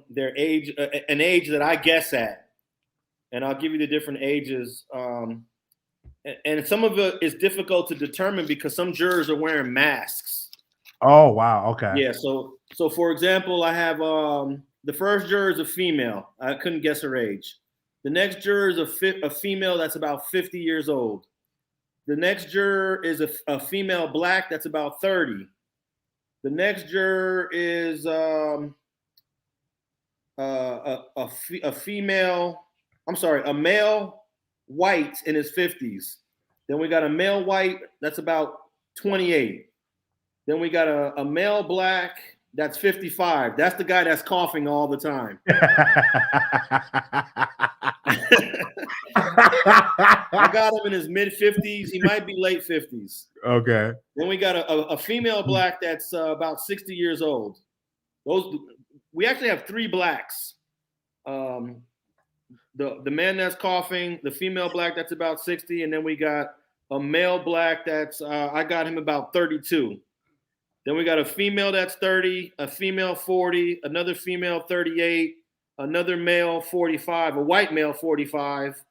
their age, an age that I guess at, and I'll give you the different ages. And some of it is difficult to determine because some jurors are wearing masks. Oh, wow. Okay. Yeah. So for example, I have the first juror is a female. I couldn't guess her age. The next juror is a female that's about 50 years old. The next juror is a female black that's about 30. The next juror is a male white in his 50s. Then we got a male white that's about 28. Then we got a male black that's 55. That's the guy that's coughing all the time. I got him in his mid 50s. He might be late 50s. Okay. Then we got a female black that's about 60 years old. We actually have 3 blacks. The man that's coughing, the female black that's about 60, and then we got a male black that's I got him about 32. Then we got a female that's 30, a female 40, another female 38, another male 45, a white male 45,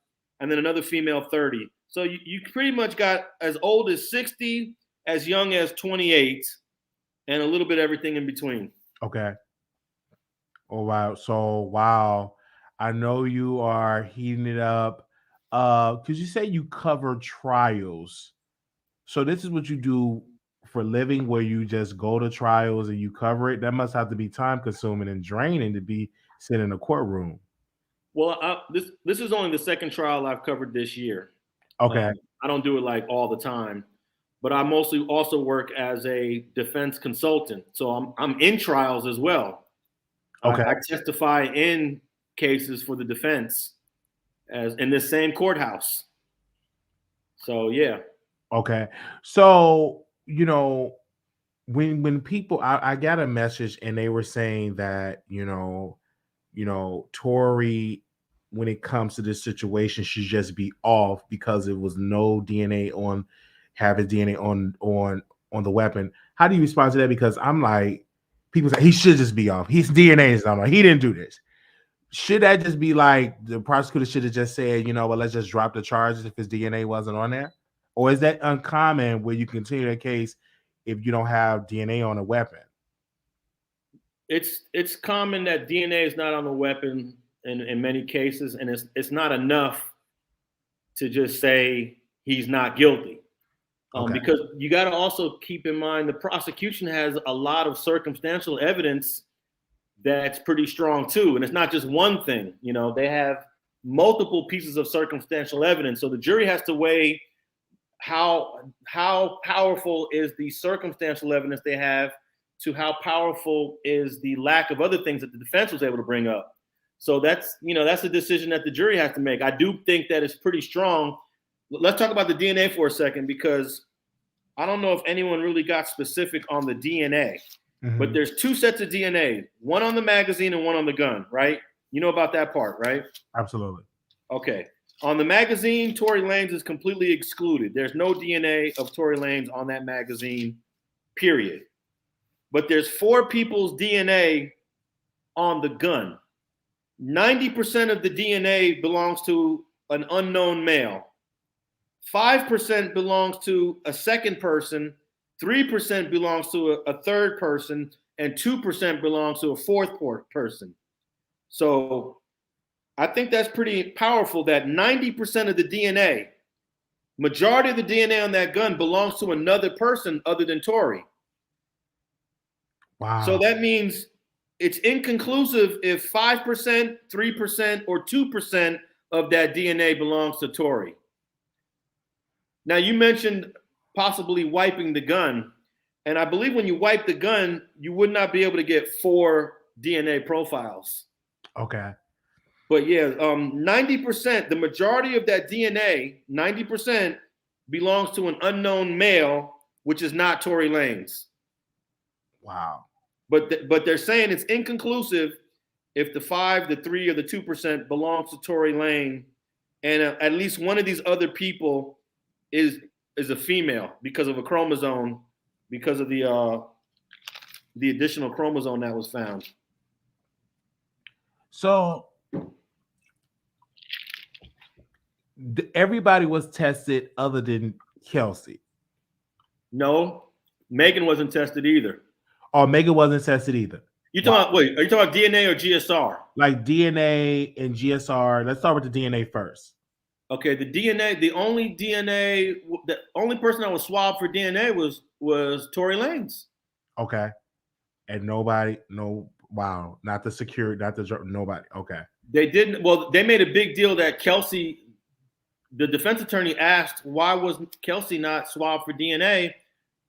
and then another female 30. So you pretty much got as old as 60, as young as 28, and a little bit everything in between. Okay. Oh, wow. So, wow. I know you are heating it up. Because you say you cover trials. So this is what you do for a living, where you just go to trials and you cover it. That must have to be time consuming and draining to be sitting in a courtroom. Well, this is only the second trial I've covered this year. Okay. I don't do it like all the time, but I mostly also work as a defense consultant. So I'm in trials as well. Okay. I testify in cases for the defense as in this same courthouse. So yeah. Okay. So, when people, I got a message and they were saying that, Tory, when it comes to this situation, should just be off because it was no DNA on the weapon. How do you respond to that? Because I'm like, people say he should just be off. His DNA is not on. He didn't do this. Should that just be like the prosecutor should have just said, let's just drop the charges if his DNA wasn't on there? Or is that uncommon where you continue a case if you don't have DNA on a weapon? It's common that DNA is not on the weapon in many cases, and it's not enough to just say he's not guilty. Because you got to also keep in mind the prosecution has a lot of circumstantial evidence that's pretty strong too. And it's not just one thing, they have multiple pieces of circumstantial evidence. So the jury has to weigh how powerful is the circumstantial evidence they have to how powerful is the lack of other things that the defense was able to bring up. So that's a decision that the jury has to make. I do think that it's pretty strong. Let's talk about the DNA for a second, because I don't know if anyone really got specific on the DNA, Mhm. but there's 2 sets of DNA, one on the magazine and one on the gun, right? You know about that part, right? Absolutely. Okay. On the magazine, Tory Lanez is completely excluded. There's no DNA of Tory Lanez on that magazine, period. But there's 4 people's DNA on the gun. 90% of the DNA belongs to an unknown male. 5% belongs to a second person, 3% belongs to a third person, and 2% belongs to a fourth person. So I think that's pretty powerful that 90% of the DNA, majority of the DNA on that gun belongs to another person other than Tory. Wow. So that means it's inconclusive if 5%, 3%, or 2% of that DNA belongs to Tory. Now, you mentioned possibly wiping the gun. And I believe when you wipe the gun, you would not be able to get 4 DNA profiles. Okay. But yeah, 90%, the majority of that DNA, 90% belongs to an unknown male, which is not Tory Lanez. Wow. But they're saying it's inconclusive if the 5, the 3, or the 2% belongs to Tory Lanez, and at least one of these other people is a female because of a chromosome, because of the additional chromosome that was found. So everybody was tested other than Kelsey. No, Megan wasn't tested either. Oh, Megan wasn't tested either. You talking about, wait, are you talking about DNA or GSR? Like DNA and GSR. Let's start with the DNA first. Okay, the DNA, the only person that was swabbed for DNA was Tory Lanez. Okay. And nobody, wow, not the security, nobody. Okay. They didn't, well, they made a big deal that Kelsey, the defense attorney asked, why was Kelsey not swabbed for DNA?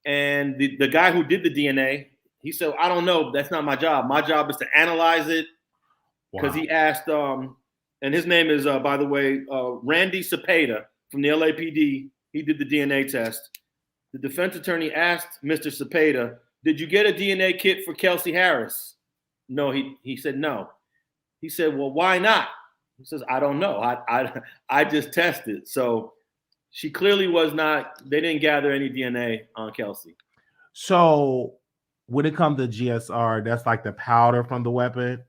And the guy who did the DNA, he said, I don't know. That's not my job. My job is to analyze it. Because he asked, and his name is, by the way, Randy Cepeda from the LAPD. He did the DNA test. The defense attorney asked Mr. Cepeda, did you get a DNA kit for Kelsey Harris? No, he said no. He said, well, why not? He says, I don't know. I just tested. So she clearly was not, they didn't gather any DNA on Kelsey. So when it comes to GSR, that's like the powder from the weapon?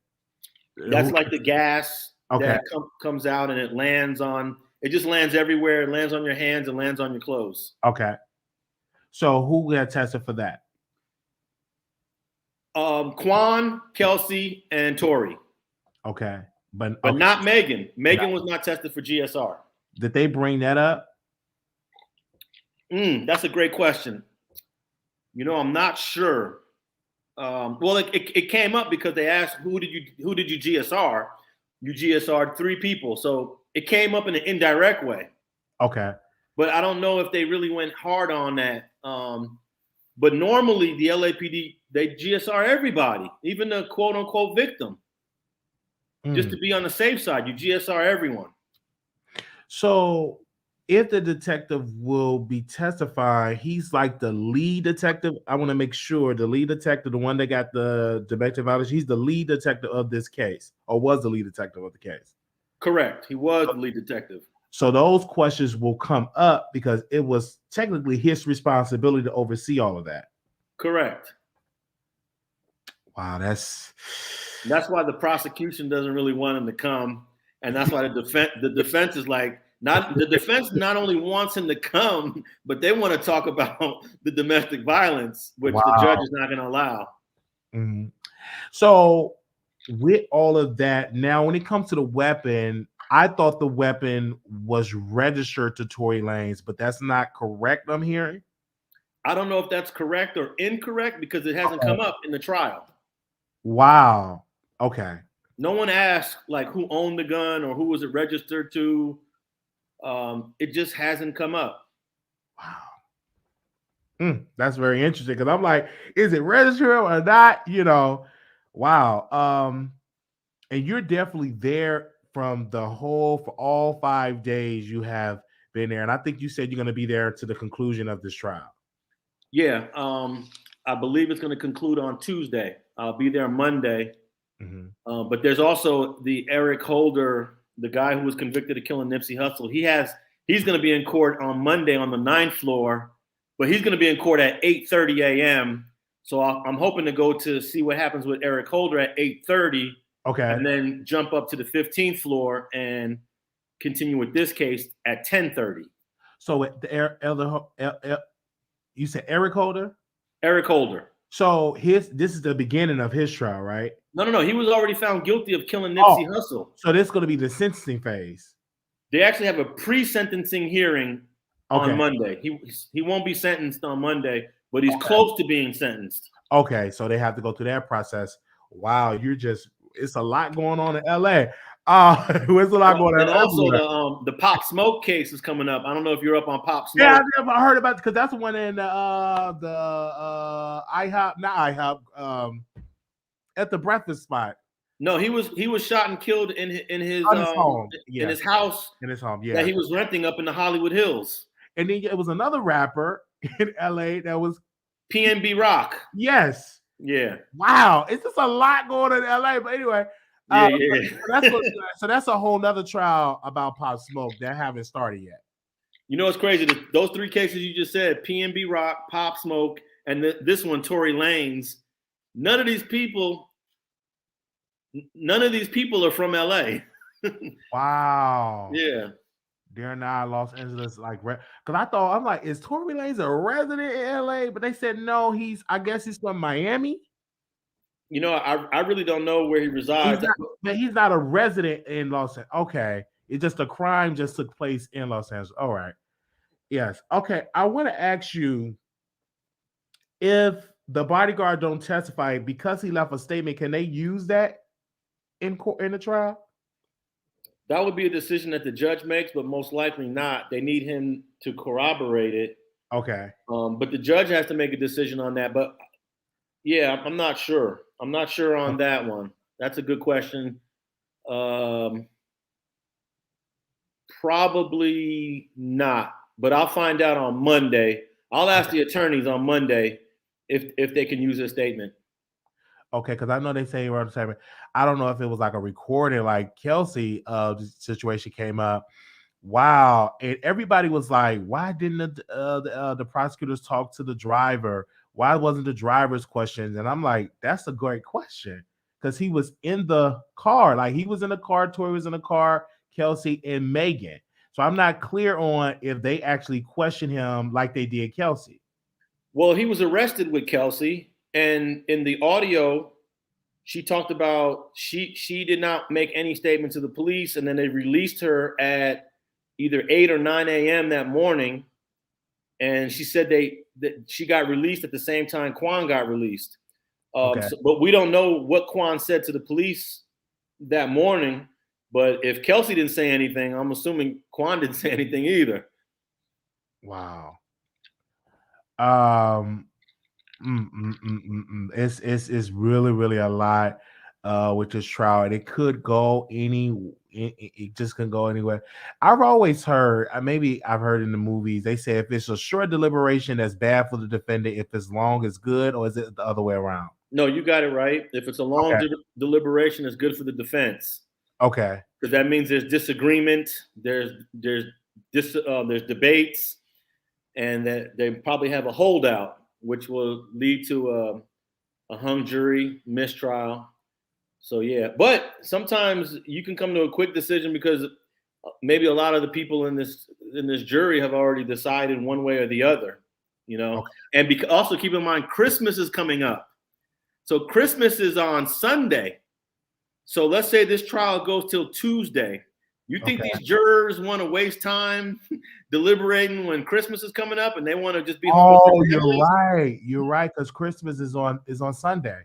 That's like the gas that comes out and it just lands everywhere. It lands on your hands and lands on your clothes. Okay. So who got tested for that? Quan, Kelsey, and Tory. Okay. But not Megan. Megan was not tested for GSR. Did they bring that up? That's a great question. I'm not sure. Well, it came up because they asked, who did you GSR? You GSR'd 3 people. So it came up in an indirect way. Okay. But I don't know if they really went hard on that. But normally the LAPD, they GSR everybody, even the quote unquote victim. Just to be on the safe side, you GSR everyone. So if the detective will be testifying, he's like the lead detective. I want to make sure the lead detective, the one that got the domestic violence, he's the lead detective of this case, or was the lead detective of the case. Correct. He was the lead detective. So those questions will come up because it was technically his responsibility to oversee all of that. Correct. Wow, that's why the prosecution doesn't really want him to come, and that's why the defense is like, the defense not only wants him to come, but they want to talk about the domestic violence, which the judge is not going to allow. Mm-hmm. So with all of that, now when it comes to the weapon, I thought the weapon was registered to Tory Lanez, but that's not correct, I'm hearing? I don't know if that's correct or incorrect because it hasn't come up in the trial. Wow. Okay. No one asked like who owned the gun or who was it registered to. It just hasn't come up. Wow. That's very interesting because I'm like, is it registered or not? Wow. And you're definitely there for all 5 days you have been there. And I think you said you're going to be there to the conclusion of this trial. Yeah, I believe it's going to conclude on Tuesday. I'll be there Monday. But there's also the Eric Holder, the guy who was convicted of killing Nipsey Hussle. He's going to be in court on Monday on the 9th floor, but he's going to be in court at 8:30 a.m. So I'm hoping to go to see what happens with Eric Holder at 8:30. Okay. And then jump up to the 15th floor and continue with this case at 10:30. So you said Eric Holder? Eric Holder. So this is the beginning of his trial, right? No. He was already found guilty of killing Nipsey Hussle. So this is going to be the sentencing phase. They actually have a pre-sentencing hearing on Monday. He won't be sentenced on Monday, but he's close to being sentenced. Okay, so they have to go through that process. Wow, it's a lot going on in LA. There's a lot going on. And also the Pop Smoke case is coming up. I don't know if you're up on Pop Smoke. Yeah, I heard about it because that's the one in the IHOP, not IHOP, at the breakfast spot. No, he was shot and killed in his home. Yeah. In his house. In his home, yeah. That he was renting up in the Hollywood Hills. And then it was another rapper in LA that was PNB Rock. Yes. Yeah. Wow. It's just a lot going on in LA. But anyway. So that's a whole nother trial about Pop Smoke that haven't started yet. You know what's crazy? Those three cases you just said, PNB Rock, Pop Smoke, and this one, Tory Lanez, none of these people are from LA. Wow. Yeah. They're not Los Angeles, because I'm like, is Tory Lanez a resident in LA? But they said no, I guess he's from Miami. You know, I really don't know where he resides. But he's not a resident in Los Angeles. Okay. It's just a crime just took place in Los Angeles. All right. Yes. Okay. I want to ask you, if the bodyguard don't testify because he left a statement, can they use that in court in the trial? That would be a decision that the judge makes, but most likely not. They need him to corroborate it. Okay. But the judge has to make a decision on that. But yeah, I'm not sure. I'm not sure on that one. That's a good question. Probably not, but I'll find out on Monday. I'll ask the attorneys on Monday if they can use a statement. Okay, because I know they say around the same. I don't know if it was like a recording, like Kelsey the situation came up. Wow, and everybody was like, "Why didn't the prosecutors talk to the driver? Why wasn't the driver's questions?" And I'm like, "That's a great question," because he was in the car. Like he was in the car, Tory was in the car, Kelsey and Megan. So I'm not clear on if they actually questioned him like they did Kelsey. Well, he was arrested with Kelsey, and in the audio, she talked about she did not make any statement to the police, and then they released her at either 8 or 9 a.m. that morning, and she said that she got released at the same time Quan got released. But we don't know what Quan said to the police that morning. But if Kelsey didn't say anything, I'm assuming Quan didn't say anything either. Wow. It's really, really a lot with this trial, and it could go it just can go anywhere. I've always heard, maybe I've heard in the movies, they say if it's a short deliberation, that's bad for the defendant. If it's long, it's good, or is it the other way around? No, you got it right. If it's a long deliberation, it's good for the defense. Okay. Because that means there's disagreement, there's debates, and that they probably have a holdout, which will lead to a hung jury, mistrial. So yeah, but sometimes you can come to a quick decision because maybe a lot of the people in this jury have already decided one way or the other, you know. Okay. And also keep in mind, Christmas is coming up. So Christmas is on Sunday. So let's say this trial goes till Tuesday. You think these jurors want to waste time deliberating when Christmas is coming up and they want to just be home? Oh, you're right. You're right, because Christmas is on Sunday.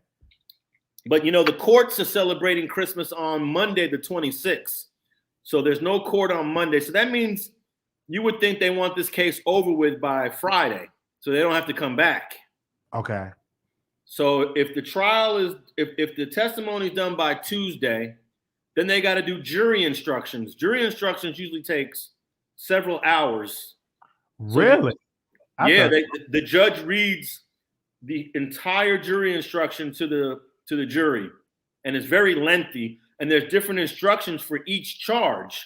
But you know, the courts are celebrating Christmas on Monday, the 26th. So there's no court on Monday. So that means you would think they want this case over with by Friday, so they don't have to come back. Okay. So if the trial is, if the testimony is done by Tuesday, then they got to do jury instructions. Jury instructions usually takes several hours. Really? Yeah, the judge reads the entire jury instruction to the jury, and it's very lengthy. And there's different instructions for each charge.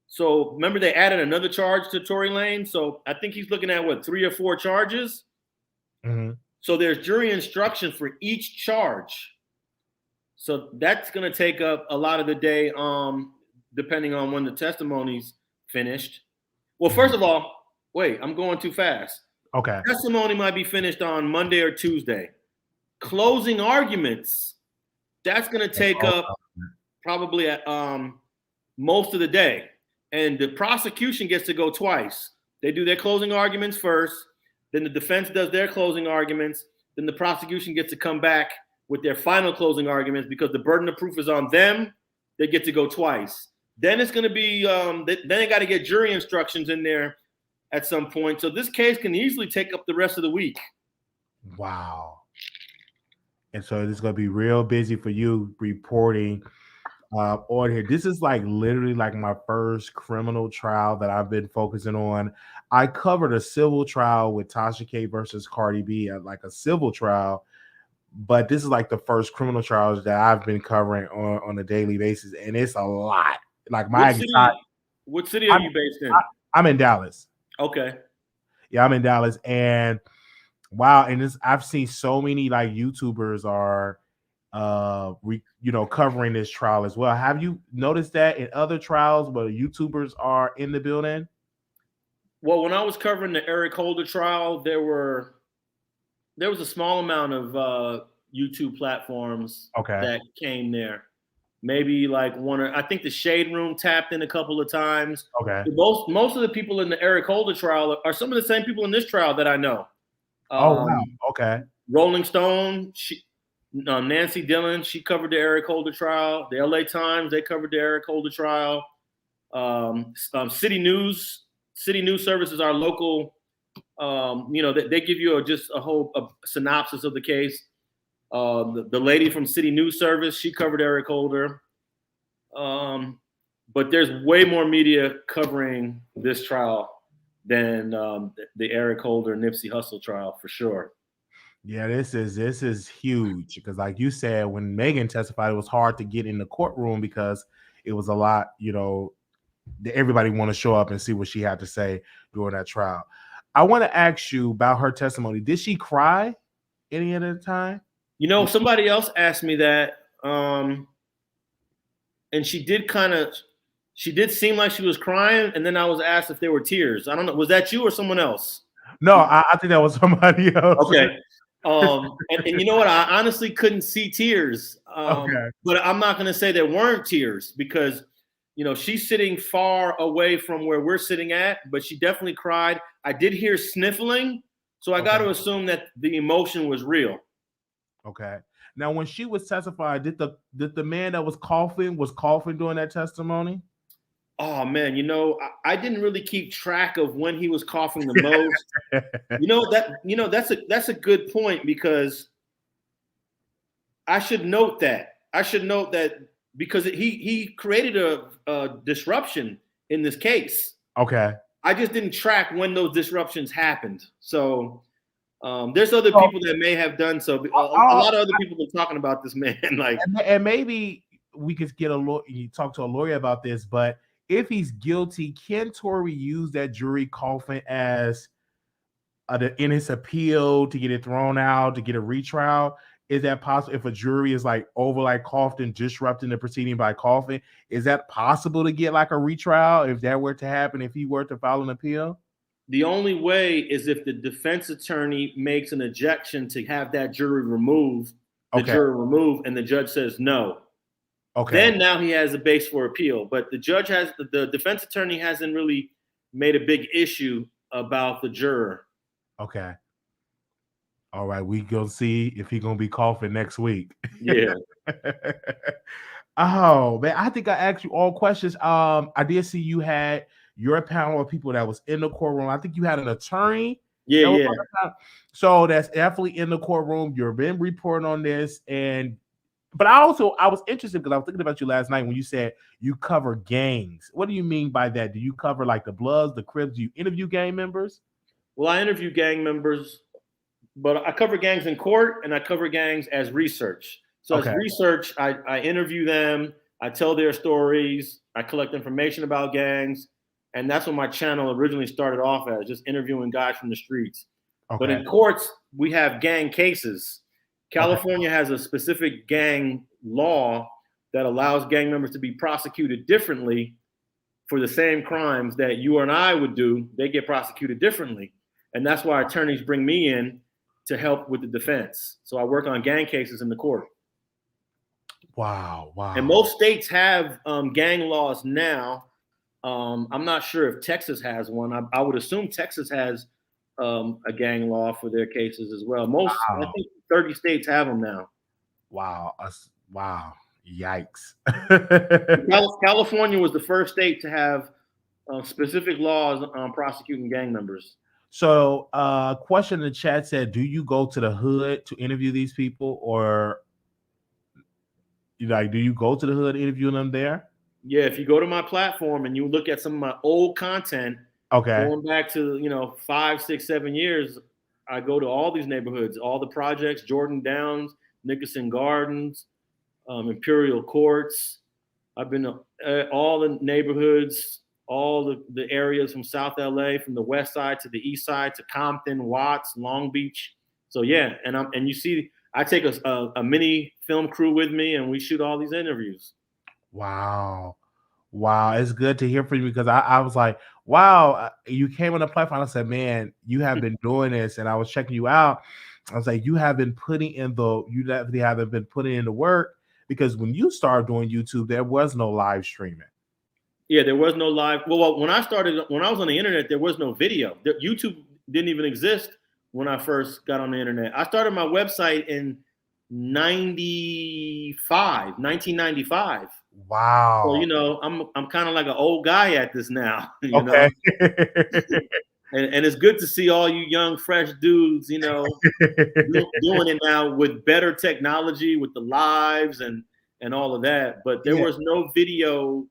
So remember, they added another charge to Tory Lanez. So I think he's looking at what, 3 or 4 charges. Mm-hmm. So there's jury instructions for each charge. So that's going to take up a lot of the day, depending on when the testimony's finished. Well, first of all, wait, I'm going too fast. Okay. Testimony might be finished on Monday or Tuesday. Closing arguments, that's going to take up probably most of the day. And the prosecution gets to go twice. They do their closing arguments first, then the defense does their closing arguments, then the prosecution gets to come back with their final closing arguments because the burden of proof is on them. They get to go twice. Then it's going to be, then they got to get jury instructions in there at some point. So this case can easily take up the rest of the week. Wow. And so it's going to be real busy for you reporting on here. This is like literally like my first criminal trial that I've been focusing on. I covered a civil trial with Tasha K versus Cardi B, like a civil trial, but this is like the first criminal trials that I've been covering on a daily basis, and it's a lot. Like what city are you based in? I'm in Dallas. Okay. Yeah, I'm in Dallas, and wow, and I've seen so many like YouTubers are covering this trial as well. Have you noticed that in other trials where YouTubers are in the building? Well, when I was covering the Eric Holder trial, there was a small amount of YouTube platforms that came there. Maybe like one, or I think the Shade Room tapped in a couple of times. Okay. Most of the people in the Eric Holder trial are some of the same people in this trial that I know. Oh wow. Okay. Rolling Stone, Nancy Dillon, she covered the Eric Holder trial. The LA Times, they covered the Eric Holder trial. City News Service is our local. They give you a whole synopsis of the case. The lady from City News Service, she covered Eric Holder. But there's way more media covering this trial than the Eric Holder Nipsey Hussle trial, for sure. Yeah, this is huge because, like you said, when Megan testified, it was hard to get in the courtroom because it was a lot. Everybody want to show up and see what she had to say during that trial. I want to ask you about her testimony. Did she cry any of the time? Somebody else asked me that, and she did seem like she was crying, and then I was asked if there were tears. I don't know. Was that you or someone else? No, I think that was somebody else. Okay. And you know what? I honestly couldn't see tears. But I'm not going to say there weren't tears because, she's sitting far away from where we're sitting at, but she definitely cried. I did hear sniffling, so I got to assume that the emotion was real. Okay. Now, when she was testifying, did the man that was coughing during that testimony? Oh man, I didn't really keep track of when he was coughing the most. That's a good point because I should note that. Because he created a disruption in this case. Okay. I just didn't track when those disruptions happened. So there's other people that may have done so. A lot of other people have been talking about this man. And maybe we could get talk to a lawyer about this, but if he's guilty, can Tory use that jury coughing as in his appeal to get it thrown out, to get a retrial? Is that possible? If a jury is coughed and disrupting the proceeding by coughing, is that possible to get like a retrial if that were to happen, if he were to file an appeal? The only way is if the defense attorney makes an objection to have that jury removed, and the judge says no. Okay. Then now he has a base for appeal, but the defense attorney hasn't really made a big issue about the juror. Okay. All right, we gonna see if he's gonna be coughing next week. Yeah. Oh man, I think I asked you all questions. I did see you had your panel of people that was in the courtroom. I think you had an attorney. Yeah. So that's definitely in the courtroom. You've been reporting on this, but I was interested because I was thinking about you last night when you said you cover gangs. What do you mean by that? Do you cover like the Bloods, the Crips? Do you interview gang members? Well, I interview gang members, but I cover gangs in court and I cover gangs as research. So as research, I interview them, I tell their stories, I collect information about gangs, and that's what my channel originally started off as, just interviewing guys from the streets. But in courts, we have gang cases. California has a specific gang law that allows gang members to be prosecuted differently for the same crimes that you and I would do. They get prosecuted differently. And that's why attorneys bring me in to help with the defense. So I work on gang cases in the court. Wow. And most states have gang laws now. I'm not sure if Texas has one. I would assume Texas has a gang law for their cases as well. I think 30 states have them now. Wow. Yikes. California was the first state to have specific laws on prosecuting gang members. So question in the chat said, do you go to the hood to interview these people, or do you go to the hood interviewing them there? Yeah, if you go to my platform and you look at some of my old content, going back to 5, 6, 7 years, I go to all these neighborhoods, all the projects, Jordan Downs, Nickerson Gardens, Imperial Courts. I've been to all the neighborhoods, all the areas from South LA, from the west side to the east side to Compton, Watts, Long Beach. So yeah, and you see, I take a mini film crew with me, and we shoot all these interviews. Wow, it's good to hear from you, because I was like, wow, you came on the platform. I said, man, you have been doing this, and I was checking you out. I was like, you definitely haven't been putting in the work, because when you started doing YouTube, there was no live streaming. Yeah, there was no live. Well, when I was on the internet, there was no video. YouTube didn't even exist when I first got on the internet. I started my website in 1995. Wow. So, I'm kind of like an old guy at this now. You know? And it's good to see all you young, fresh dudes, doing it now with better technology, with the lives and all of that. But there was no video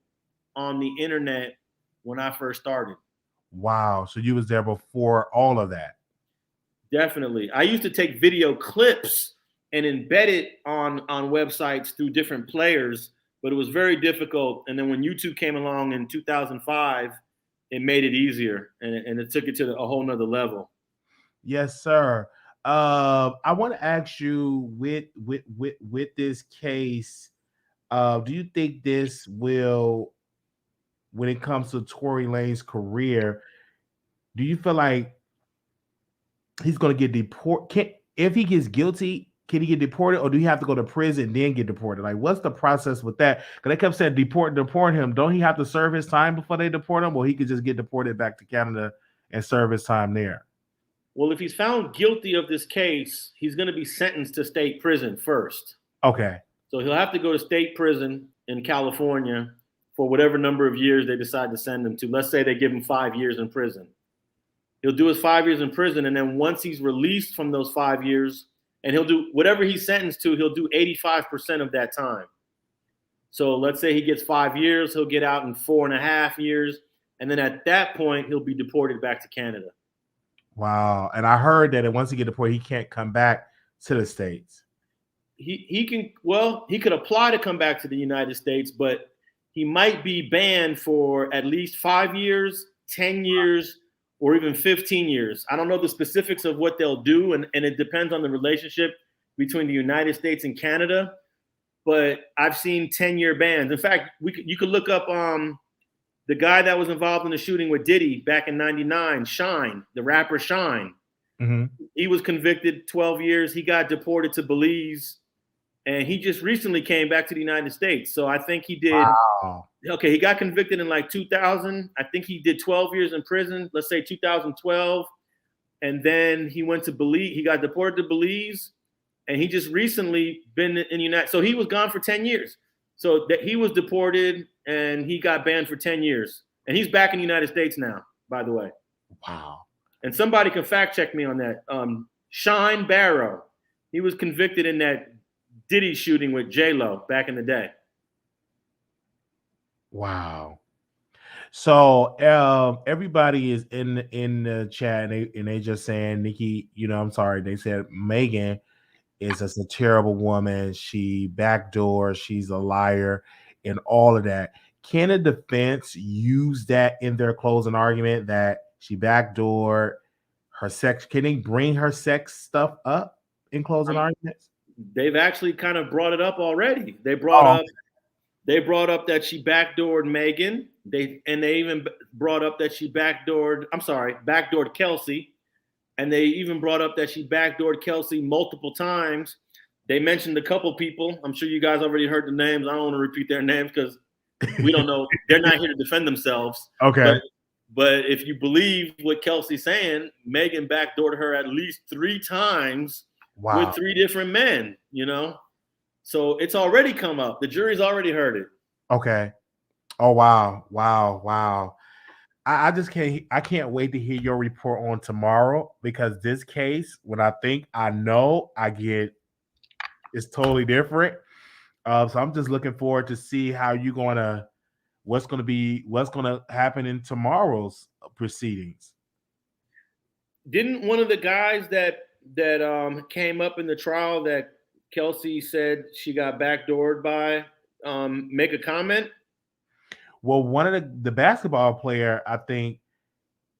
on the internet when I first started. Wow. So you was there before all of that. Definitely. I used to take video clips and embed it on websites through different players, but it was very difficult. And then when YouTube came along in 2005, it made it easier, and it took it to a whole nother level. Yes, sir. I want to ask you, with this case, do you think this will, when it comes to Tory Lanez's career, do you feel like he's going to get deported? If he gets guilty, can he get deported, or do you have to go to prison and then get deported? Like, what's the process with that? Because they kept saying deport him. Don't he have to serve his time before they deport him, or he could just get deported back to Canada and serve his time there? Well, if he's found guilty of this case, he's going to be sentenced to state prison first. Okay. So he'll have to go to state prison in California for whatever number of years they decide to send him to. Let's say they give him 5 years in prison. He'll do his 5 years in prison, and then once he's released from those 5 years, and he'll do whatever he's sentenced to, he'll do 85% of that time. So let's say he gets 5 years, he'll get out in 4.5 years, and then at that point, he'll be deported back to Canada. Wow. And I heard that once he gets deported, he can't come back to the States. He could apply to come back to the United States, but he might be banned for at least 5 years, 10 years, or even 15 years. I don't know the specifics of what they'll do, and it depends on the relationship between the United States and Canada. But I've seen 10-year bans. In fact, you could look up the guy that was involved in the shooting with Diddy back in '99, Shine, the rapper Shine. Mm-hmm. He was convicted 12 years. He got deported to Belize, and he just recently came back to the United States. So I think he did. Wow. Okay, he got convicted in like 2000. I think he did 12 years in prison, let's say 2012. And then he went to Belize. He got deported to Belize, and he just recently been in the United States. So he was gone for 10 years. So that he was deported, and he got banned for 10 years. And he's back in the United States now, by the way. Wow. And somebody can fact check me on that. Shine Barrow, he was convicted in that Diddy shooting with J-Lo back in the day. Wow. So everybody is in the chat and they just saying Nikki, I'm sorry, they said Megan is just a terrible woman. She backdoor, she's a liar, and all of that. Can a defense use that in their closing argument that she backdoored her sex? Can they bring her sex stuff up in closing arguments? They've actually kind of brought it up already. They brought up that she backdoored Megan. They even brought up that she backdoored Kelsey. And they even brought up that she backdoored Kelsey multiple times. They mentioned a couple people. I'm sure you guys already heard the names. I don't want to repeat their names because we don't know. They're not here to defend themselves. Okay. But if you believe what Kelsey's saying, Megan backdoored her at least 3 times with 3 different men, So it's already come up. The jury's already heard it. Okay. Oh, wow. I just can't wait to hear your report on tomorrow, because this case, when I think I know, it's totally different. So I'm just looking forward to see how what's going to happen in tomorrow's proceedings. Didn't one of the guys that came up in the trial that Kelsey said she got backdoored by make a comment? Well, one of the basketball player, I think.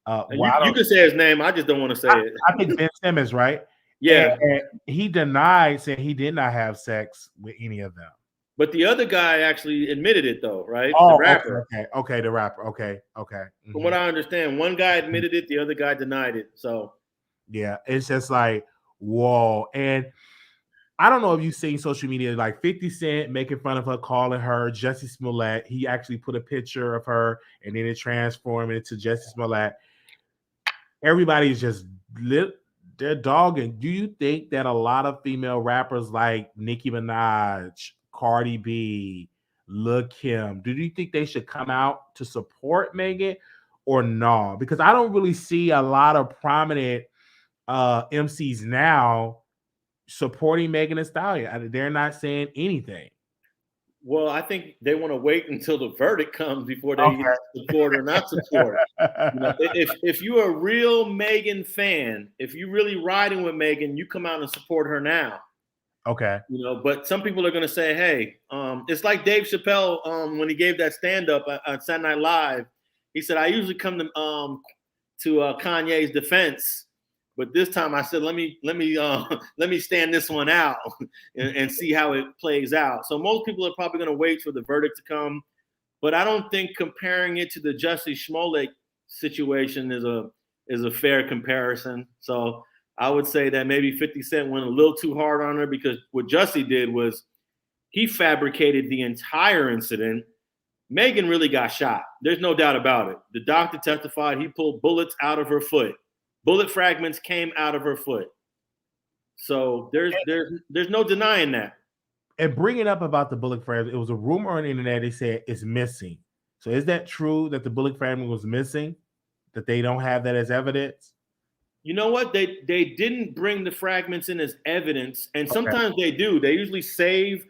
You can say his name. I just don't want to say it. I think Ben Simmons, right? Yeah. And he denied, saying he did not have sex with any of them. But the other guy actually admitted it, though, right? Oh, the rapper. Okay, the rapper. Okay. Mm-hmm. From what I understand, one guy admitted it, the other guy denied it. So, yeah, it's just like, whoa. And I don't know if you've seen social media, like 50 Cent making fun of her, calling her Jussie Smollett. He actually put a picture of her and then it transformed into Jussie Smollett. Everybody's just they're dogging. Do you think that a lot of female rappers like Nicki Minaj, Cardi B, Lil Kim, do you think they should come out to support Megan or no? Because I don't really see a lot of prominent MCs now supporting Megan Thee Stallion. They're not saying anything. Well, I think they want to wait until the verdict comes before they support or not support. If you're a real Megan fan, if you're really riding with Megan, you come out and support her now. Okay. But some people are going to say, hey, it's like Dave Chappelle when he gave that stand-up on Saturday Night Live. He said, I usually come to Kanye's defense, but this time I said, let me stand this one out and see how it plays out. So most people are probably going to wait for the verdict to come, but I don't think comparing it to the Jussie Smollett situation is a fair comparison. So I would say that maybe 50 Cent went a little too hard on her, because what Jussie did was he fabricated the entire incident. Megan really got shot. There's no doubt about it. The doctor testified he pulled bullets out of her foot. Bullet fragments came out of her foot. So there's no denying that. And bringing up about the bullet fragment, it was a rumor on the internet. They said it's missing. So is that true that the bullet fragment was missing? That they don't have that as evidence? You know what? They didn't bring the fragments in as evidence, and sometimes they do. They usually save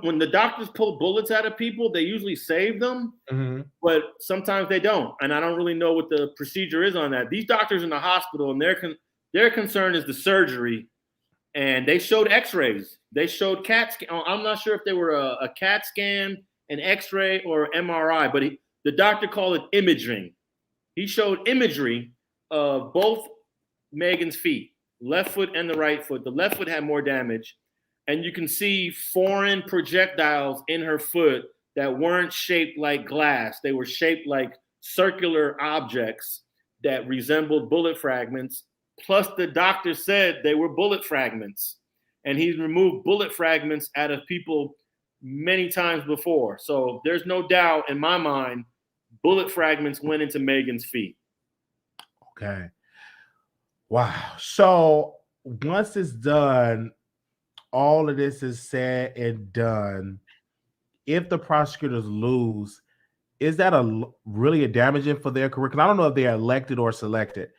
when the doctors pull bullets out of people, they usually save them, but sometimes they don't. And I don't really know what the procedure is on that. These doctors in the hospital, and their concern is the surgery, and they showed X-rays. They showed CAT scan. I'm not sure if they were a CAT scan, an X-ray, or MRI, but the doctor called it imaging. He showed imagery of both Megan's feet, left foot and the right foot. The left foot had more damage. And you can see foreign projectiles in her foot that weren't shaped like glass. They were shaped like circular objects that resembled bullet fragments. Plus, the doctor said they were bullet fragments. And he's removed bullet fragments out of people many times before. So there's no doubt in my mind, bullet fragments went into Megan's feet. Okay. Wow. So once it's done, all of this is said and done. If the prosecutors lose, is that really damaging for their career? Because I don't know if they're elected or selected,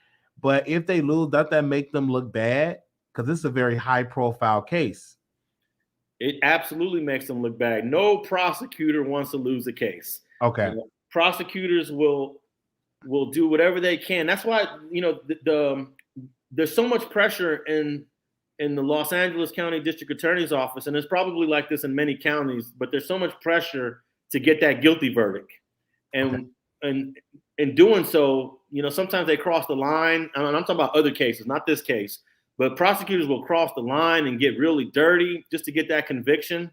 but if they lose, doesn't that make them look bad? Because this is a very high-profile case. It absolutely makes them look bad. No prosecutor wants to lose a case. Okay. prosecutors will do whatever they can. That's why, you know, there's so much pressure in the Los Angeles County District Attorney's Office, and it's probably like this in many counties, but there's so much pressure to get that guilty verdict. And in doing so, you know, sometimes they cross the line. And I'm talking about other cases, not this case, but prosecutors will cross the line and get really dirty just to get that conviction.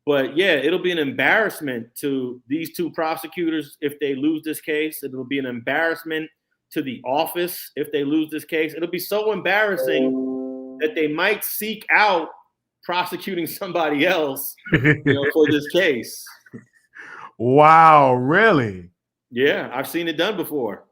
But yeah, it'll be an embarrassment to these two prosecutors if they lose this case. It'll be an embarrassment to the office if they lose this case. It'll be so embarrassing that they might seek out prosecuting somebody else, you know, for this case. Wow, really? Yeah, I've seen it done before.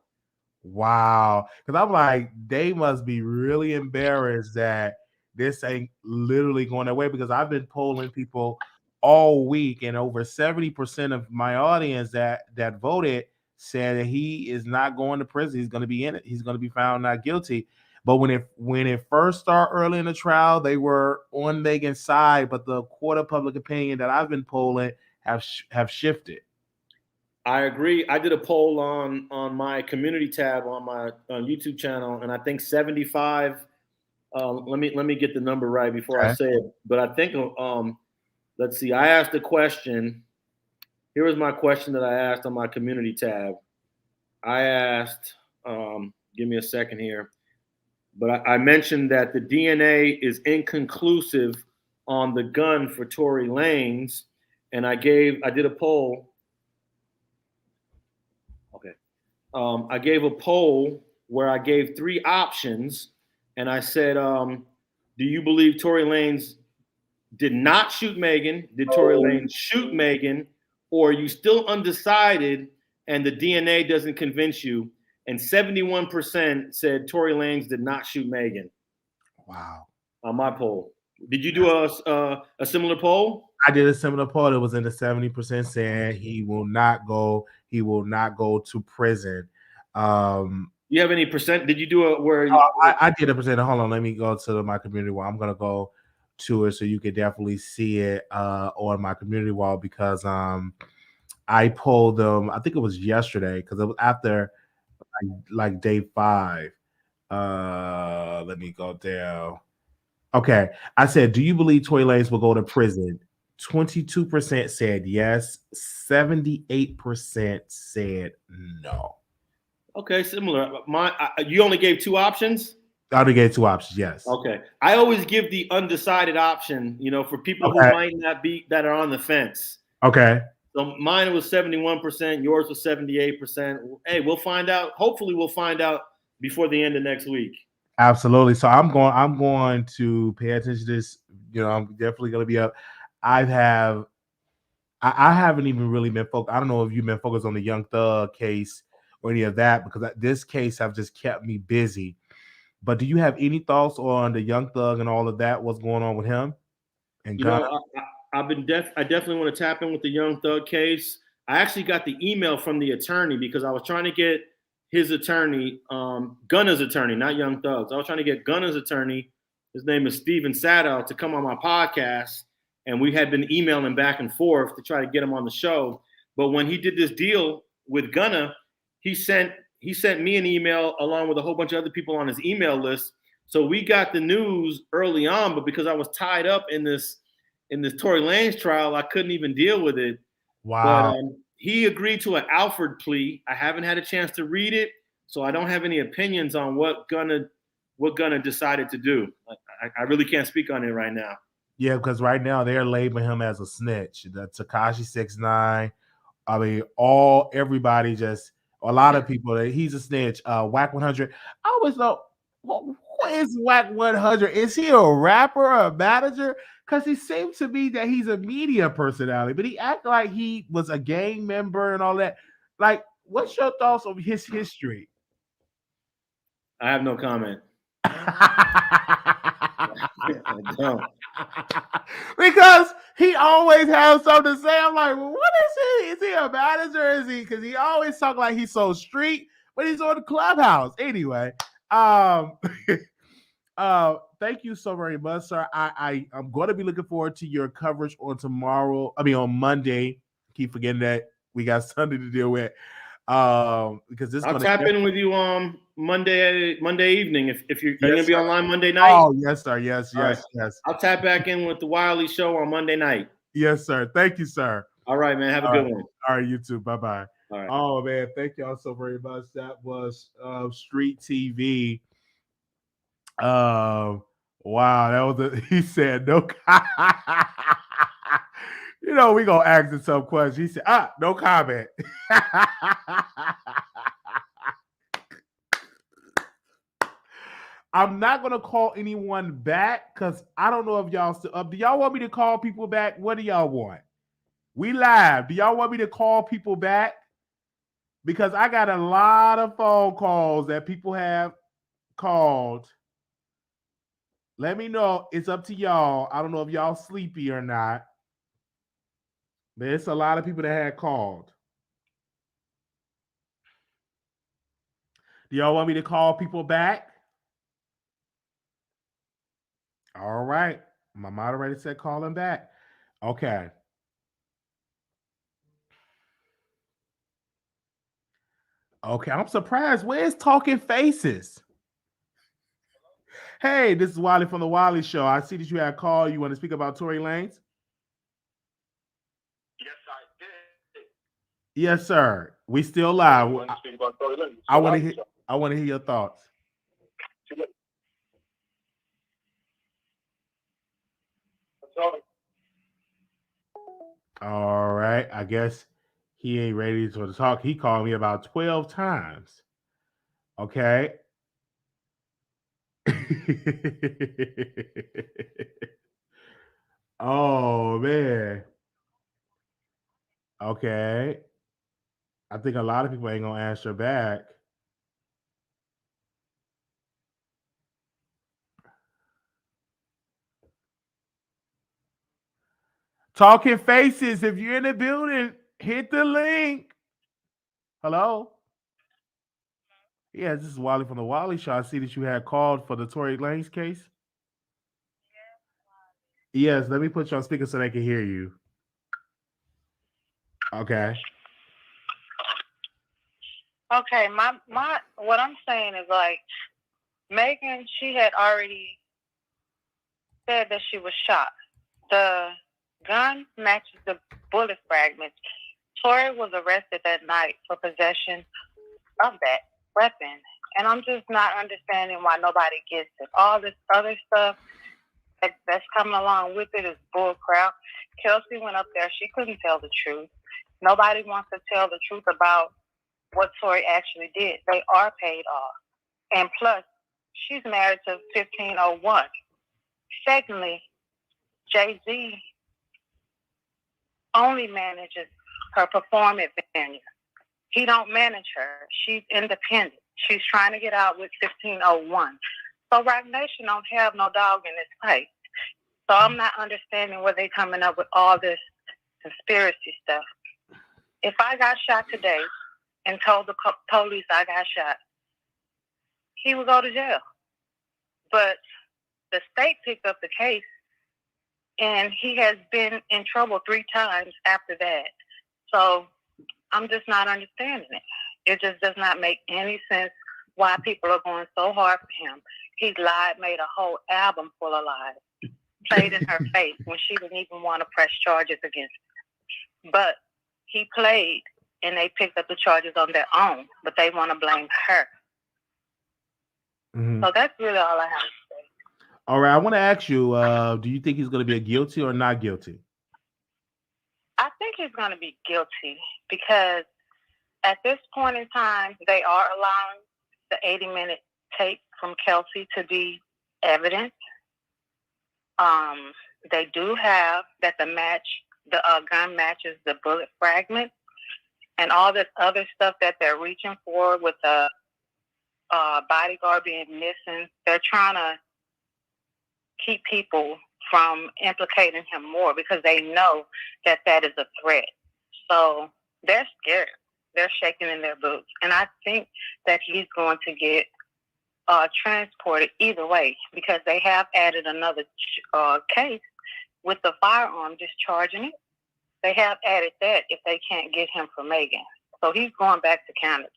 Wow. Because I'm like, they must be really embarrassed that this ain't literally going their way, because I've been polling people all week, and over 70% of my audience that voted said that he is not going to prison. He's going to be in it. He's going to be found not guilty. But when it first started early in the trial, they were on Megan's side, but the court of public opinion that I've been polling have shifted. I agree. I did a poll on my community tab on my YouTube channel, and I think 75. Let me get the number right before I say it. But I think let's see. I asked a question. Here was my question that I asked on my community tab. I asked. Give me a second here. But I mentioned that the DNA is inconclusive on the gun for Tory Lanez, and I did a poll. Okay. I gave a poll where I gave 3 options, and I said, do you believe Tory Lanez did not shoot Megan? Did Tory Lanez shoot Megan? Or are you still undecided and the DNA doesn't convince you? And 71% said Tory Lanez did not shoot Megan. Wow. On my poll. Did you do a similar poll? I did a similar poll. It was in the 70% saying he will not go to prison. You have any percent? Did you do a where? I did a percent. Hold on, let me go to my community wall. I'm gonna go to it so you can definitely see it on my community wall, because I polled them. I think it was yesterday, because it was after like day 5. Let me go down. Okay, I said, do you believe Tory Lanez will go to prison? 22% said yes. 78% said no. Okay, similar. You only gave 2 options? I only gave 2 options, yes. Okay. I always give the undecided option, you know, for people who might not be, that are on the fence. Okay. So mine was 71%, yours was 78%. Hey, we'll find out. Hopefully we'll find out before the end of next week. Absolutely. So I'm going to pay attention to this. You know, I'm definitely going to be up. I haven't even really been focused. I don't know if you've been focused on the Young Thug case or any of that, because this case have just kept me busy. But do you have any thoughts on the Young Thug and all of that? What's going on with him? And you know, I definitely want to tap in with the Young Thug case. I actually got the email from the attorney, because I was trying to get his attorney, Gunna's attorney, not Young Thug's. I was trying to get Gunna's attorney. His name is Steven Sadow, to come on my podcast. And we had been emailing back and forth to try to get him on the show. But when he did this deal with Gunna, he sent me an email along with a whole bunch of other people on his email list. So we got the news early on, but because I was tied up in this Tory Lanez trial, I couldn't even deal with it. Wow. But he agreed to an Alford plea. I haven't had a chance to read it, so I don't have any opinions on what Gunna decided to do. I really can't speak on it right now. Yeah, because right now they're labeling him as a snitch. The Tekashi 6ix9ine. I mean, everybody just, a lot of people, he's a snitch. Whack 100. I always thought, who is Whack 100? Is he a rapper or a manager? Because he seems to be that he's a media personality, but he acted like he was a gang member and all that. Like, what's your thoughts on his history? I have no comment. I don't. Because he always has something to say. I'm like, well, what is he? Is he a manager? Is he? Because he always talk like he's so street, but he's on the Clubhouse. Anyway, thank you so very much, sir. I'm going to be looking forward to your coverage on Monday. Keep forgetting that We got Sunday to deal with. Because this I'll tap in with you on Monday evening if you're going to be online Monday night. Oh, yes, sir. Yes. I'll tap back in with the Wiley Show on Monday night. Yes, sir. Thank you, sir. All right, man. Have a good one. All right, you too. Bye-bye. All right. Oh, man. Thank y'all so very much. That was Street TV. Wow. That was he said no. You know, we going to ask him some questions. He said, no comment. I'm not going to call anyone back because I don't know if y'all still up. Do y'all want me to call people back? What do y'all want? We live. Do y'all want me to call people back? Because I got a lot of phone calls that people have called. Let me know. It's up to y'all. I don't know if y'all sleepy or not. But it's a lot of people that had called. Do y'all want me to call people back? All right. My moderator said call him back. Okay. Okay, I'm surprised. Where's Talking Faces? Hey, this is Wiley from the Wiley Show. I see that you had a call. You want to speak about Tory Lanez? Yes, I did. Yes, sir. We still live. Want to speak about Tory Lanez? I want to hear your thoughts. All right. I guess he ain't ready to talk. He called me about 12 times. Okay. Oh, man. Okay. I think a lot of people ain't going to answer back. Talking Faces, if you're in the building, hit the link. Hello? Yeah, this is Wiley from the Wiley Show. I see that you had called for the Tory Lanez case. Yes, let me put you on speaker so they can hear you. Okay. Okay, what I'm saying is like Megan, she had already said that she was shot. The gun matches the bullet fragments. Tory was arrested that night for possession of that weapon. And I'm just not understanding why nobody gets it. All this other stuff that's coming along with it is bull crap. Kelsey went up there. She couldn't tell the truth. Nobody wants to tell the truth about what Tory actually did. They are paid off. And plus, she's married to 1501. Secondly, Jay-Z only manages her performance venue. He don't manage her. She's independent. She's trying to get out with 1501. So Rock Nation don't have no dog in this fight. So I'm not understanding where they coming up with all this conspiracy stuff. If I got shot today and told the police I got shot, he would go to jail. But the state picked up the case, and he has been in trouble 3 times after that. So I'm just not understanding it. It just does not make any sense why people are going so hard for him. He's lied, made a whole album full of lies, played in her face when she didn't even want to press charges against him. But he played, and they picked up the charges on their own, but they want to blame her. Mm-hmm. So that's really all I have to say. All right, I want to ask you, do you think he's going to be a guilty or not guilty? I think he's going to be guilty because at this point in time, they are allowing the 80-minute tape from Kelsey to be evidence. They do have that the gun matches the bullet fragment, and all this other stuff that they're reaching for with the bodyguard being missing. They're trying to keep people from implicating him more because they know that that is a threat. So they're scared. They're shaking in their boots. And I think that he's going to get transported either way because they have added another case with the firearm, discharging it. They have added that if they can't get him for Megan. So he's going back to Canada.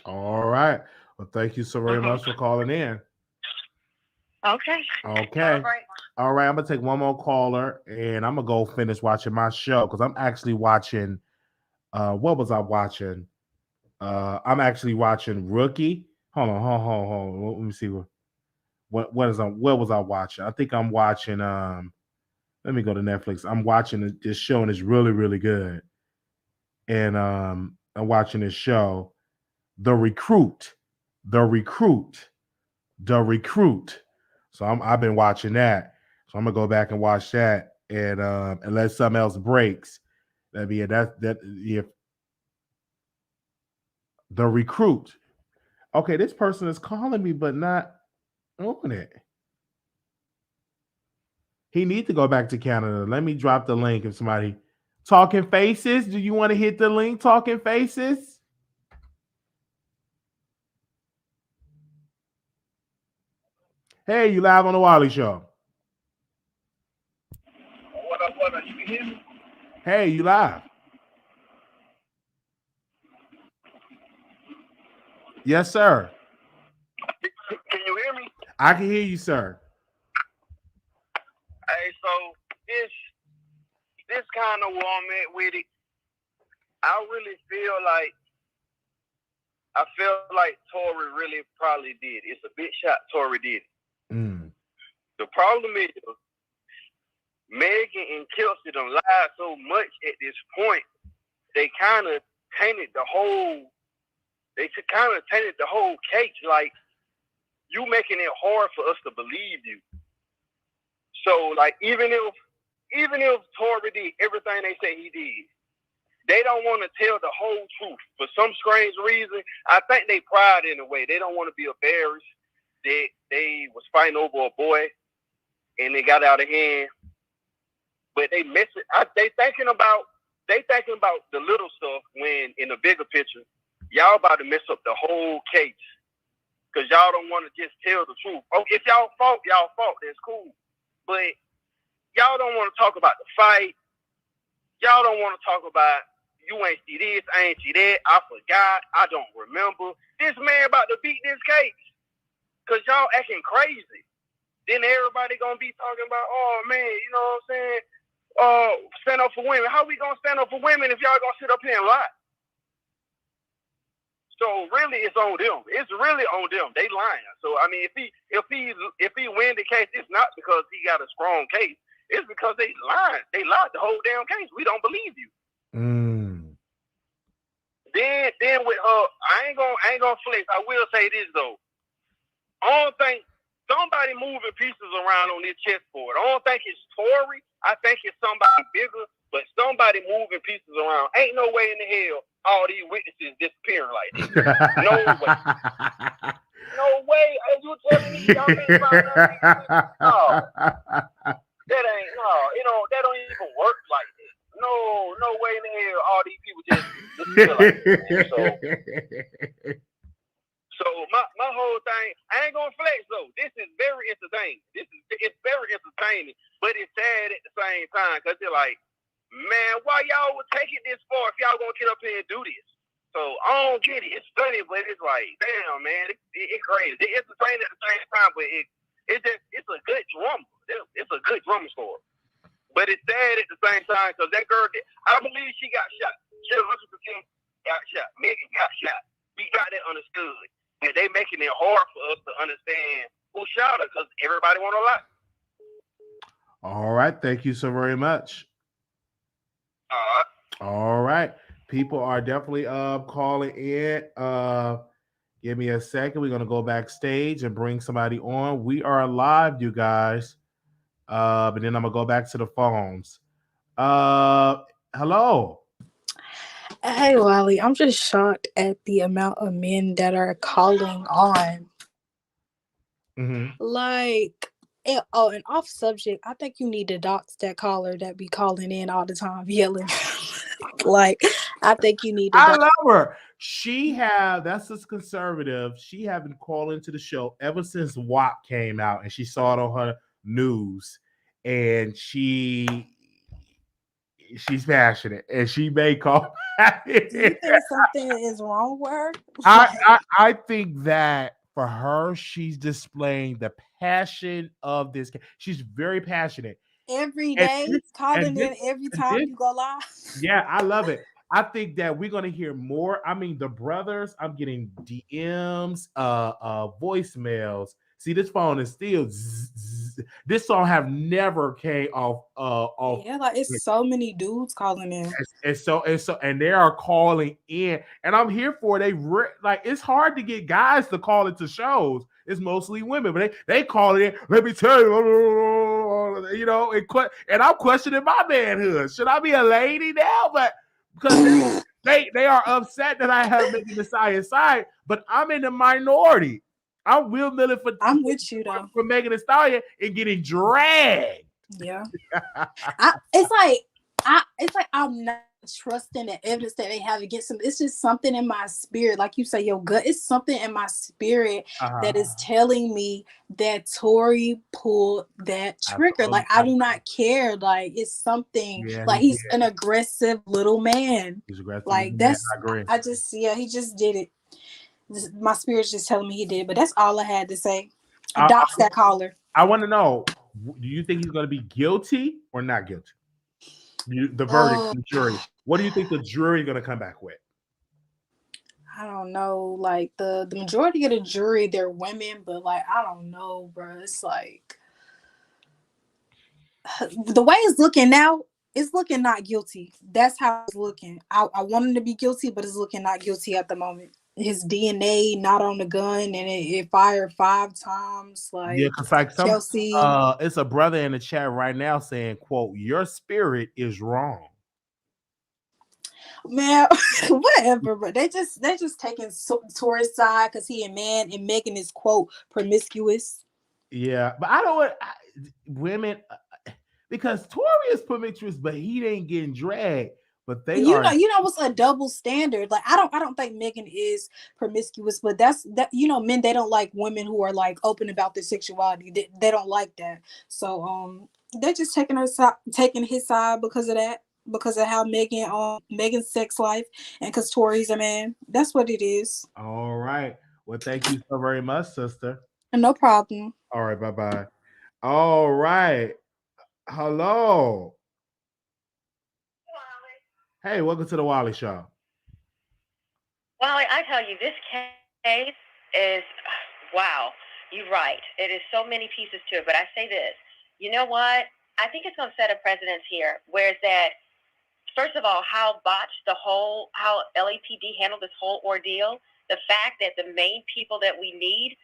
All right. Well, thank you so very much for calling in. Okay. Okay. All right. I'm going to take one more caller, and I'm going to go finish watching my show because I'm actually watching, what was I watching? I'm actually watching Rookie. Hold on. Let me see what was I watching? I think I'm watching, let me go to Netflix. I'm watching this show, and it's really, really good. And I'm watching this show, The Recruit. So I've been watching that. So I'm gonna go back and watch that, and unless something else breaks, that'd be it. If The Recruit. Okay, this person is calling me, but not on it. He needs to go back to Canada. Let me drop the link if somebody. Talking Faces. Do you want to hit the link? Talking Faces. Hey, you live on the Wiley Show. What up? You can hear me? Hey, you live. Yes, sir. Can you hear me? I can hear you, sir. Hey, so this kind of where I'm at with it. I really feel like Tory really probably did. It's a big shot Tory did. The problem is Megan and Kelsey done lied so much at this point. They kind of tainted the whole case. Like, you making it hard for us to believe you. So, like, even if Tory did everything they say he did, they don't want to tell the whole truth. For some strange reason, I think they pride in a way. They don't want to be embarrassed that they was fighting over a boy and they got out of hand. But they miss it. They thinking about the little stuff when in the bigger picture, y'all about to mess up the whole case. Because y'all don't want to just tell the truth. Oh, if y'all fault, that's cool. But y'all don't want to talk about the fight. Y'all don't want to talk about, you ain't see this, I ain't see that, I forgot, I don't remember. This man about to beat this case. Because y'all acting crazy. Then everybody going to be talking about, oh, man, you know what I'm saying? Stand up for women. How we going to stand up for women if y'all going to sit up here and lie? So really, it's on them. It's really on them. They lying. So I mean, if he win the case, it's not because he got a strong case. It's because they lied. They lied the whole damn case. We don't believe you. Then with her, I ain't gonna flex. I will say this though. I don't think somebody moving pieces around on this chessboard. I don't think it's Tory. I think it's somebody bigger. But somebody moving pieces around. Ain't no way in the hell all these witnesses disappearing like this. No way. No way. Are you telling me y'all can't find nothing? No. That ain't, no. You know, that don't even work like that. No way in the hell all these people just disappear like that. So my whole thing, I ain't gonna flex though. This is very entertaining. It's very entertaining, but it's sad at the same time because they're like, man, why y'all would take it this far if y'all gonna get up here and do this? So I don't get it. It's funny, but it's like, damn, man, it's crazy. It's entertaining at the same time, but it's a good drama. It's a good drama story. But it's sad at the same time because that girl, I believe she got shot. She 100% got shot. Megan got shot. We got that understood. And they making it hard for us to understand who shot her because everybody want to lie. All right. Thank you so very much. All right. People are definitely calling in. Give me a second. We're going to go backstage and bring somebody on. We are live, you guys. And then I'm going to go back to the phones. Hello. Hey, Wiley, I'm just shocked at the amount of men that are calling on. Like, and off subject, I think you need to dox that caller that be calling in all the time yelling. Like, I think you need to I love her. That's just conservative. She have been calling to the show ever since WAP came out, and she saw it on her news. And she she's passionate, and she may call. Do you think something is wrong with her? I think that for her, she's displaying the passion of this. She's very passionate. Every And day, this, calling in every and time this, you go live. yeah, I love it. I think that we're gonna hear more. I mean, the brothers. I'm getting DMs, voicemails. See, this phone is still. This song have never came off. Yeah, like it's so many dudes calling in. And they are calling in, and I'm here for it. Like it's hard to get guys to call into shows. It's mostly women, but they call it in. Let me tell you, and I'm questioning my manhood. Should I be a lady now? But because they are upset that I have Megan Thee Stallion side, but I'm in the minority. I'm Will Miller I'm with you though. For Megan Thee Stallion and getting dragged. Yeah. It's like I'm not trusting the evidence that they have against him. It's just something in my spirit, like you say, your gut. It's something in my spirit that is telling me that Tory pulled that trigger. Like I do not care. Like it's something. Like he's an aggressive little man. He's aggressive. Like that's. I agree. He just did it. My spirit's just telling me he did. But that's all I had to say. Dox that caller. I want to know. Do you think he's going to be guilty or not guilty? The verdict, the jury. What do you think the jury is going to come back with? I don't know. Like the majority of the jury, they're women, but like I don't know, bro. It's like the way it's looking now, it's looking not guilty. That's how it's looking. I want him to be guilty, but it's looking not guilty at the moment. His DNA not on the gun, and it fired 5 times. Like yeah, because like Kelsey, it's a brother in the chat right now saying, "quote Your spirit is wrong." Man, whatever, but they just taking Tory's side because he a man and Megan is quote promiscuous. Yeah, but I don't want women because Tory is promiscuous, but he ain't getting dragged. But they you know what's a double standard. Like I don't think Megan is promiscuous, but that's men, they don't like women who are like open about their sexuality. They don't like that. So they're just taking his side because of that, because of how Megan's sex life, and because Tory's a man. That's what it is. All right. Well, thank you so very much, sister. No problem. All right, bye-bye. All right. Hello. Hey, welcome to the Wiley Show. Wiley, I tell you, this case is, wow, you're right. It is so many pieces to it, but I say this. You know what? I think it's going to set a precedence here, whereas that, first of all, how LAPD handled this whole ordeal, the fact that the main people that we need,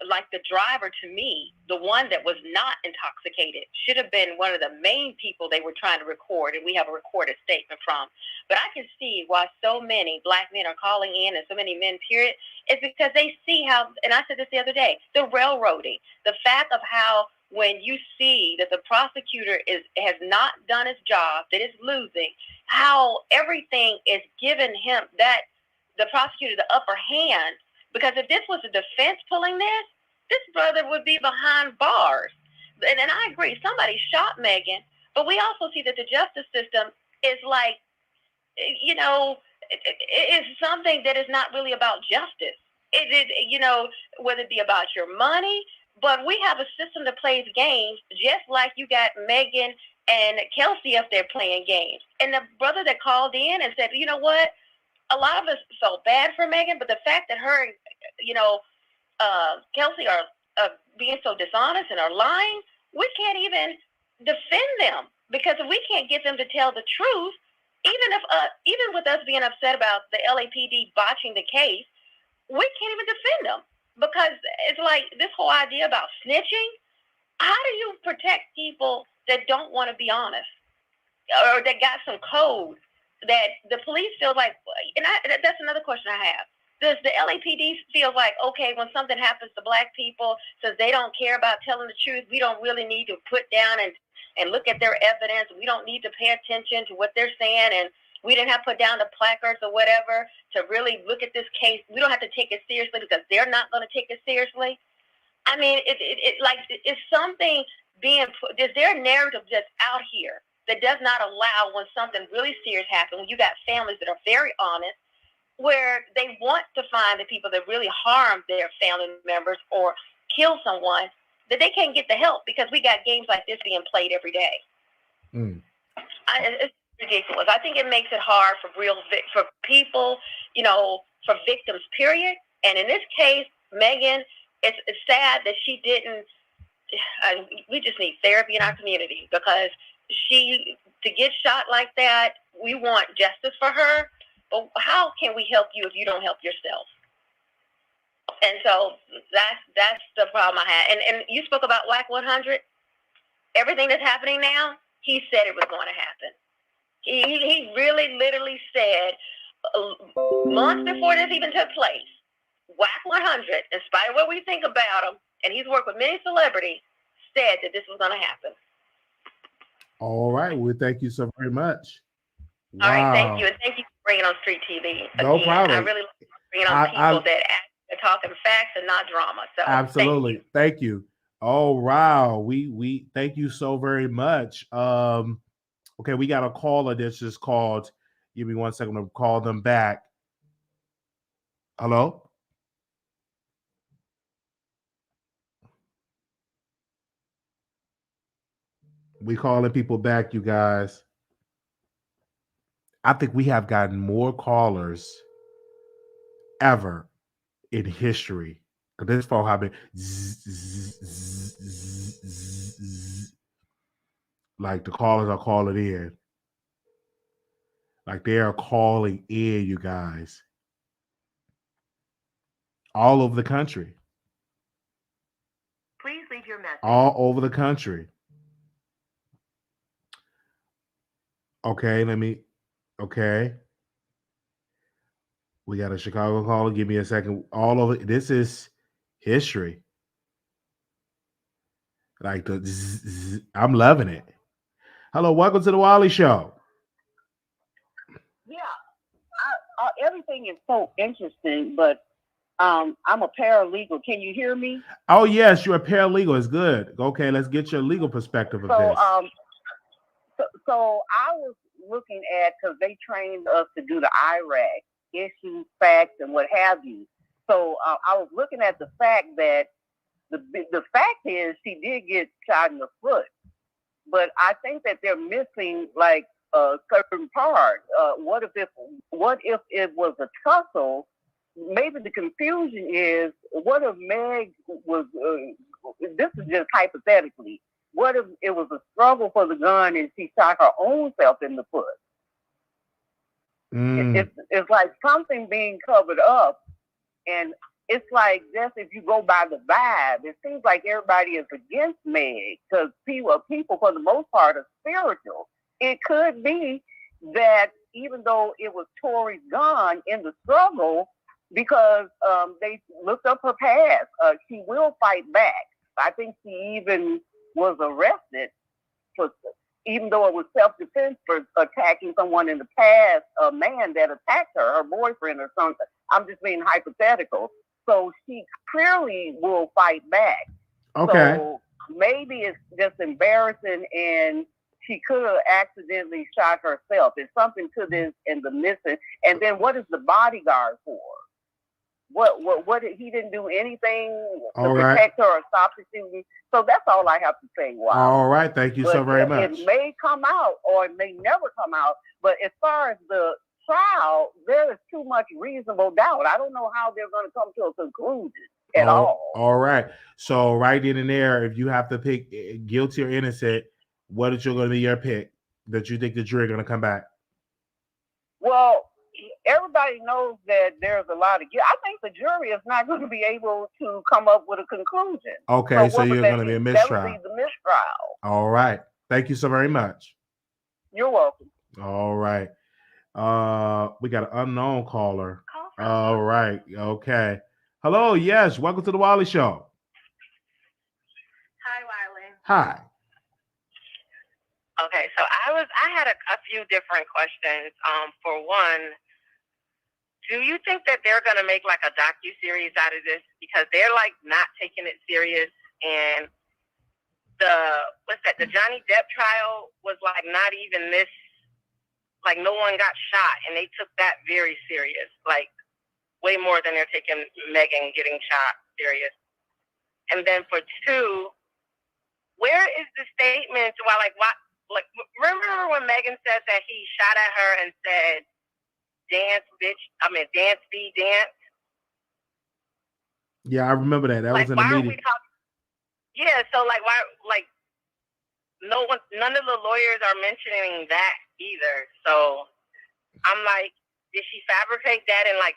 like the driver, to me, the one that was not intoxicated, should have been one of the main people they were trying to record, and we have a recorded statement from. But I can see why so many black men are calling in, and so many men, period, is because they see how, and I said this the other day, the railroading, the fact of how when you see that the prosecutor has not done his job, that is losing, how everything is giving him, that the prosecutor the upper hand. Because if this was the defense pulling this brother would be behind bars. And I agree, somebody shot Megan, but we also see that the justice system is like, it's something that is not really about justice. Whether it be about your money, but we have a system that plays games, just like you got Megan and Kelsey up there playing games. And the brother that called in and said, you know what? A lot of us felt bad for Megan, but the fact that her and, Kelsey are being so dishonest and are lying, we can't even defend them, because if we can't get them to tell the truth, even with us being upset about the LAPD botching the case, we can't even defend them, because it's like this whole idea about snitching. How do you protect people that don't want to be honest, or that got some code that the police feel like? And that's another question I have. Does the LAPD feel like, okay, when something happens to black people, since they don't care about telling the truth, we don't really need to put down and look at their evidence. We don't need to pay attention to what they're saying, and we didn't have to put down the placards or whatever to really look at this case. We don't have to take it seriously because they're not going to take it seriously. I mean, it's something being put. Is there a narrative just out here that does not allow when something really serious happens, when you got families that are very honest, where they want to find the people that really harm their family members or kill someone, that they can't get the help because we got games like this being played every day. It's ridiculous. I think it makes it hard for for people, for victims, period. And in this case, Megan, it's sad that she didn't. We just need therapy in our community because to get shot like that, we want justice for her. But how can we help you if you don't help yourself? And so that's the problem I had. And you spoke about WAC 100. Everything that's happening now, he said it was going to happen. He really literally said months before this even took place, WAC 100, in spite of what we think about him, and he's worked with many celebrities, said that this was going to happen. All right. Well, thank you so very much. All right. Thank you. And thank you for bringing on Street TV. No problem. I really like bringing on people that are talking facts and not drama. So absolutely. Thank you. Oh, wow. We thank you so very much. Okay, we got a caller that's just called. Give me 1 second to call them back. Hello? We calling people back, you guys. I think we have gotten more callers ever in history. This phone have been like the callers are calling in. Like they are calling in, you guys. All over the country. Please leave your message. All over the country. Okay, okay. We got a Chicago caller. Give me a second. All over. This is history. Like I'm loving it. Hello, welcome to the Wiley Show. Yeah, everything is so interesting, but I'm a paralegal. Can you hear me? Oh yes, you're a paralegal. It's good. Okay, let's get your legal perspective of this. So I was looking at, because they trained us to do the IRAC, issues, facts, and what have you. So I was looking at the fact that the fact is she did get shot in the foot, but I think that they're missing like a certain part. What if it was a tussle? Maybe the confusion is, what if Meg was? This is just hypothetically. What if it was a struggle for the gun and she shot her own self in the foot? It's like something being covered up, and it's like, just if you go by the vibe, it seems like everybody is against Meg because people for the most part are spiritual. It could be that even though it was Tory's gun in the struggle, because they looked up her past, she will fight back. I think she even was arrested even though it was self-defense for attacking someone in the past, a man that attacked her boyfriend or something. I'm just being hypothetical. So she clearly will fight back. Okay. So maybe it's just embarrassing and she could have accidentally shot herself. There's something to this in the missing. And then what is the bodyguard for? What he didn't do anything to protect her or stop the shooting. So that's all I have to say. Wow. All right. Thank you so very much. It may come out or it may never come out. But as far as the trial, there is too much reasonable doubt. I don't know how they're going to come to a conclusion at all. All right. So right in and there, if you have to pick guilty or innocent, what is going to be your pick that you think the jury are going to come back? Well, everybody knows that there's a lot of guilt. I think the jury is not going to be able to come up with a conclusion. Okay, so you're going to be a mistrial. That would be the mistrial. All right. Thank you so very much. You're welcome. All right. We got an unknown caller. All right. Okay. Hello. Yes. Welcome to the Wiley Show. Hi, Wiley. Hi. Okay, so I had a few different questions. For one, do you think that they're gonna make like a docuseries out of this, because they're like not taking it serious, and what's that? The Johnny Depp trial was like not even this. Like no one got shot, and they took that very serious. Like way more than they're taking Megan getting shot serious. And then for 2, where is the statement? Why, like, remember when Megan said that he shot at her and said, "Dance, bitch." I mean, dance, be dance. Yeah, I remember that. That like, was in a meeting. Yeah, so like, why, like, none of the lawyers are mentioning that either. So I'm like, did she fabricate that? And like,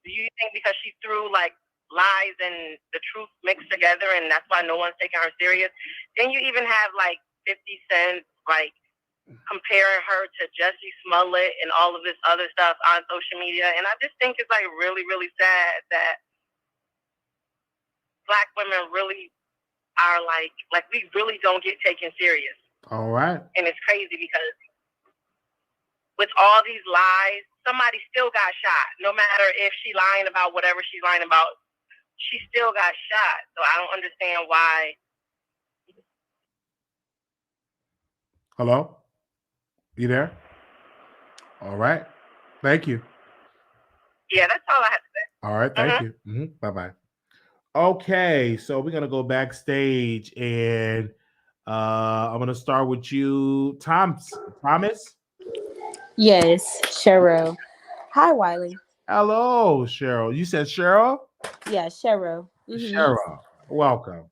do you think because she threw like lies and the truth mixed together, and that's why no one's taking her serious? Then you even have like 50 Cent like comparing her to Jussie Smollett and all of this other stuff on social media, and I just think it's like really, really sad that Black women really are like we really don't get taken serious. All right. And it's crazy because with all these lies, somebody still got shot. No matter if she's lying about whatever she's lying about, she still got shot. So I don't understand why. Hello? You there? All right. Thank you. Yeah, that's all I have to say. All right. Thank you. Bye-bye. Okay. So we're going to go backstage, and I'm going to start with you. Thomas? Yes, Cheryl. Hi, Wiley. Hello, Cheryl. You said Cheryl? Yeah, Cheryl. Cheryl, welcome.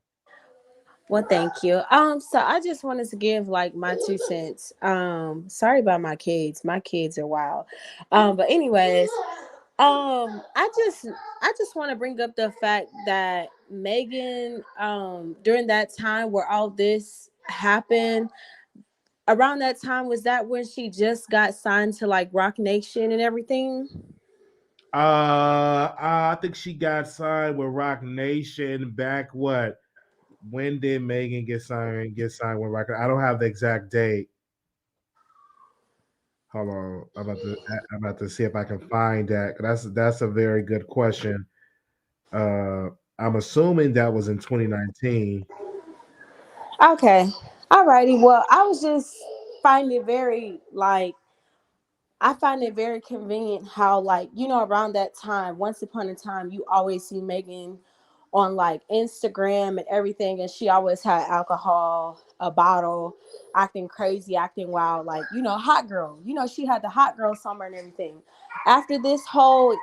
Well, thank you. So I just wanted to give like my 2 cents. Sorry about my kids. My kids are wild. But anyways, I just want to bring up the fact that Megan, during that time where all this happened, around that time, was that when she just got signed to like Rock Nation and everything? I think she got signed with Rock Nation back what? When did Megan get signed with Rock? I don't have the exact date. Hold on. I'm about to see if I can find that. That's a very good question. I'm assuming that was in 2019. Okay. Alrighty. Well, I was just finding it very I find it very convenient how around that time, once upon a time, you always see Megan on like Instagram and everything, and she always had alcohol, a bottle, acting crazy, acting wild, hot girl. She had the hot girl summer and everything. After this whole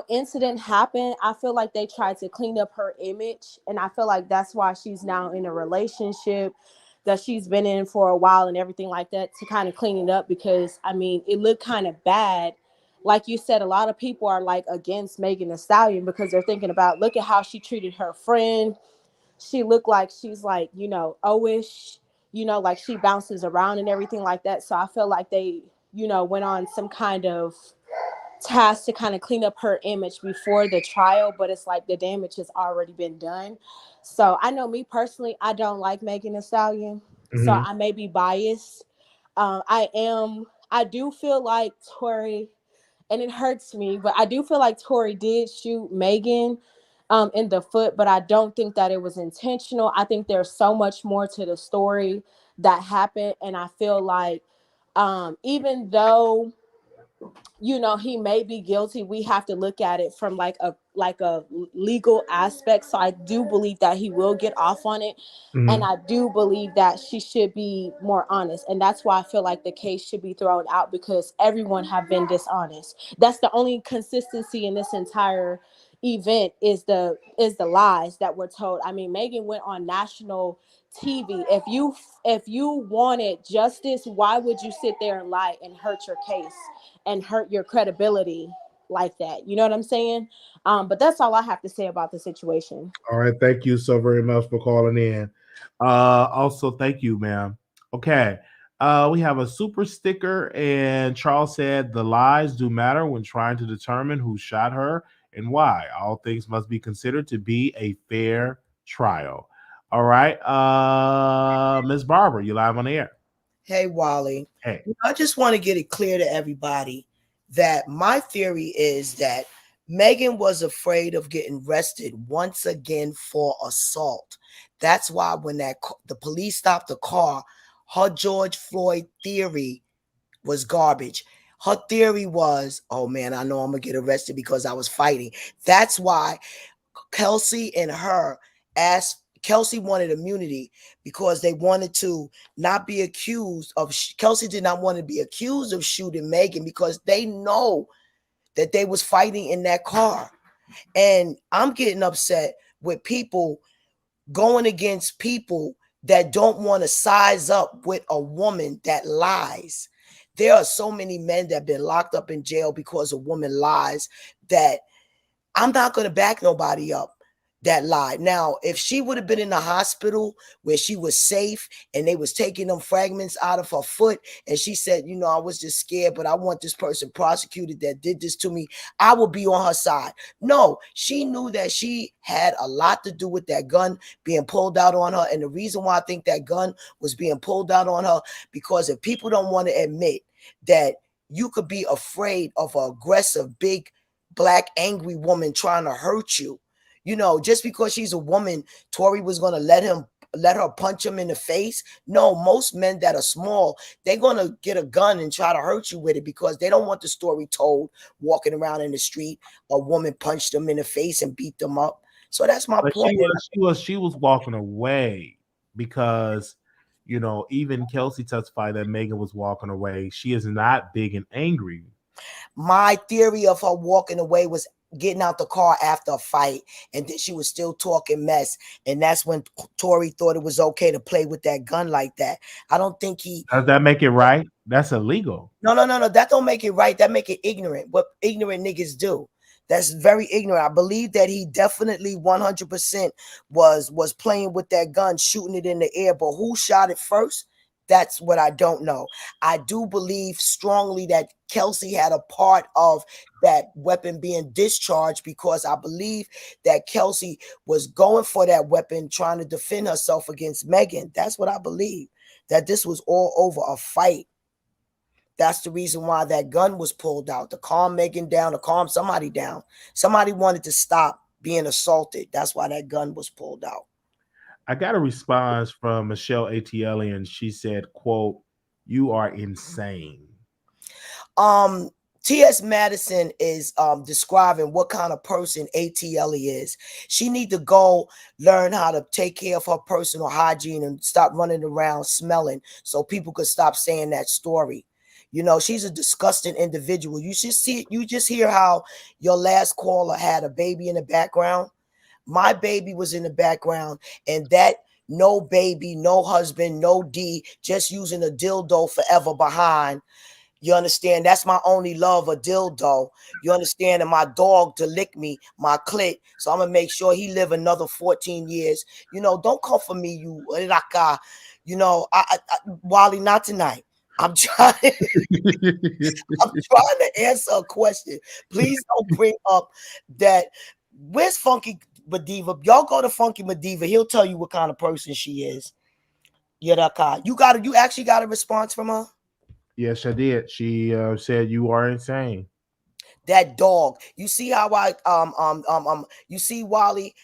incident happened, I feel like they tried to clean up her image, and I feel like that's why she's now in a relationship that she's been in for a while and everything like that, to kind of clean it up, because I mean it looked kind of bad. Like you said, a lot of people are like against Megan Thee Stallion because they're thinking about, look at how she treated her friend. She looked like she's like, owish, like she bounces around and everything like that. So I feel like they, went on some kind of task to kind of clean up her image before the trial, but it's like the damage has already been done. So I know me personally, I don't like Megan Thee Stallion, so I may be biased. I do feel like Tory, and it hurts me, but I do feel like Tory did shoot Megan in the foot, but I don't think that it was intentional. I think there's so much more to the story that happened, and I feel like even though he may be guilty, we have to look at it from like a legal aspect. So I do believe that he will get off on it. And I do believe that she should be more honest. And that's why I feel like the case should be thrown out, because everyone have been dishonest. That's the only consistency in this entire event is the lies that were told. I mean, Megan went on national TV. If you wanted justice, why would you sit there and lie and hurt your case and hurt your credibility like that? You know what I'm saying? But that's all I have to say about the situation. All right. Thank you so very much for calling in. Also, thank you, ma'am. Okay. We have a super sticker, and Charles said the lies do matter when trying to determine who shot her and why. All things must be considered to be a fair trial. All right. Ms. Barbara, you live on the air. Hey, Wally. Hey. I just want to get it clear to everybody that my theory is that Megan was afraid of getting arrested once again for assault. That's why when the police stopped the car, her George Floyd theory was garbage. Her theory was, oh man, I know I'm gonna get arrested because I was fighting. That's why Kelsey and her asked. Kelsey wanted immunity because they wanted to not be accused of. Kelsey did not want to be accused of shooting Megan because they know that they was fighting in that car. And I'm getting upset with people going against people that don't want to size up with a woman that lies. There are so many men that have been locked up in jail because a woman lies that I'm not going to back nobody up that lied. Now, if she would have been in the hospital where she was safe and they was taking them fragments out of her foot and she said, you know, I was just scared, but I want this person prosecuted that did this to me, I will be on her side. No, she knew that she had a lot to do with that gun being pulled out on her. And the reason why I think that gun was being pulled out on her, because if people don't want to admit that you could be afraid of an aggressive, big, black, angry woman trying to hurt you, you know, just because she's a woman, Tory was going to let her punch him in the face. No, most men that are small, they're going to get a gun and try to hurt you with it because they don't want the story told walking around in the street. A woman punched them in the face and beat them up. So that's my point. She was walking away because, you know, even Kelsey testified that Megan was walking away. She is not big and angry. My theory of her walking away was getting out the car after a fight, and then she was still talking mess, and that's when Tory thought it was okay to play with that gun like that. I don't think he does that make it right. That's illegal. No, that don't make it right. That make it ignorant. What ignorant niggas do. That's very ignorant. I believe that he definitely 100% was playing with that gun, shooting it in the air, but who shot it first? That's what I don't know. I do believe strongly that Kelsey had a part of that weapon being discharged because I believe that Kelsey was going for that weapon, trying to defend herself against Megan. That's what I believe, that this was all over a fight. That's the reason why that gun was pulled out, to calm Megan down, to calm somebody down. Somebody wanted to stop being assaulted. That's why that gun was pulled out. I got a response from Michelle ATL, and she said, quote, "You are insane." T.S. Madison is describing what kind of person ATL is. She need to go learn how to take care of her personal hygiene and stop running around smelling so people could stop saying that story. You know, she's a disgusting individual. You just hear how your last caller had a baby in the background. My baby was in the background, and that no baby, no husband, no D, just using a dildo forever behind. You understand? That's my only love, a dildo. You understand? And my dog to lick me, my clit. So I'm going to make sure he live another 14 years. You know, don't come for me, you raka. You know, Wiley, not tonight. I'm trying to answer a question. Please don't bring up that. Where's Funky Madiva? Y'all go to Funky Madiva. He'll tell you what kind of person she is. Yadaka. You actually got a response from her? Yes, I did. She said you are insane. That dog. You see how you see, Wally,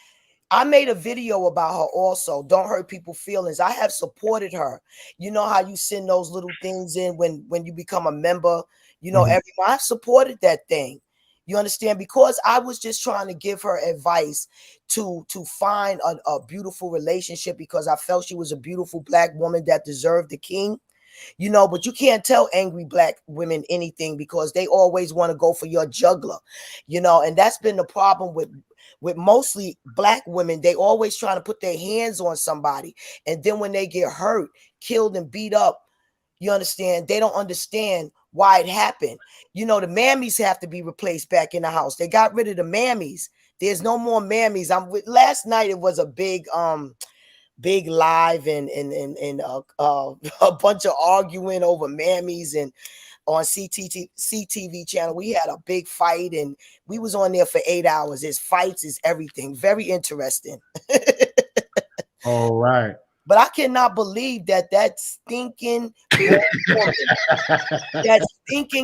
I made a video about her also. Don't hurt people's feelings. I have supported her. You know how you send those little things in when you become a member, you know, every month. I supported that thing. You understand? Because I was just trying to give her advice to find a beautiful relationship, because I felt she was a beautiful black woman that deserved the king. You know, but you can't tell angry black women anything because they always want to go for your jugular, you know, and that's been the problem with mostly black women. They always trying to put their hands on somebody, and then when they get hurt, killed, and beat up, you understand, they don't understand why it happened. You know, the mammies have to be replaced back in the house. They got rid of the mammies. There's no more mammies. Last night it was a big live and a bunch of arguing over mammies, and on CTV channel we had a big fight, and we was on there for 8 hours. There's fights, is everything. Very interesting. All right. But I cannot believe that stinking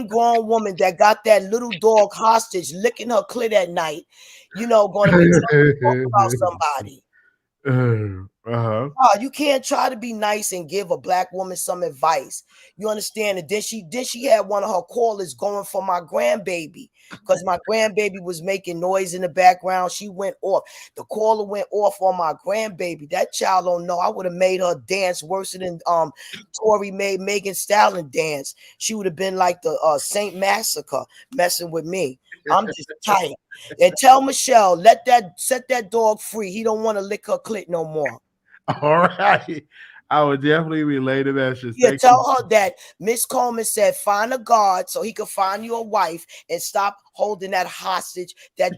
grown woman that got that little dog hostage, licking her clit at night, you know, going to be talking about somebody. Oh, you can't try to be nice and give a black woman some advice. You understand? And then she had one of her callers going for my grandbaby because my grandbaby was making noise in the background. She went off. The caller went off on my grandbaby. That child don't know. I would have made her dance worse than Tory made Megan Stallion dance. She would have been like the Saint Massacre messing with me. I'm just tight. And tell Michelle, set that dog free. He don't want to lick her clit no more. All right. I would definitely relay the message. Yeah, tell her that Miss Coleman said find a guard so he could find you a wife and stop holding that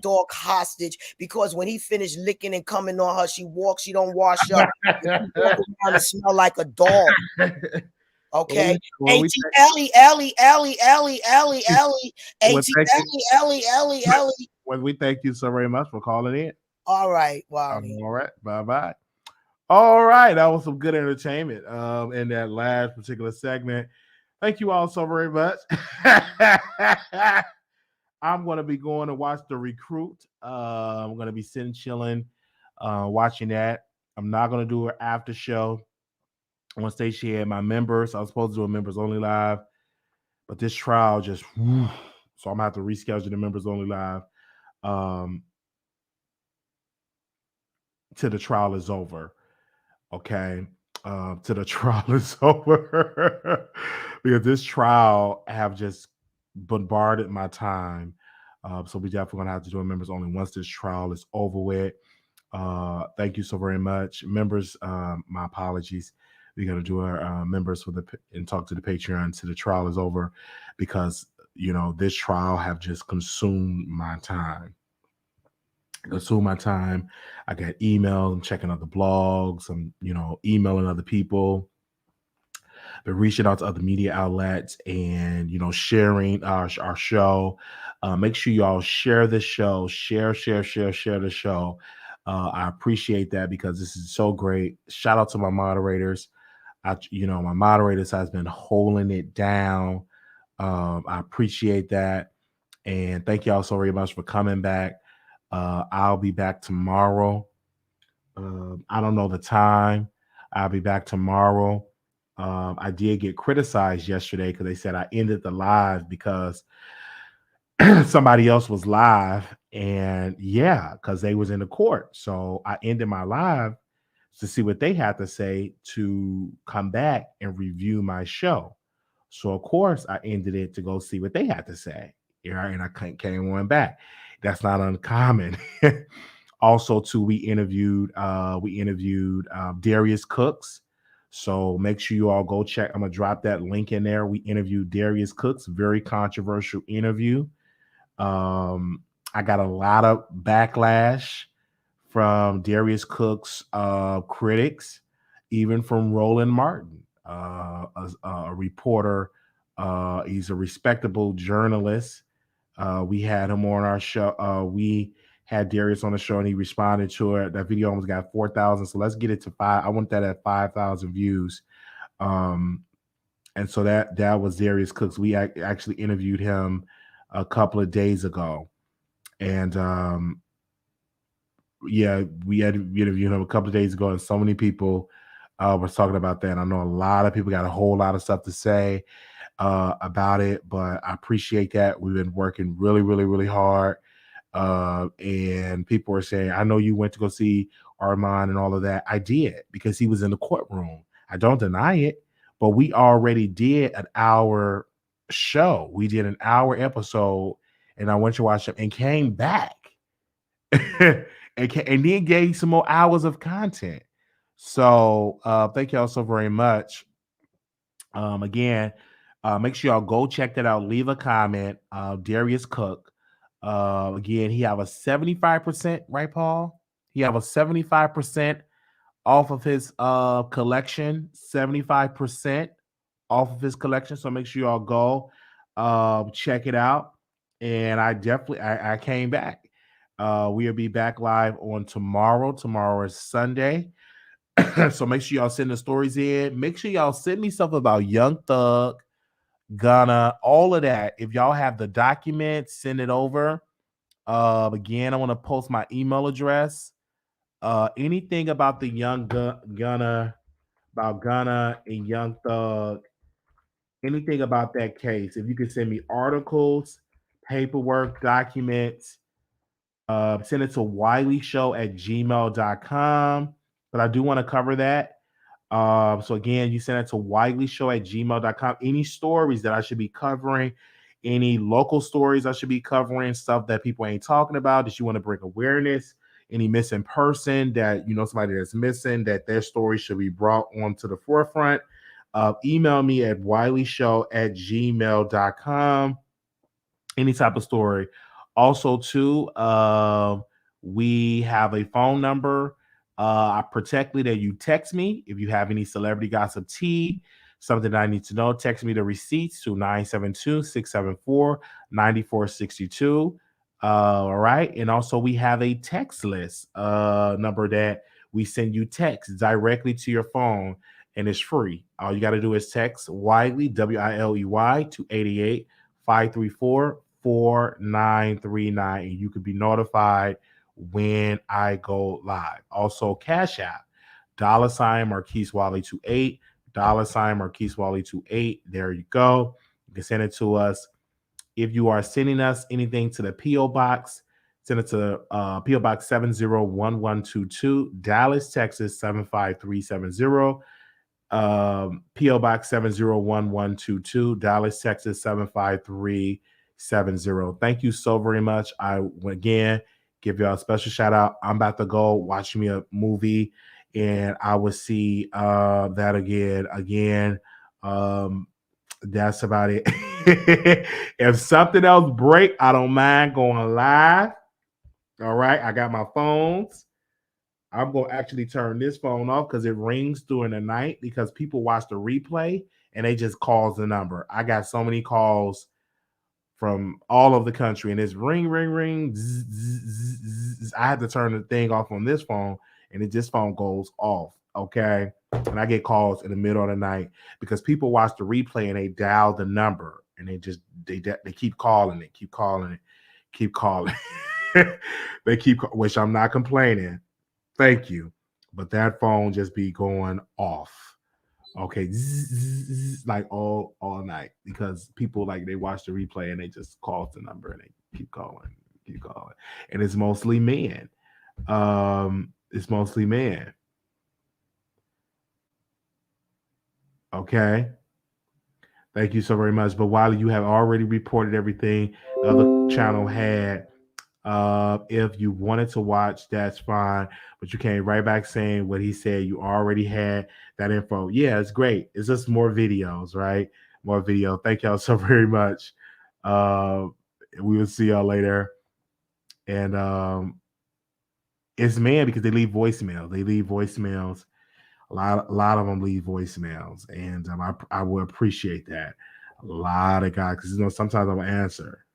dog hostage, because when he finished licking and coming on her, she don't wash up. She walk around and smell like a dog. Okay. Auntie Ellie. Well, we thank you so very much for calling in. All right. Wow. All right. Bye-bye. All right. That was some good entertainment in that last particular segment. Thank you all so very much. I'm going to be going to watch The Recruit. I'm going to be sitting chilling, watching that. I'm not going to do an after show. I want to stay share my members. I was supposed to do a members only live, but this trial just, so I'm going to have to reschedule the members only live till the trial is over. Okay. Till the trial is over. Because this trial have just bombarded my time. So we definitely going to have to do a members only once this trial is over with. Thank you so very much. Members, my apologies. We're going to do our members and talk to the Patreon till the trial is over, because, this trial have just consumed my time. I got email, I'm checking out the blogs, I'm, emailing other people, but reaching out to other media outlets and, sharing our show. Make sure y'all share this show, share the show. I appreciate that because this is so great. Shout out to my moderators. My moderators has been holding it down. I appreciate that. And thank y'all so very much for coming back. I'll be back tomorrow. I don't know the time. I'll be back tomorrow. I did get criticized yesterday because they said I ended the live because somebody else was live, and because they was in the court. So I ended my live to see what they had to say to come back and review my show. So of course I ended it to go see what they had to say. And I came on back. That's not uncommon. Also, too, we interviewed Darius Cooks. So make sure you all go check. I'm gonna drop that link in there. We interviewed Darius Cooks, very controversial interview. I got a lot of backlash from Darius Cooks critics, even from Roland Martin, a reporter. He's a respectable journalist. We had him on our show. We had Darius on the show and he responded to it. That video almost got 4,000. So let's get it to 5. I want that at 5,000 views. And so that was Darius Cooks. We actually interviewed him a couple of days ago. And we had interviewed him a couple of days ago, and so many people were talking about that. I know a lot of people got a whole lot of stuff to say about it, but I appreciate that. We've been working really, really, really hard. And people are saying, I know you went to go see Armand and all of that. I did, because he was in the courtroom. I don't deny it, but we already did an hour show. We did an hour episode, and I went to watch it and came back and then gave some more hours of content. So thank y'all so very much. Again, make sure y'all go check that out. Leave a comment. Darius Cook. Again, he have a 75%, right, Paul? He have a 75% off of his collection. 75% off of his collection. So make sure y'all go check it out. And I came back. We'll be back live on tomorrow. Tomorrow is Sunday. So make sure y'all send the stories in. Make sure y'all send me stuff about Young Thug, Gunna, all of that. If y'all have the document, send it over. Again, I want to post my email address anything about the young Gunna, about Gunna and Young Thug, anything about that case, if you could send me articles, paperwork, documents, send it to wileyshow@gmail.com. But I do want to cover that. So again, you send it to wileyshow@gmail.com. Any stories that I should be covering, any local stories I should be covering, stuff that people ain't talking about, that you want to bring awareness, any missing person that you know somebody that's missing, that their story should be brought onto the forefront. Email me at wileyshow@gmail.com. Any type of story. Also, too, we have a phone number. I particularly that you text me if you have any celebrity gossip tea, something that I need to know. Text me the receipts to 972-674-9462. All right. And also, we have a text list number that we send you text directly to your phone, and it's free. All you got to do is text Wiley, WILEY, to 888-534-4939, and you could be notified when I go live. Also, Cash App, $ Marquise Wiley 28, $ Marquise Wiley 28. There you go. You can send it to us. If you are sending us anything to the P.O. Box, send it to P.O. Box 701122, Dallas, Texas 75370. P.O. Box 701122, Dallas, Texas 75370. Thank you so very much. I again give y'all a special shout out. I'm about to go watch me a movie, and I will see that again. That's about it. If something else break, I don't mind going live. All right, I got my phones. I'm going to actually turn this phone off because it rings during the night because people watch the replay and they just calls the number. I got so many calls from all over the country, and it's ring, ring, ring. Zzz, zzz, zzz, zzz. I had to turn the thing off on this phone, and this phone goes off. Okay. And I get calls in the middle of the night because people watch the replay and they dial the number and they keep calling it, keep calling. They keep, which I'm not complaining. Thank you. But that phone just be going off. Okay. Zzz, like all night because people like they watch the replay and they just call the number and they keep calling. And it's mostly men. Okay. Thank you so very much. But while you have already reported everything the other channel had, if you wanted to watch, that's fine. But you came right back saying what he said. You already had that info. Yeah, it's great. It's just more videos, right? More video. Thank y'all so very much. We will see y'all later. And it's man because they leave voicemails. A lot of them leave voicemails, and I will appreciate that. A lot of guys, because sometimes I'll answer.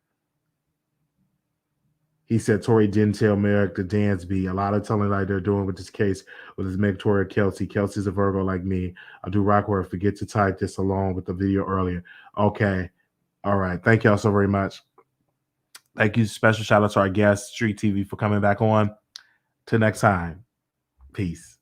He said Tory didn't tell Merrick to dance beat. A lot of telling like they're doing with this case with his Meg Tory Kelsey. Kelsey's a Virgo like me. I do rock where I forget to type this along with the video earlier. Okay. All right. Thank y'all so very much. Thank you. Special shout out to our guest, Street TV, for coming back on. Till next time. Peace.